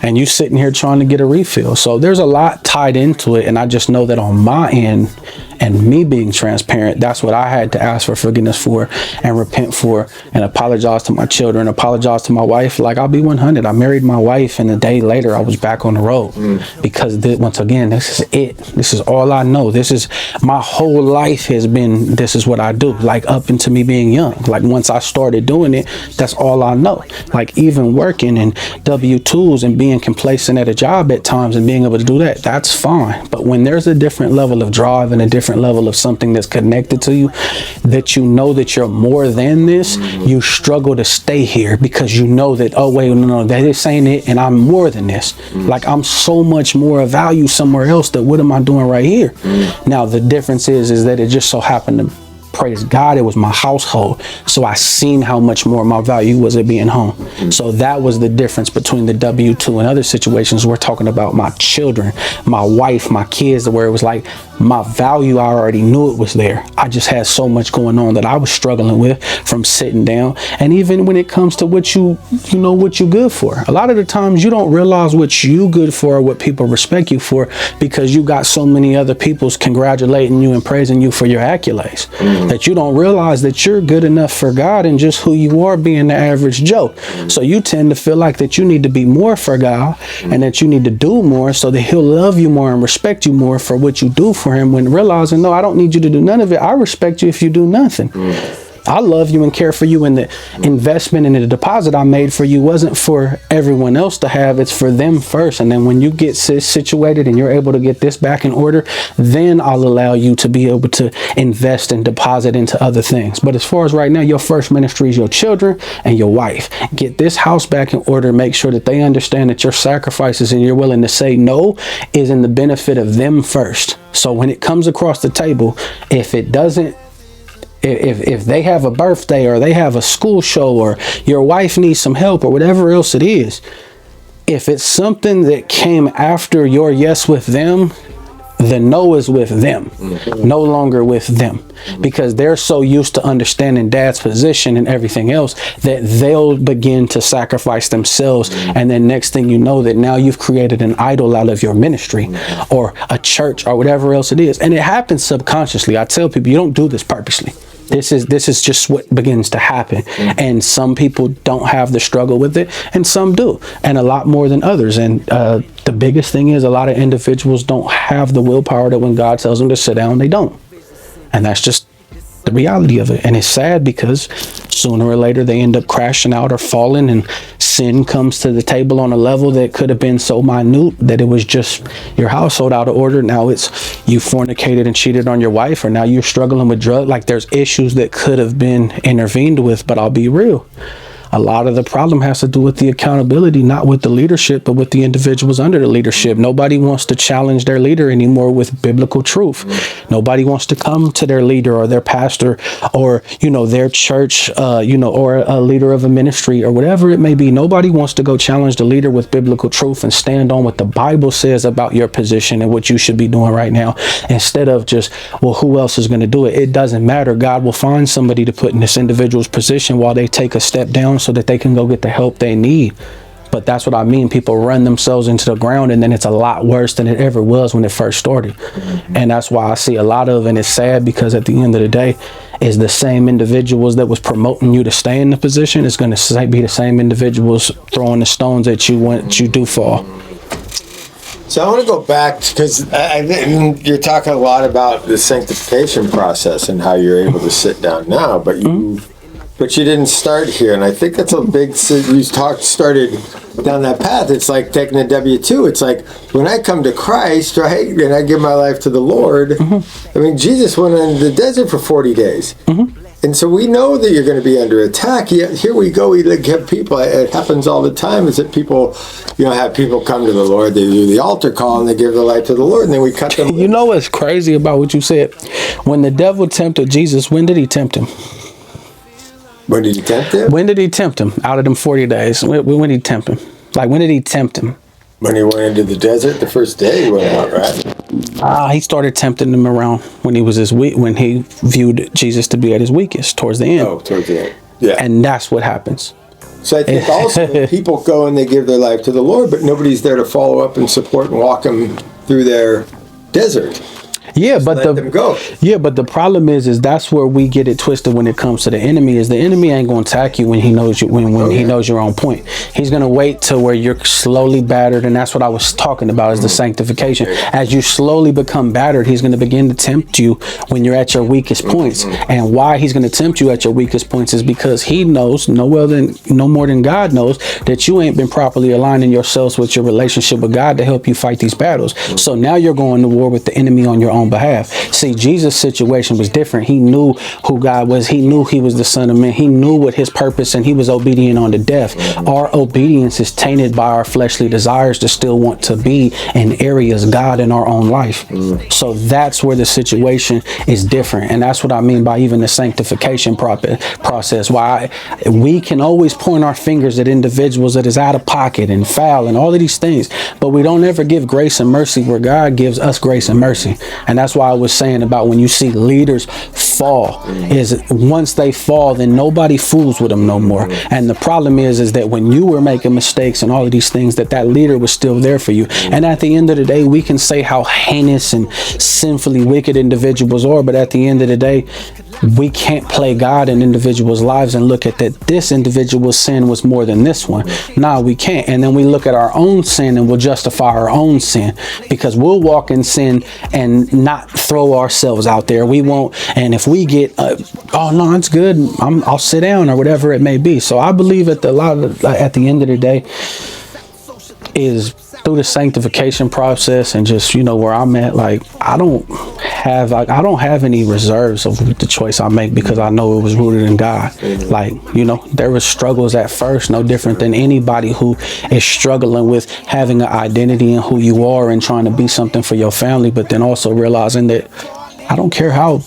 and you sitting here trying to get a refill. So there's a lot tied into it. And I just know that on my end, And me being transparent, that's what I had to ask for forgiveness for and repent for and apologize to my children, apologize to my wife. Like, I'll be 100. I married my wife, and a day later I was back on the road because once again, this is it. This is all I know. This is my whole life has been, this is what I do. Like, up into me being young. Like, once I started doing it, that's all I know. Like, even working and W-2s and being complacent at a job at times and being able to do that, that's fine. But when there's a different level of drive and a different level of something that's connected to you, that you know that you're more than this, you struggle to stay here because you know that, oh wait, no, this ain't it, and I'm more than this. Like, I'm so much more of value somewhere else. That what am I doing right here? Now the difference is that it just so happened to, praise God, it was my household. So I seen how much more my value was at being home. So that was the difference between the W-2 and other situations. We're talking about my children, my wife, my kids, where it was like my value, I already knew it was there. I just had so much going on that I was struggling with from sitting down. And even when it comes to what you know, what you good for, a lot of the times you don't realize what you good for or what people respect you for because you got so many other people's congratulating you and praising you for your accolades. That you don't realize that you're good enough for God and just who you are being the average Joe. So you tend to feel like that you need to be more for God and that you need to do more so that he'll love you more and respect you more for what you do for him, when realizing, no, I don't need you to do none of it. I respect you if you do nothing. I love you and care for you, and the investment and the deposit I made for you wasn't for everyone else to have. It's for them first. And then when you get situated and you're able to get this back in order, then I'll allow you to be able to invest and deposit into other things. But as far as right now, your first ministry is your children and your wife. Get this house back in order. Make sure that they understand that your sacrifices and you're willing to say no is in the benefit of them first. So when it comes across the table, if it doesn't, if they have a birthday or they have a school show or your wife needs some help or whatever else it is, if it's something that came after your yes with them, the no is with them, no longer with them, because they're so used to understanding dad's position and everything else that they'll begin to sacrifice themselves. And then next thing you know, that now you've created an idol out of your ministry or a church or whatever else it is. And it happens subconsciously. I tell people, you don't do this purposely. This is just what begins to happen. And some people don't have the struggle with it, and some do, and a lot more than others. And the biggest thing is a lot of individuals don't have the willpower that when God tells them to sit down, they don't. And that's just the reality of it. And it's sad because sooner or later they end up crashing out or falling, and sin comes to the table on a level that could have been so minute that it was just your household out of order. Now it's you fornicated and cheated on your wife, or now you're struggling with drugs. Like, there's issues that could have been intervened with. But I'll be real, a lot of the problem has to do with the accountability, not with the leadership, but with the individuals under the leadership. Nobody wants to challenge their leader anymore with biblical truth. Nobody wants to come to their leader or their pastor or, their church, or a leader of a ministry or whatever it may be. Nobody wants to go challenge the leader with biblical truth and stand on what the Bible says about your position and what you should be doing right now, instead of just, well, who else is going to do it? It doesn't matter. God will find somebody to put in this individual's position while they take a step down, so that they can go get the help they need. But that's what I mean. People run themselves into the ground, and then it's a lot worse than it ever was when it first started. And that's why I see a lot of, and it's sad because at the end of the day, is the same individuals that was promoting you to stay in the position is going to be the same individuals throwing the stones at you when you do fall. So I want to go back, because you're talking a lot about the sanctification process and how you're able to sit down now, but you didn't start here, and I think that's a big. You started down that path. It's like taking a W-2. It's like when I come to Christ, right, and I give my life to the Lord. I mean, Jesus went in the desert for 40 days, and so we know that you're going to be under attack. Yet here we go. We get people. It happens all the time. Is that people, have people come to the Lord. They do the altar call and they give their life to the Lord, and then we cut them. You know what's crazy about what you said? When the devil tempted Jesus, when did he tempt him? When did he tempt him? When did he tempt him out of them 40 days? When did he tempt him? Like, when did he tempt him? When he went into the desert the first day he went out, right? He started tempting him around when he was when he viewed Jesus to be at his weakest, towards the end. Oh, towards the end. Yeah. And that's what happens. So I think also people go and they give their life to the Lord, but nobody's there to follow up and support and walk them through their desert. Yeah, but let them go. but the problem is that's where we get it twisted when it comes to the enemy. Is the enemy ain't gonna attack you when he knows you when he knows you're on point. He's gonna wait till where you're slowly battered, and that's what I was talking about is the sanctification. As you slowly become battered, he's gonna begin to tempt you when you're at your weakest points. And why he's gonna tempt you at your weakest points is because he knows no more than God knows that you ain't been properly aligning yourselves with your relationship with God to help you fight these battles. So now you're going to war with the enemy on your own behalf. See, Jesus' situation was different. He knew who God was. He knew he was the Son of Man. He knew what his purpose, and he was obedient unto death. Our obedience is tainted by our fleshly desires to still want to be in areas God in our own life. So that's where the situation is different. And that's what I mean by even the sanctification process. Why we can always point our fingers at individuals that is out of pocket and foul and all of these things, but we don't ever give grace and mercy where God gives us grace and mercy. And that's why I was saying about when you see leaders fall, is once they fall, then nobody fools with them no more. And the problem is that when you were making mistakes and all of these things, that leader was still there for you. And at the end of the day, we can say how heinous and sinfully wicked individuals are, but at the end of the day, we can't play God in individuals' lives and look at that this individual's sin was more than this one. No, we can't. And then we look at our own sin and we'll justify our own sin, because we'll walk in sin and not throw ourselves out there. We won't. And if we get, oh no, it's good, I'll sit down or whatever it may be. So I believe at the end of the day is through the sanctification process and just, where I'm at, like, I don't have any reserves of the choice I make, because I know it was rooted in God. Like, there was struggles at first, no different than anybody who is struggling with having an identity in who you are and trying to be something for your family, but then also realizing that I don't care how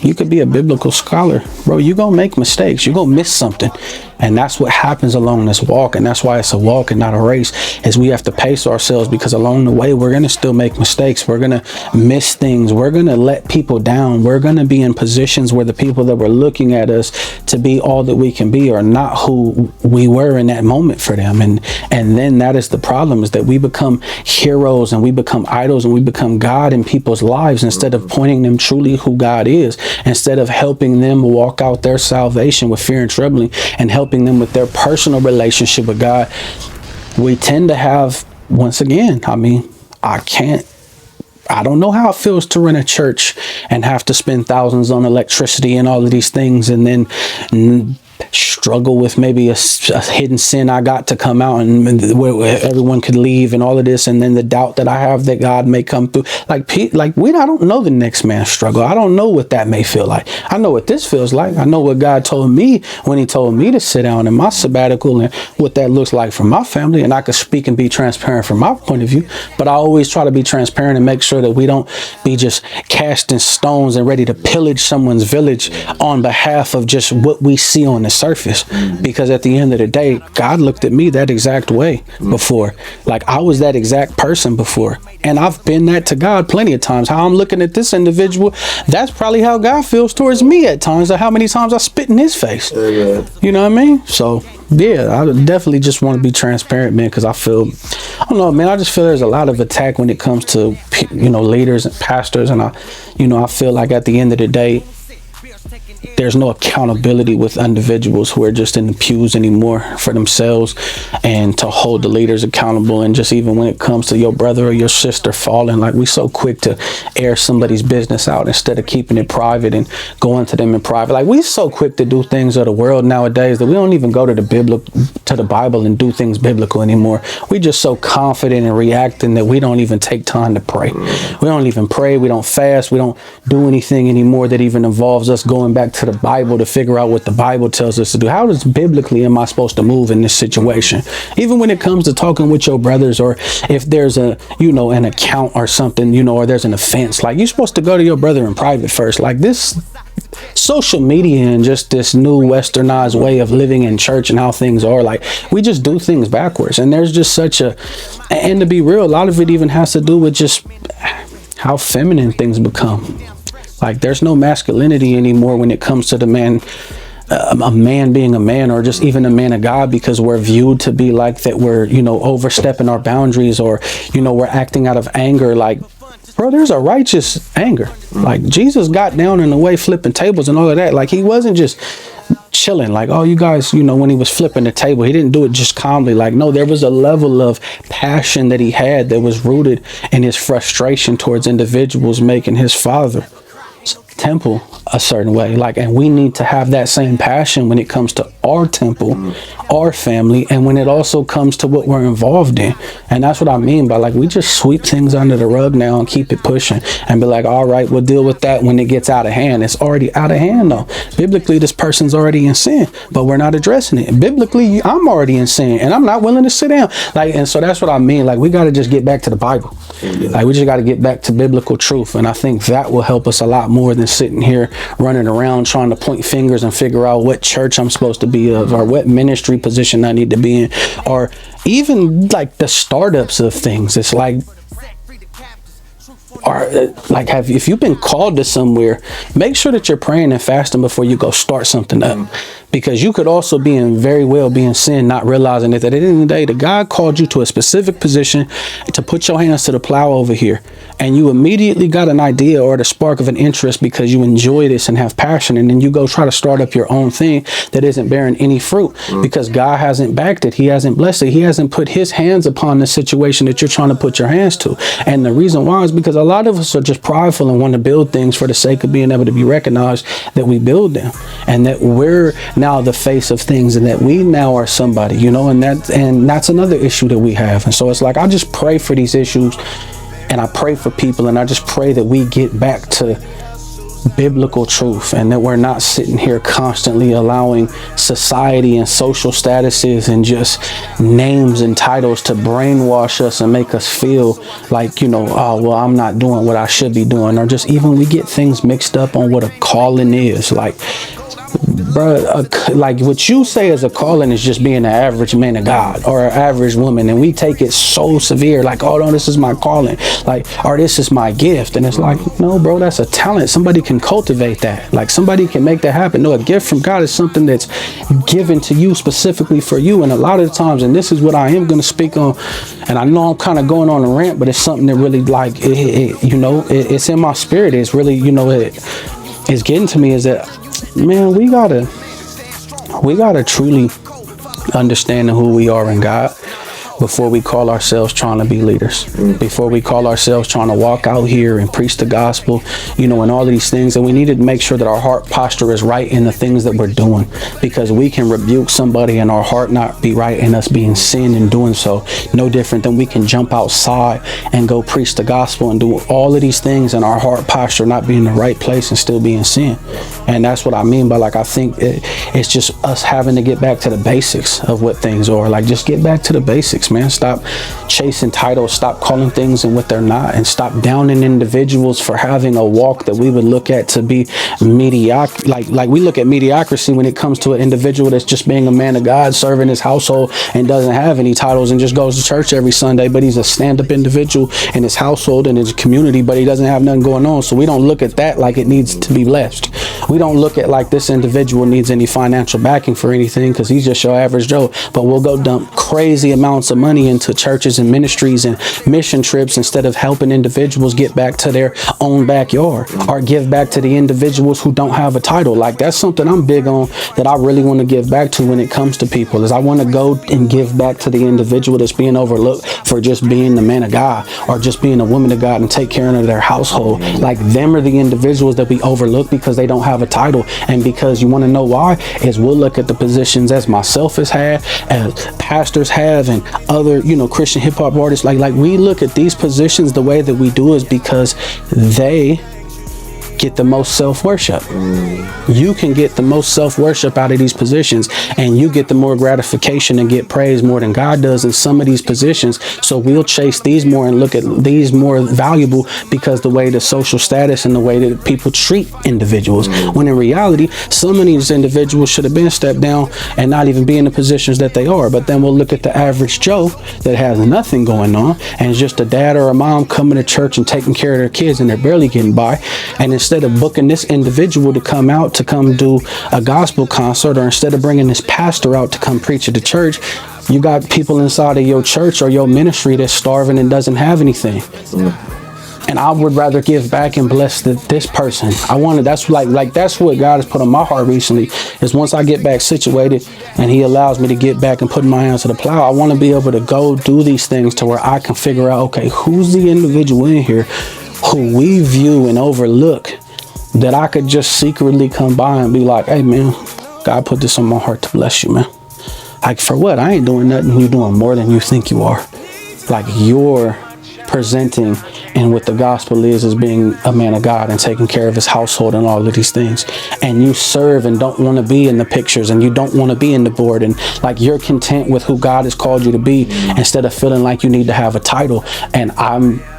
you could be a biblical scholar, bro, you're gonna make mistakes, you're gonna miss something. And that's what happens along this walk. And that's why it's a walk and not a race, is we have to pace ourselves, because along the way, we're going to still make mistakes. We're going to miss things. We're going to let people down. We're going to be in positions where the people that were looking at us to be all that we can be are not who we were in that moment for them. And then that is the problem, is that we become heroes and we become idols and we become God in people's lives, instead of pointing them truly who God is, instead of helping them walk out their salvation with fear and trembling and helping them with their personal relationship with God. We tend to have, once again, I don't know how it feels to run a church and have to spend thousands on electricity and all of these things, and then struggle with maybe a hidden sin I got to come out, and where everyone could leave and all of this, and then the doubt that I have that God may come through. I don't know the next man's struggle. I don't know what that may feel like. I know what this feels like. I know what God told me when he told me to sit down in my sabbatical, and what that looks like for my family. And I could speak and be transparent from my point of view, but I always try to be transparent and make sure that we don't be just casting stones and ready to pillage someone's village on behalf of just what we see on the surface. Because at the end of the day, God looked at me that exact way before. Like, I was that exact person before, and I've been that to God plenty of times. How I'm looking at this individual, that's probably how God feels towards me at times, or how many times I spit in his face. You know what I mean? So yeah, I definitely just want to be transparent, man, because I don't know, I just feel there's a lot of attack when it comes to, leaders and pastors, and I feel like at the end of the day, there's no accountability with individuals who are just in the pews anymore for themselves, and to hold the leaders accountable. And just even when it comes to your brother or your sister falling, like, we so quick to air somebody's business out instead of keeping it private and going to them in private. Like, we so quick to do things of the world nowadays that we don't even go to the Bible and do things biblical anymore. We just so confident in reacting that we don't even take time to pray. We don't even pray. We don't fast. We don't do anything anymore that even involves us going back to the Bible to figure out what the Bible tells us to do. How does biblically am I supposed to move in this situation? Even when it comes to talking with your brothers, or if there's an account or something, or there's an offense, like, you're supposed to go to your brother in private first. Like, this social media and just this new westernized way of living in church and how things are, like, we just do things backwards. And there's just and to be real, a lot of it even has to do with just how feminine things become. Like, there's no masculinity anymore when it comes to the man, a man being a man, or just even a man of God, because we're viewed to be like that. We're, overstepping our boundaries, or, we're acting out of anger. Like, bro, there's a righteous anger. Like Jesus got down in the way flipping tables and all of that. Like he wasn't just chilling like, oh, you guys, when he was flipping the table, he didn't do it just calmly. Like, no, there was a level of passion that he had that was rooted in his frustration towards individuals making his father temple a certain way. Like, and we need to have that same passion when it comes to our temple, our family, and when it also comes to what we're involved in. And that's what I mean by, like, we just sweep things under the rug now and keep it pushing and be like, all right, we'll deal with that when it gets out of hand. It's already out of hand though. Biblically, this person's already in sin, but we're not addressing it. Biblically, I'm already in sin and I'm not willing to sit down. Like, and so that's what I mean. Like, we got to just get back to the Bible. Like, we just got to get back to biblical truth. And I think that will help us a lot more than sitting here running around trying to point fingers and figure out what church I'm supposed to be of, or what ministry position I need to be in, or even like the startups of things. It's like, or like, if you've been called to somewhere, make sure that you're praying and fasting before you go start something up, because you could also be in sin, not realizing that at the end of the day, the God called you to a specific position to put your hands to the plow over here, and you immediately got an idea or the spark of an interest because you enjoy this and have passion, and then you go try to start up your own thing that isn't bearing any fruit because God hasn't backed it. He hasn't blessed it. He hasn't put his hands upon the situation that you're trying to put your hands to. And the reason why is because a lot of us are just prideful and want to build things for the sake of being able to be recognized that we build them, and that we're now the face of things, and that we now are somebody, and that's another issue that we have. And so it's like, I just pray for these issues, and I pray for people, and I just pray that we get back to biblical truth, and that we're not sitting here constantly allowing society and social statuses and just names and titles to brainwash us and make us feel like, oh, well, I'm not doing what I should be doing, or just even we get things mixed up on what a calling is. Like, bro, like what you say as a calling is just being an average man of God or an average woman, and we take it so severe, like, oh no, this is my calling, like, or this is my gift. And it's like, no, bro, that's a talent. Somebody can cultivate that. Like, somebody can make that happen. No, a gift from God is something that's given to you specifically for you. And a lot of the times, and this is what I am going to speak on, and I know I'm kind of going on a rant, but it's something that really, like, it's in my spirit. It's really, it's getting to me, is that, man, we gotta truly understand who we are in God before we call ourselves trying to be leaders, before we call ourselves trying to walk out here and preach the gospel, and all of these things. And we need to make sure that our heart posture is right in the things that we're doing, because we can rebuke somebody and our heart not be right and us being sin and doing so no different than we can jump outside and go preach the gospel and do all of these things and our heart posture not be in the right place and still be in sin. And that's what I mean by, like, I think it's just us having to get back to the basics of what things are. Like, just get back to the basics, man. Stop chasing titles, stop calling things and what they're not, and stop downing individuals for having a walk that we would look at to be mediocre. Like we look at mediocrity when it comes to an individual that's just being a man of God, serving his household, and doesn't have any titles and just goes to church every Sunday, but he's a stand-up individual in his household and his community, but he doesn't have nothing going on. So we don't look at that like it needs to be blessed. We don't look at like this individual needs any financial backing for anything, because he's just your average Joe. But we'll go dump crazy amounts of money into churches and ministries and mission trips instead of helping individuals get back to their own backyard, or give back to the individuals who don't have a title. Like, that's something I'm big on, that I really want to give back to when it comes to people, is I want to go and give back to the individual that's being overlooked for just being the man of God or just being a woman of God and take care of their household. Like, them are the individuals that we overlook because they don't have a title. And because, you want to know why, is we'll look at the positions as myself has had, as pastors have, and other Christian hip hop artists, like we look at these positions the way that we do is because they get the most self-worship. You can get the most self-worship out of these positions, and you get the more gratification and get praise more than God does in some of these positions. So we'll chase these more and look at these more valuable because the way the social status and the way that people treat individuals, when in reality some of these individuals should have been stepped down and not even be in the positions that they are. But then we'll look at the average Joe that has nothing going on and is just a dad or a mom coming to church and taking care of their kids, and they're barely getting by. And instead of booking this individual to come out to come do a gospel concert, or instead of bringing this pastor out to come preach at the church, you got people inside of your church or your ministry that's starving and doesn't have anything. And I would rather give back and bless this person. That's that's what God has put on my heart recently, is once I get back situated and he allows me to get back and put my hands to the plow, I want to be able to go do these things to where I can figure out, okay, who's the individual in here who we view and overlook that I could just secretly come by and be like, hey man, God put this on my heart to bless you, man. Like, for what? I ain't doing nothing. You're doing more than you think you are. Like, you're presenting, and what the gospel is being a man of God and taking care of his household and all of these things. And you serve and don't want to be in the pictures, and you don't want to be in the board, and like, you're content with who God has called you to be instead of feeling like you need to have a title. And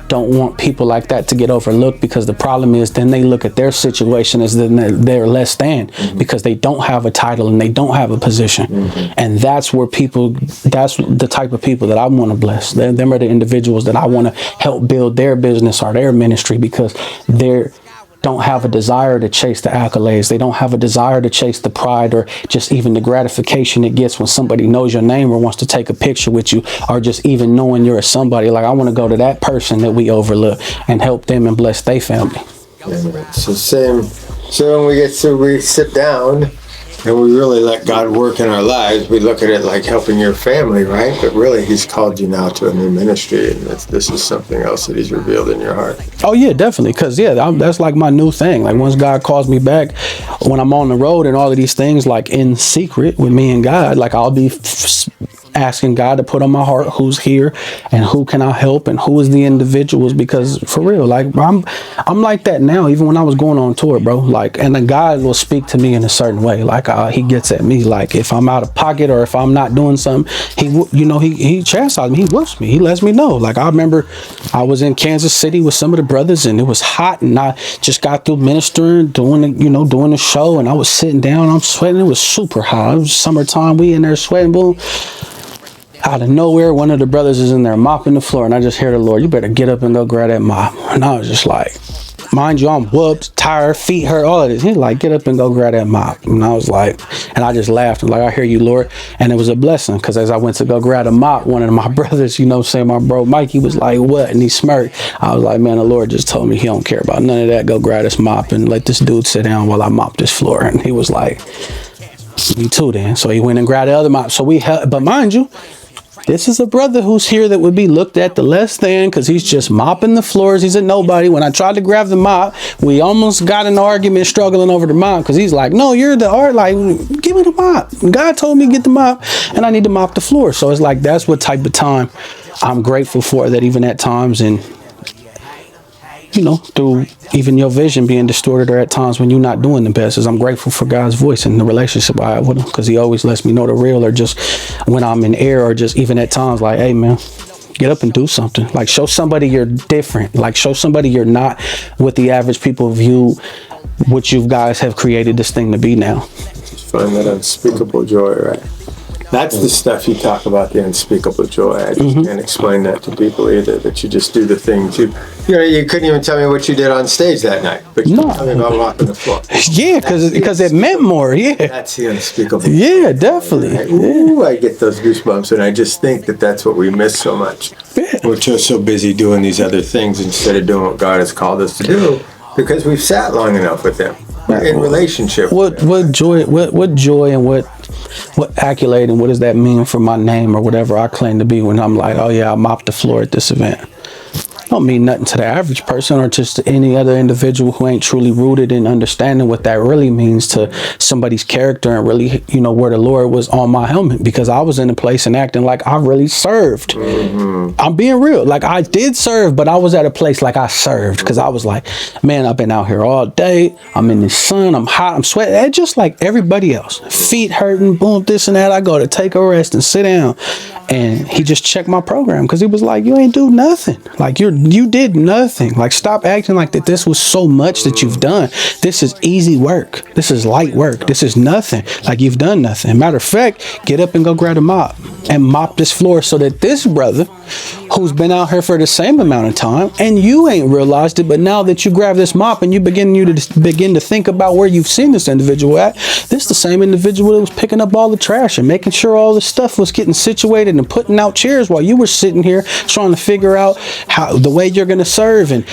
don't want people like that to get overlooked, because the problem is then they look at their situation as then they're less than, because they don't have a title and they don't have a position. And that's the type of people that I want to bless. Them are the individuals that I want to help build their business or their ministry, because they're don't have a desire to chase the accolades. They don't have a desire to chase the pride or just even the gratification it gets when somebody knows your name or wants to take a picture with you, or just even knowing you're a somebody. Like, I want to go to that person that we overlook and help them and bless their family. So when we sit down and we really let God work in our lives, we look at it like helping your family, right? But really, he's called you now to a new ministry, and this is something else that he's revealed in your heart. Oh yeah, definitely. Because that's like my new thing. Like, once God calls me back, when I'm on the road and all of these things, like in secret with me and God, like, I'll be asking God to put on my heart who's here and who can I help and who is the individuals, because for real, like, I'm like that now, even when I was going on tour, bro. Like, and then God will speak to me in a certain way. Like, he gets at me, like, if I'm out of pocket or if I'm not doing something, he chastises me, he whoops me, he lets me know. Like, I remember I was in Kansas City with some of the brothers, and it was hot, and I just got through ministering, doing the show, and I was sitting down, I'm sweating. It was super hot. It was summertime, we in there sweating, boom. Out of nowhere, one of the brothers is in there mopping the floor, and I just hear the Lord, you better get up and go grab that mop. And I was just like, mind you, I'm whooped, tired, feet hurt, all of this. He's like, get up and go grab that mop. And I was like, and I just laughed. I'm like, I hear you, Lord. And it was a blessing, because as I went to go grab the mop, one of my brothers, my bro Mike, he was like, what? And he smirked. I was like, man, the Lord just told me he don't care about none of that. Go grab this mop and let this dude sit down while I mop this floor. And he was like, me too then. So he went and grabbed the other mop. So but mind you, this is a brother who's here that would be looked at the less than, because he's just mopping the floors. He's a nobody. When I tried to grab the mop, we almost got in an argument struggling over the mop, because he's like, no, you're the art. Like, give me the mop. God told me to get the mop, and I need to mop the floor. So it's like, that's what type of time I'm grateful for, that even at times, and through even your vision being distorted, or at times when you're not doing the best, is I'm grateful for God's voice and the relationship I have with him, because he always lets me know the real, or just when I'm in error, or just even at times like, hey man, get up and do something. Like, show somebody you're different. Like, show somebody you're not what the average people view what you guys have created this thing to be now. Just find that unspeakable joy, right? That's the stuff you talk about, the unspeakable joy. I just can't explain that to people either, that you just do the things. You couldn't even tell me what you did on stage that night, but you told me about walking the floor. Yeah, because it meant more, yeah. That's the unspeakable joy. Yeah, definitely. Right? Ooh, I get those goosebumps, and I just think that's what we miss so much. Yeah. We're just so busy doing these other things instead of doing what God has called us to do, because we've sat long enough with him. In relationship. What joy and what accolade and what does that mean for my name or whatever I claim to be when I'm like, oh yeah, I mopped the floor at this event? Don't mean nothing to the average person or just to any other individual who ain't truly rooted in understanding what that really means to somebody's character, and really, where the Lord was on my helmet, because I was in a place and acting like I really served. I'm being real. Like, I did serve, but I was at a place like I served, because I was like, man, I've been out here all day. I'm in the sun. I'm hot. I'm sweating. Just like everybody else. Feet hurting, boom, this and that. I go to take a rest and sit down. And he just checked my program, because he was like, you ain't do nothing. Like, you did nothing. Like, stop acting like that this was so much that you've done. This is easy work. This is light work. This is nothing. Like, you've done nothing. Matter of fact, get up and go grab a mop and mop this floor, so that this brother who's been out here for the same amount of time, and you ain't realized it, but now that you grab this mop and you begin to think about where you've seen this individual at, this is the same individual that was picking up all the trash and making sure all the stuff was getting situated and putting out chairs while you were sitting here trying to figure out how the way you're going to serve, and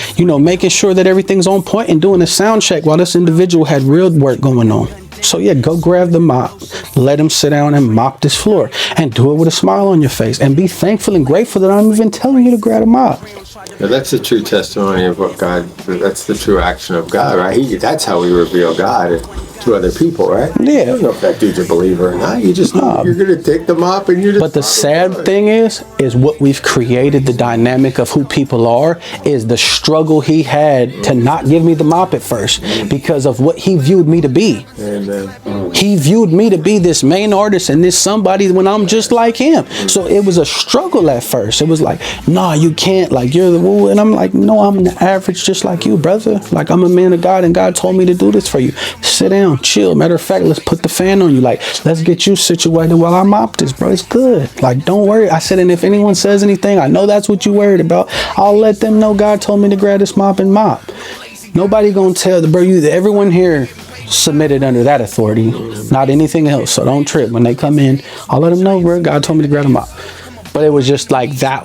making sure that everything's on point and doing a sound check while this individual had real work going on. So yeah, go grab the mop, let him sit down and mop this floor, and do it with a smile on your face, and be thankful and grateful that I'm even telling you to grab a mop. Now, that's the true testimony of what God, that's the true action of God, right? That's how we reveal God to other people, right? Yeah. You don't know if that dude's a believer or not. You just know you're going to take the mop and you're just... But the sad thing is what we've created, the dynamic of who people are, is the struggle he had to not give me the mop at first because of what he viewed me to be. Amen. He viewed me to be this main artist and this somebody when I'm just like him. So it was a struggle at first. It was like, nah, you can't. Like, you're the woo. And I'm like, no, I'm the average just like you, brother. Like, I'm a man of God and God told me to do this for you. Sit down, chill. Matter of fact, let's put the fan on you. Like, let's get you situated while I mop this, bro. It's good. Like, don't worry. I said, and if anyone says anything, I know that's what you worried about. I'll let them know God told me to grab this mop and mop. Nobody gonna tell the bro. Everyone here submitted under that authority, not anything else. So don't trip when they come in. I'll let them know, bro. God told me to grab them up. But it was just like that.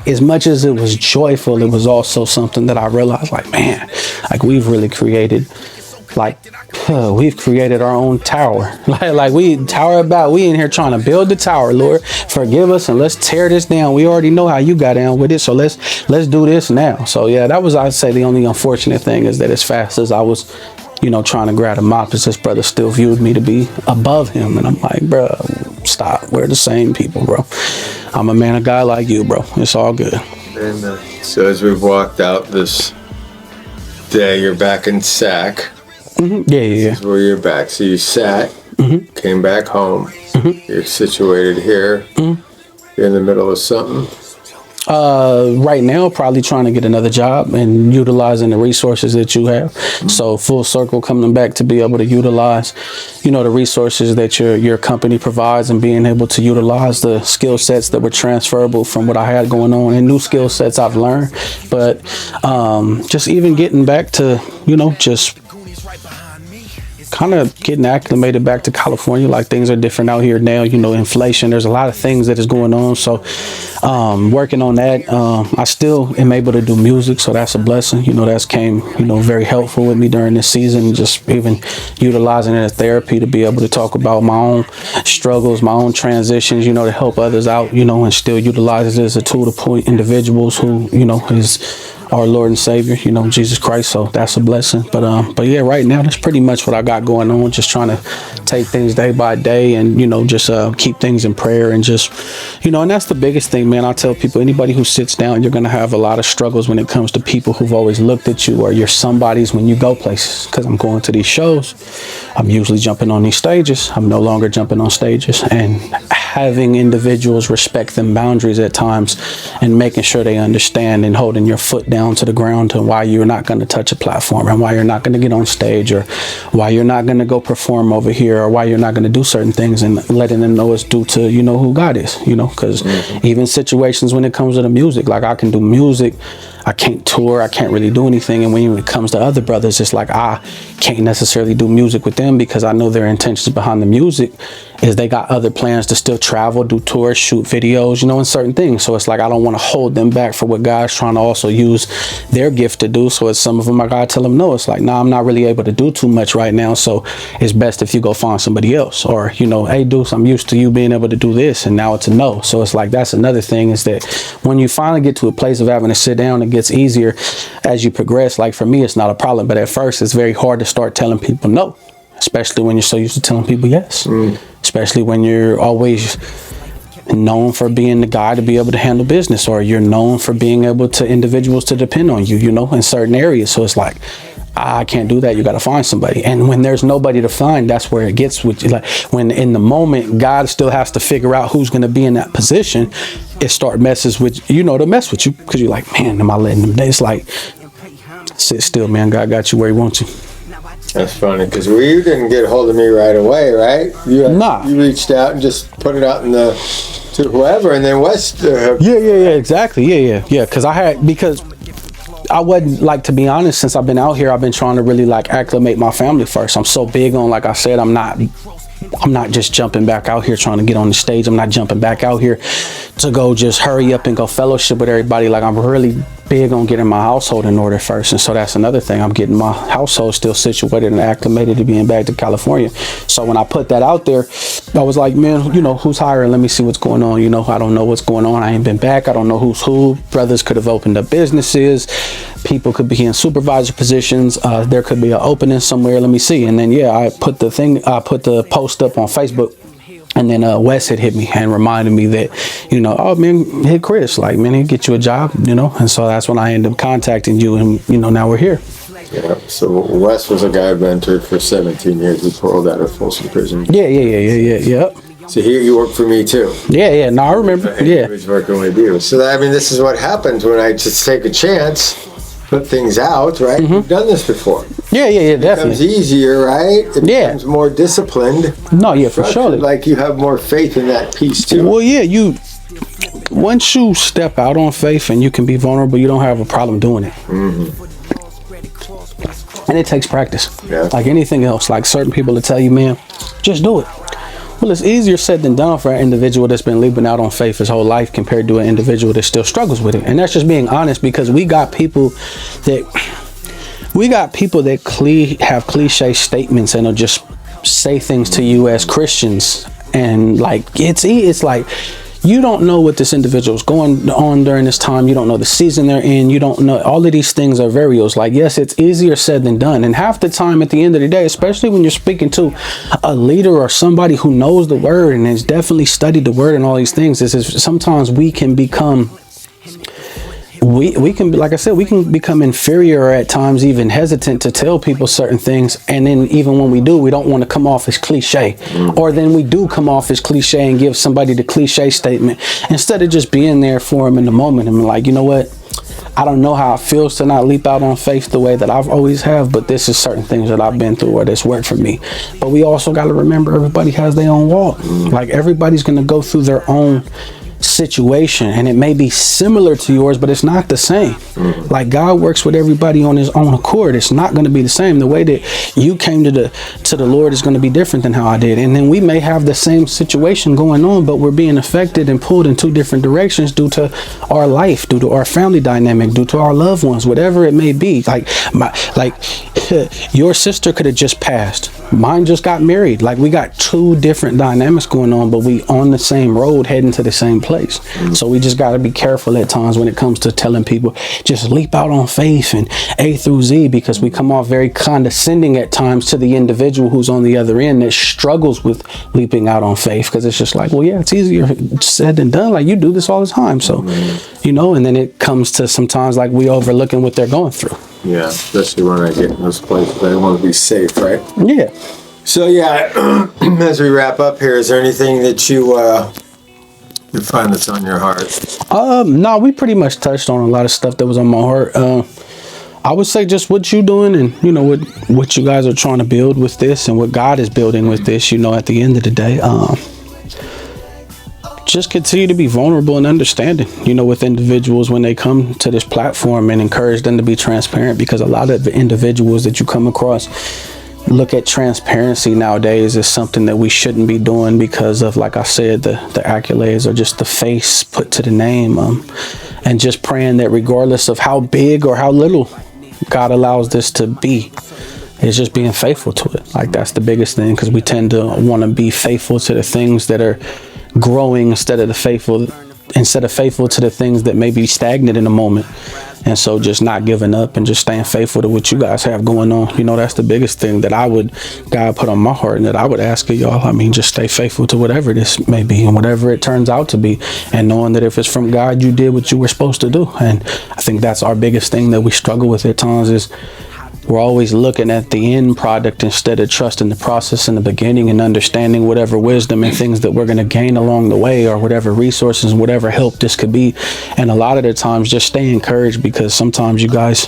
As much as it was joyful, it was also something that I realized, like, man, like we've really created, we've created our own tower. like we tower about. We in here trying to build the tower. Lord, forgive us and let's tear this down. We already know how you got down with it, so let's do this now. So yeah, that was, I'd say, the only unfortunate thing is that as fast as I was, trying to grab a mop, this brother still viewed me to be above him. And I'm like, bro, stop. We're the same people, bro. I'm a man of God like you, bro. It's all good. And so as we've walked out this day, you're back in SAC. Mm-hmm. Yeah. This is where you're back. So you sat, came back home. You're situated here. You're in the middle of something. Right now, probably trying to get another job and utilizing the resources that you have. So full circle coming back to be able to utilize, the resources that your company provides, and being able to utilize the skill sets that were transferable from what I had going on, and new skill sets I've learned. But just even getting back to, just kind of getting acclimated back to California. Like, things are different out here now, inflation, there's a lot of things that is going on. So working on that. I still am able to do music, so that's a blessing. That's came very helpful with me during this season, just even utilizing it as therapy to be able to talk about my own struggles, my own transitions, to help others out, and still utilize it as a tool to point individuals who is our Lord and Savior, Jesus Christ. So that's a blessing. But yeah, right now that's pretty much what I got going on. Just trying to take things day by day, and just keep things in prayer, and just and that's the biggest thing, man. I tell people, anybody who sits down, you're gonna have a lot of struggles when it comes to people who've always looked at you, or you're somebody's when you go places. Because I'm going to these shows, I'm usually jumping on these stages. I'm no longer jumping on stages, and having individuals respect them boundaries at times, and making sure they understand, and holding your foot down to the ground to why you're not going to touch a platform, and why you're not going to get on stage, or why you're not going to go perform over here, or why you're not going to do certain things, and letting them know it's due to who God is, because even situations when it comes to the music, like I can do music, I can't tour, I can't really do anything. And when it comes to other brothers, it's like I can't necessarily do music with them, because I know their intentions behind the music is they got other plans to still travel, do tours, shoot videos, and certain things. So it's like I don't want to hold them back for what God's trying to also use their gift to do. So it's some of them I gotta tell them no. It's like, nah, I'm not really able to do too much right now, so it's best if you go find somebody else. Or hey Duce, I'm used to you being able to do this, and now it's a no. So it's like, that's another thing, is that when you finally get to a place of having to sit down, it gets easier as you progress. Like for me, it's not a problem, but at first it's very hard to start telling people no, especially when you're so used to telling people yes. Especially when you're always known for being the guy to be able to handle business, or you're known for being able to individuals to depend on you, in certain areas. So it's like, I can't do that. You got to find somebody. And when there's nobody to find, that's where it gets with you. Like when in the moment, God still has to figure out who's going to be in that position. It start messes with, to mess with you, because you're like, man, am I letting them? It's like, sit still, man. God got you where he wants you. That's funny, because you didn't get a hold of me right away, right? You reached out and just put it out in the to whoever, and then West. Exactly. Because I wasn't, like, to be honest, since I've been out here, I've been trying to really like acclimate my family first. I'm so big on, like I said, I'm not just jumping back out here trying to get on the stage. I'm not jumping back out here to go just hurry up and go fellowship with everybody. Like, I'm really big on getting my household in order first. And so that's another thing. I'm getting my household still situated and acclimated to being back to California. So when I put that out there, I was like, man, who's hiring? Let me see what's going on. I don't know what's going on. I ain't been back. I don't know who's who. Brothers could have opened up businesses. People could be in supervisor positions. There could be an opening somewhere. Let me see. And then, I put the post up on Facebook. And then Wes had hit me and reminded me that, oh man, hit Chris, like, man, he'll get you a job, And so that's when I ended up contacting you, and now we're here. Yeah. So Wes was a guy I've mentored for 17 years. He paroled out of Folsom Prison. Yeah. So here you work for me too. Yeah. No, I remember. He was working with you. So this is what happens when I just take a chance, put things out, right? Mm-hmm. You've done this before. Yeah, definitely. It becomes easier, right? It becomes more disciplined. No, for sure. Like you have more faith in that piece too. Well, once you step out on faith and you can be vulnerable, you don't have a problem doing it. Mm-hmm. And it takes practice. Yeah. Like anything else, like certain people will tell you, man, just do it. Well, it's easier said than done for an individual that's been leaping out on faith his whole life compared to an individual that still struggles with it. And that's just being honest, because we got people that have cliche statements and will just say things to you as Christians, and like it's like you don't know what this individual is going on during this time. You don't know the season they're in. You don't know. All of these things are variables. Like, yes, it's easier said than done. And half the time at the end of the day, especially when you're speaking to a leader or somebody who knows the word and has definitely studied the word and all these things, is sometimes we can become we can, like I said, we can become inferior, or at times even hesitant to tell people certain things. And then even when we do, we don't want to come off as cliche, or then we do come off as cliche and give somebody the cliche statement instead of just being there for them in the moment and be like, you know what? I don't know how it feels to not leap out on faith the way that I've always have, but this is certain things that I've been through or that's worked for me. But we also got to remember everybody has their own walk. Like everybody's going to go through their own situation, and it may be similar to yours, but it's not the same. Like God works with everybody on his own accord. It's not going to be the same. The way that you came to the Lord is going to be different than how I did. And then we may have the same situation going on, but we're being affected and pulled in two different directions due to our life, due to our family dynamic, due to our loved ones, whatever it may be. Like your sister could have just passed. Mine just got married. Like we got two different dynamics going on, but we on the same road heading to the same place. So we just got to be careful at times when it comes to telling people just leap out on faith and A through Z, because we come off very condescending at times to the individual who's on the other end that struggles with leaping out on faith, because it's just like, well, yeah, it's easier said than done. Like you do this all the time. So, and then it comes to sometimes like we overlooking what they're going through. Yeah, especially when I get in those places, I want to be safe, right? Yeah. So as we wrap up here, is there anything that you find that's on your heart? No, we pretty much touched on a lot of stuff that was on my heart. I would say just what you're doing and what you guys are trying to build with this and what God is building with this, at the end of the day. Just continue to be vulnerable and understanding, with individuals when they come to this platform, and encourage them to be transparent, because a lot of the individuals that you come across look at transparency nowadays as something that we shouldn't be doing because of, like I said, the accolades or just the face put to the name, and just praying that regardless of how big or how little God allows this to be, it's just being faithful to it. Like that's the biggest thing, because we tend to want to be faithful to the things that are growing instead of faithful to the things that may be stagnant in the moment. And so just not giving up and just staying faithful to what you guys have going on. That's the biggest thing that God put on my heart and that I would ask of y'all. I mean, just stay faithful to whatever this may be and whatever it turns out to be, and knowing that if it's from God, you did what you were supposed to do. And I think that's our biggest thing that we struggle with at times, is we're always looking at the end product instead of trusting the process in the beginning and understanding whatever wisdom and things that we're going to gain along the way, or whatever resources, whatever help this could be. And a lot of the times just stay encouraged, because sometimes you guys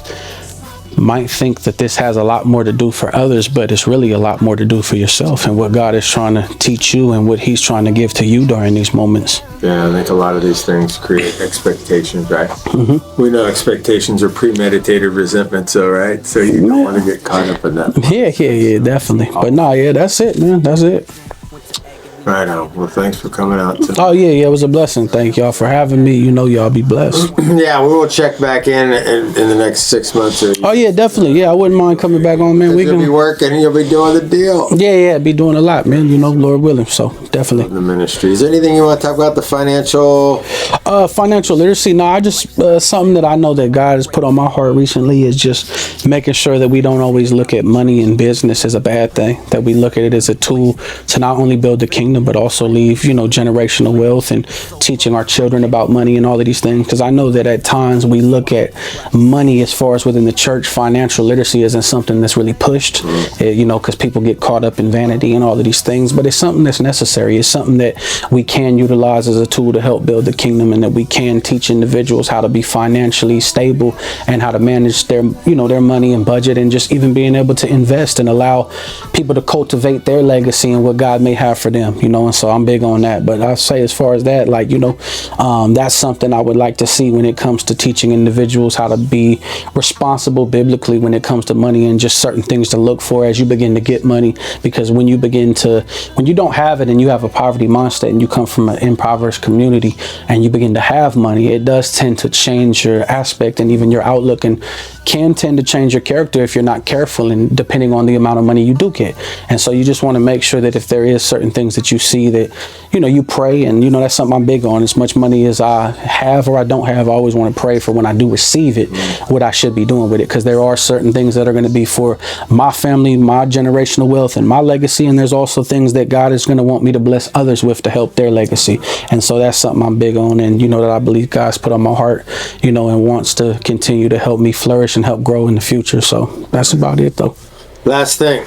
might think that this has a lot more to do for others, but it's really a lot more to do for yourself and what God is trying to teach you and what he's trying to give to you during these moments. Yeah, I think a lot of these things create expectations, right? Mm-hmm. We know expectations are premeditated resentments, though, right? So you don't want to get caught up in that. Yeah, definitely. But that's it, man. That's it. Right on. Well, thanks for coming out today. Oh, yeah, it was a blessing. Thank y'all for having me. Y'all be blessed. Yeah, we will check back in the next 6 months. Oh, yeah, definitely. Yeah, I wouldn't mind coming back on, man. You'll be working, you'll be doing the deal. Yeah, be doing a lot, man. Lord willing. So, definitely. The ministry. Is there anything you want to talk about, the financial? Financial literacy. No, I just, something that I know that God has put on my heart recently is just making sure that we don't always look at money and business as a bad thing, that we look at it as a tool to not only build the kingdom, but also leave, generational wealth and teaching our children about money and all of these things. Because I know that at times we look at money as far as within the church, financial literacy isn't something that's really pushed, because people get caught up in vanity and all of these things. But it's something that's necessary. It's something that we can utilize as a tool to help build the kingdom, and that we can teach individuals how to be financially stable and how to manage their, their money and budget, and just even being able to invest and allow people to cultivate their legacy and what God may have for them, and so I'm big on that. But I'll say as far as that, that's something I would like to see when it comes to teaching individuals how to be responsible biblically when it comes to money, and just certain things to look for as you begin to get money. Because when you don't have it and you have a poverty mindset and you come from an impoverished community and you begin to have money, it does tend to change your aspect and even your outlook, and can tend to change your character if you're not careful, and depending on the amount of money you do get. And so you just want to make sure that if there is certain things that you see that, you pray, and that's something I'm big on. As much money as I have or I don't have, I always want to pray for when I do receive it, what I should be doing with it. Because there are certain things that are going to be for my family, my generational wealth, and my legacy. And there's also things that God is going to want me to bless others with to help their legacy. And so that's something I'm big on, and that I believe God's put on my heart, and wants to continue to help me flourish and help grow in the future. So that's about it, though. Last thing,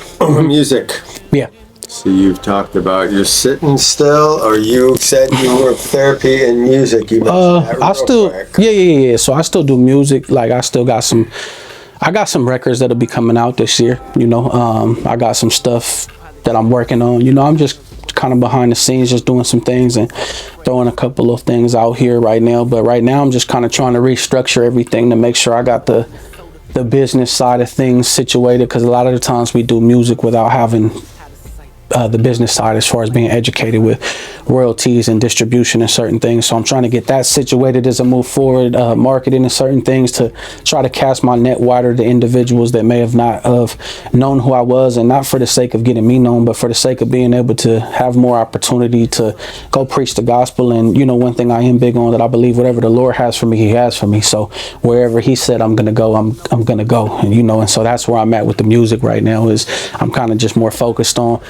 music. Yeah. So you've talked about you're sitting still, or you said you were therapy and music. You I still, quick. Yeah. So I still do music. Like I got some records that'll be coming out this year. I got some stuff that I'm working on. I'm just kind of behind the scenes, just doing some things and throwing a couple of things out here right now. But right now I'm just kind of trying to restructure everything to make sure I got the business side of things situated, because a lot of the times we do music without having the business side as far as being educated with royalties and distribution and certain things. So I'm trying to get that situated as I move forward, marketing and certain things, to try to cast my net wider to individuals that may have not known who I was, and not for the sake of getting me known, but for the sake of being able to have more opportunity to go preach the gospel. And one thing I am big on, that I believe whatever the Lord has for me, he has for me. So wherever he said I'm gonna go, I'm gonna go. And and so that's where I'm at with the music right now. Is I'm kind of just more focused on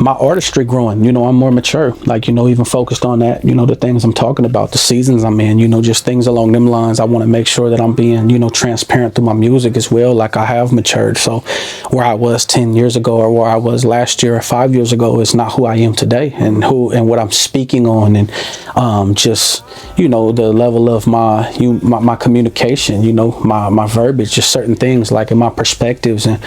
my artistry growing. I'm more mature, even focused on that, the things I'm talking about, the seasons I'm in, just things along them lines. I want to make sure that I'm being, transparent through my music as well. Like I have matured. So where I was 10 years ago, or where I was last year or 5 years ago, is not who I am today, and what I'm speaking on, and just, the level of my communication, my verbiage, just certain things, like in my perspectives and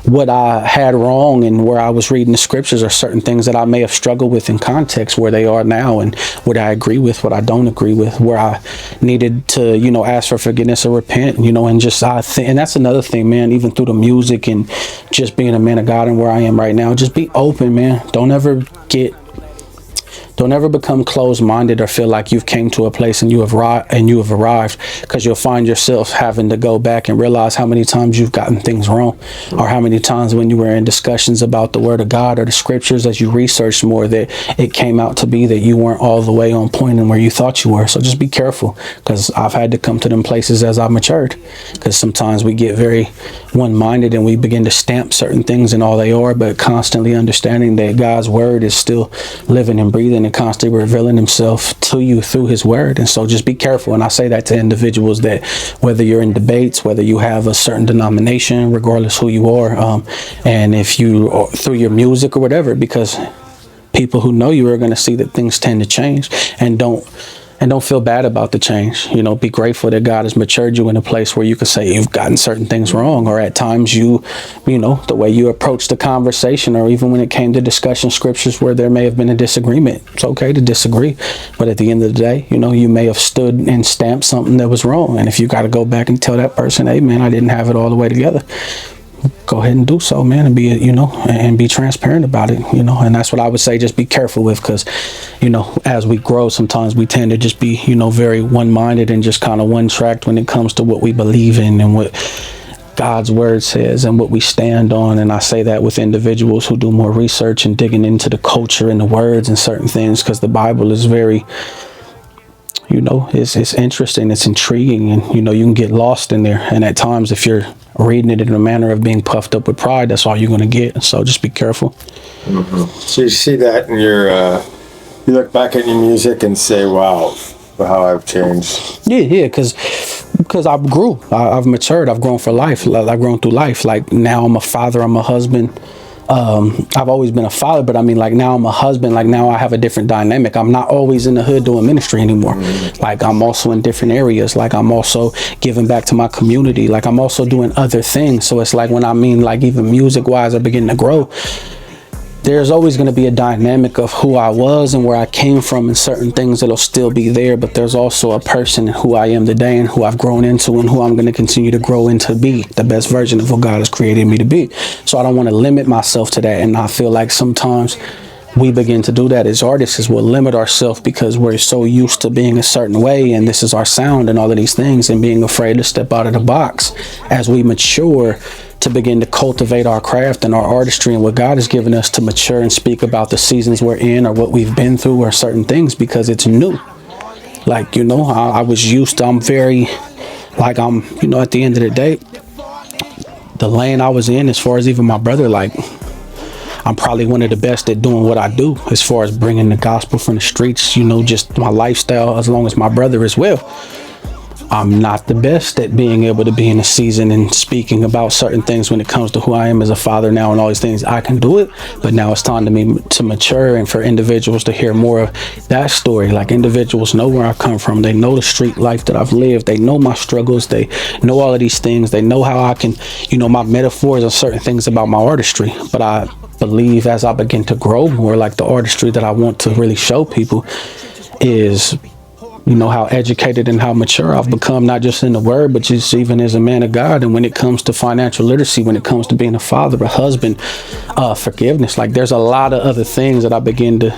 what I had wrong, and where I was reading the scriptures, or certain things that I may have struggled with in context where they are now, and what I agree with, what I don't agree with, where I needed to, ask for forgiveness or repent, and just and that's another thing, man, even through the music and just being a man of God and where I am right now, just be open, man. Don't ever become closed-minded or feel like you've came to a place and you have arrived, because you'll find yourself having to go back and realize how many times you've gotten things wrong, or how many times when you were in discussions about the word of God or the scriptures, as you researched more, that it came out to be that you weren't all the way on point and where you thought you were. So just be careful, because I've had to come to them places as I've matured, because sometimes we get very one-minded and we begin to stamp certain things and all they are, but constantly understanding that God's word is still living and breathing and constantly revealing himself to you through his word. And so just be careful. And I say that to individuals, that whether you're in debates, whether you have a certain denomination, regardless who you are, and if you, through your music or whatever, because people who know you are going to see that things tend to change, and don't And don't feel bad about the change. You know, be grateful that God has matured you in a place where you can say you've gotten certain things wrong, or at times you know, the way you approach the conversation, or even when it came to discussion scriptures where there may have been a disagreement. It's okay to disagree, but at the end of the day, you know, you may have stood and stamped something that was wrong. And if you got to go back and tell that person, hey man, I didn't have it all the way together, go ahead and do so, man, and be, you know, and be transparent about it, you know. And that's what I would say, just be careful with, because, you know, as we grow, sometimes we tend to just be, you know, very one-minded and just kind of one-tracked when it comes to what we believe in and what God's word says and what we stand on. And I say that with individuals who do more research and digging into the culture and the words and certain things, because the Bible is very, you know, it's interesting, it's intriguing, and, you know, you can get lost in there. And at times, if you're reading it in a manner of being puffed up with pride, that's all you're going to get. So just be careful. Mm-hmm. So you see that in your, you look back at your music and say, wow, how I've changed. Yeah, because I grew. I've matured. I've grown for life. I've grown through life. Like now I'm a father, I'm a husband. I've always been a father, but I mean, like now I'm a husband. Like now I have a different dynamic. I'm not always in the hood doing ministry anymore. Like I'm also in different areas. Like I'm also giving back to my community. Like I'm also doing other things. So it's like, when I mean, like even music wise, I begin to grow. There's always going to be a dynamic of who I was and where I came from, and certain things that'll still be there. But there's also a person who I am today and who I've grown into and who I'm going to continue to grow into, be the best version of who God has created me to be. So I don't want to limit myself to that. And I feel like sometimes we begin to do that as artists, is we'll limit ourselves because we're so used to being a certain way, and this is our sound and all of these things, and being afraid to step out of the box as we mature to begin to cultivate our craft and our artistry and what God has given us to mature and speak about the seasons we're in or what we've been through or certain things, because it's new. Like, you know, I was used to, I'm very, like, I'm, you know, at the end of the day, the lane I was in, as far as even my brother, like, I'm probably one of the best at doing what I do as far as bringing the gospel from the streets, you know, just my lifestyle, as long as my brother as well. I'm not the best at being able to be in a season and speaking about certain things when it comes to who I am as a father now and all these things. I can do it, but now it's time to me to mature and for individuals to hear more of that story. Like, individuals know where I come from. They know the street life that I've lived. They know my struggles. They know all of these things. They know how I can, you know, my metaphors and certain things about my artistry. But I believe as I begin to grow more, like the artistry that I want to really show people is, you know, how educated and how mature I've become, not just in the word, but just even as a man of God. And when it comes to financial literacy, when it comes to being a father, a husband, forgiveness, like there's a lot of other things that I begin to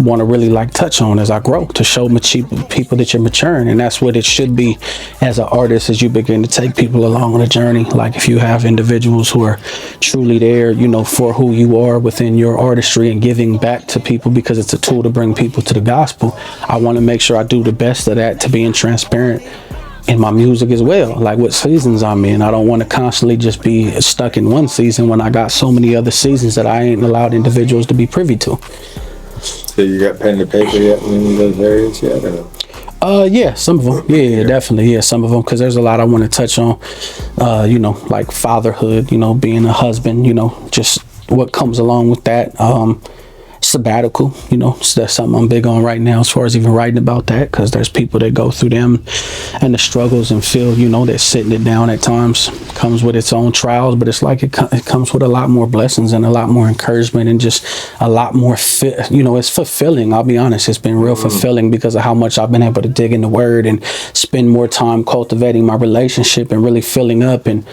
want to really like touch on as I grow, to show people that you're maturing. And that's what it should be as an artist, as you begin to take people along on a journey. Like if you have individuals who are truly there, you know, for who you are within your artistry and giving back to people because it's a tool to bring people to the gospel, I want to make sure I do the best of that, to being transparent in my music as well, like what seasons I'm in. I don't want to constantly just be stuck in one season when I got so many other seasons that I ain't allowed individuals to be privy to. So you got pen to paper yet in any of those areas yet? Or? Yeah, some of them. Yeah, definitely. Yeah, some of them, because there's a lot I want to touch on. You know, like fatherhood, you know, being a husband, you know, just what comes along with that. Sabbatical, you know, so that's something I'm big on right now, as far as even writing about that, because there's people that go through them and the struggles and feel, you know, that sitting it down at times comes with its own trials, but it's like it comes with a lot more blessings and a lot more encouragement and just a lot more you know, it's fulfilling. I'll be honest, it's been real fulfilling because of how much I've been able to dig in the word and spend more time cultivating my relationship and really filling up and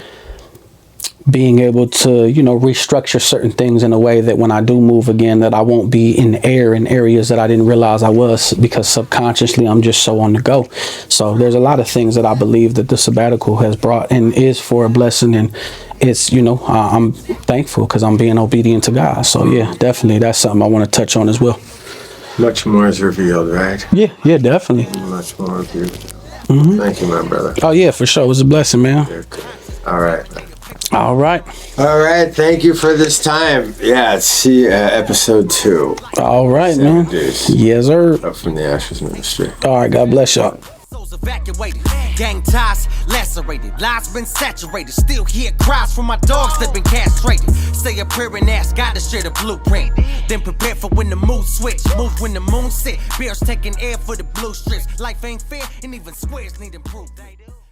being able to, you know, restructure certain things in a way that when I do move again, that I won't be in air in areas that I didn't realize I was, because subconsciously I'm just so on the go. So there's a lot of things that I believe that the sabbatical has brought and is for a blessing, and it's, you know, I'm thankful because I'm being obedient to God. So yeah, definitely that's something I want to touch on as well. Much more is revealed, right? Yeah, definitely. Much more revealed. Mm-hmm. Thank you, my brother. Oh yeah, for sure. It was a blessing, man. All right. All right. Thank you for this time. Yeah, see episode 2. All right, Sevin, man. Duce. Yes, sir. Up from the Ashes Ministry. All right. God bless y'all. evacuated. Gang ties lacerated, lies been saturated. Still hear cries from my dogs that been castrated. Stay up here and ask God to share the blueprint. Then prepare for when the mood switch. Move when the moon sit. Bears taking air for the blue strips. Life ain't fair and even squares need improvement.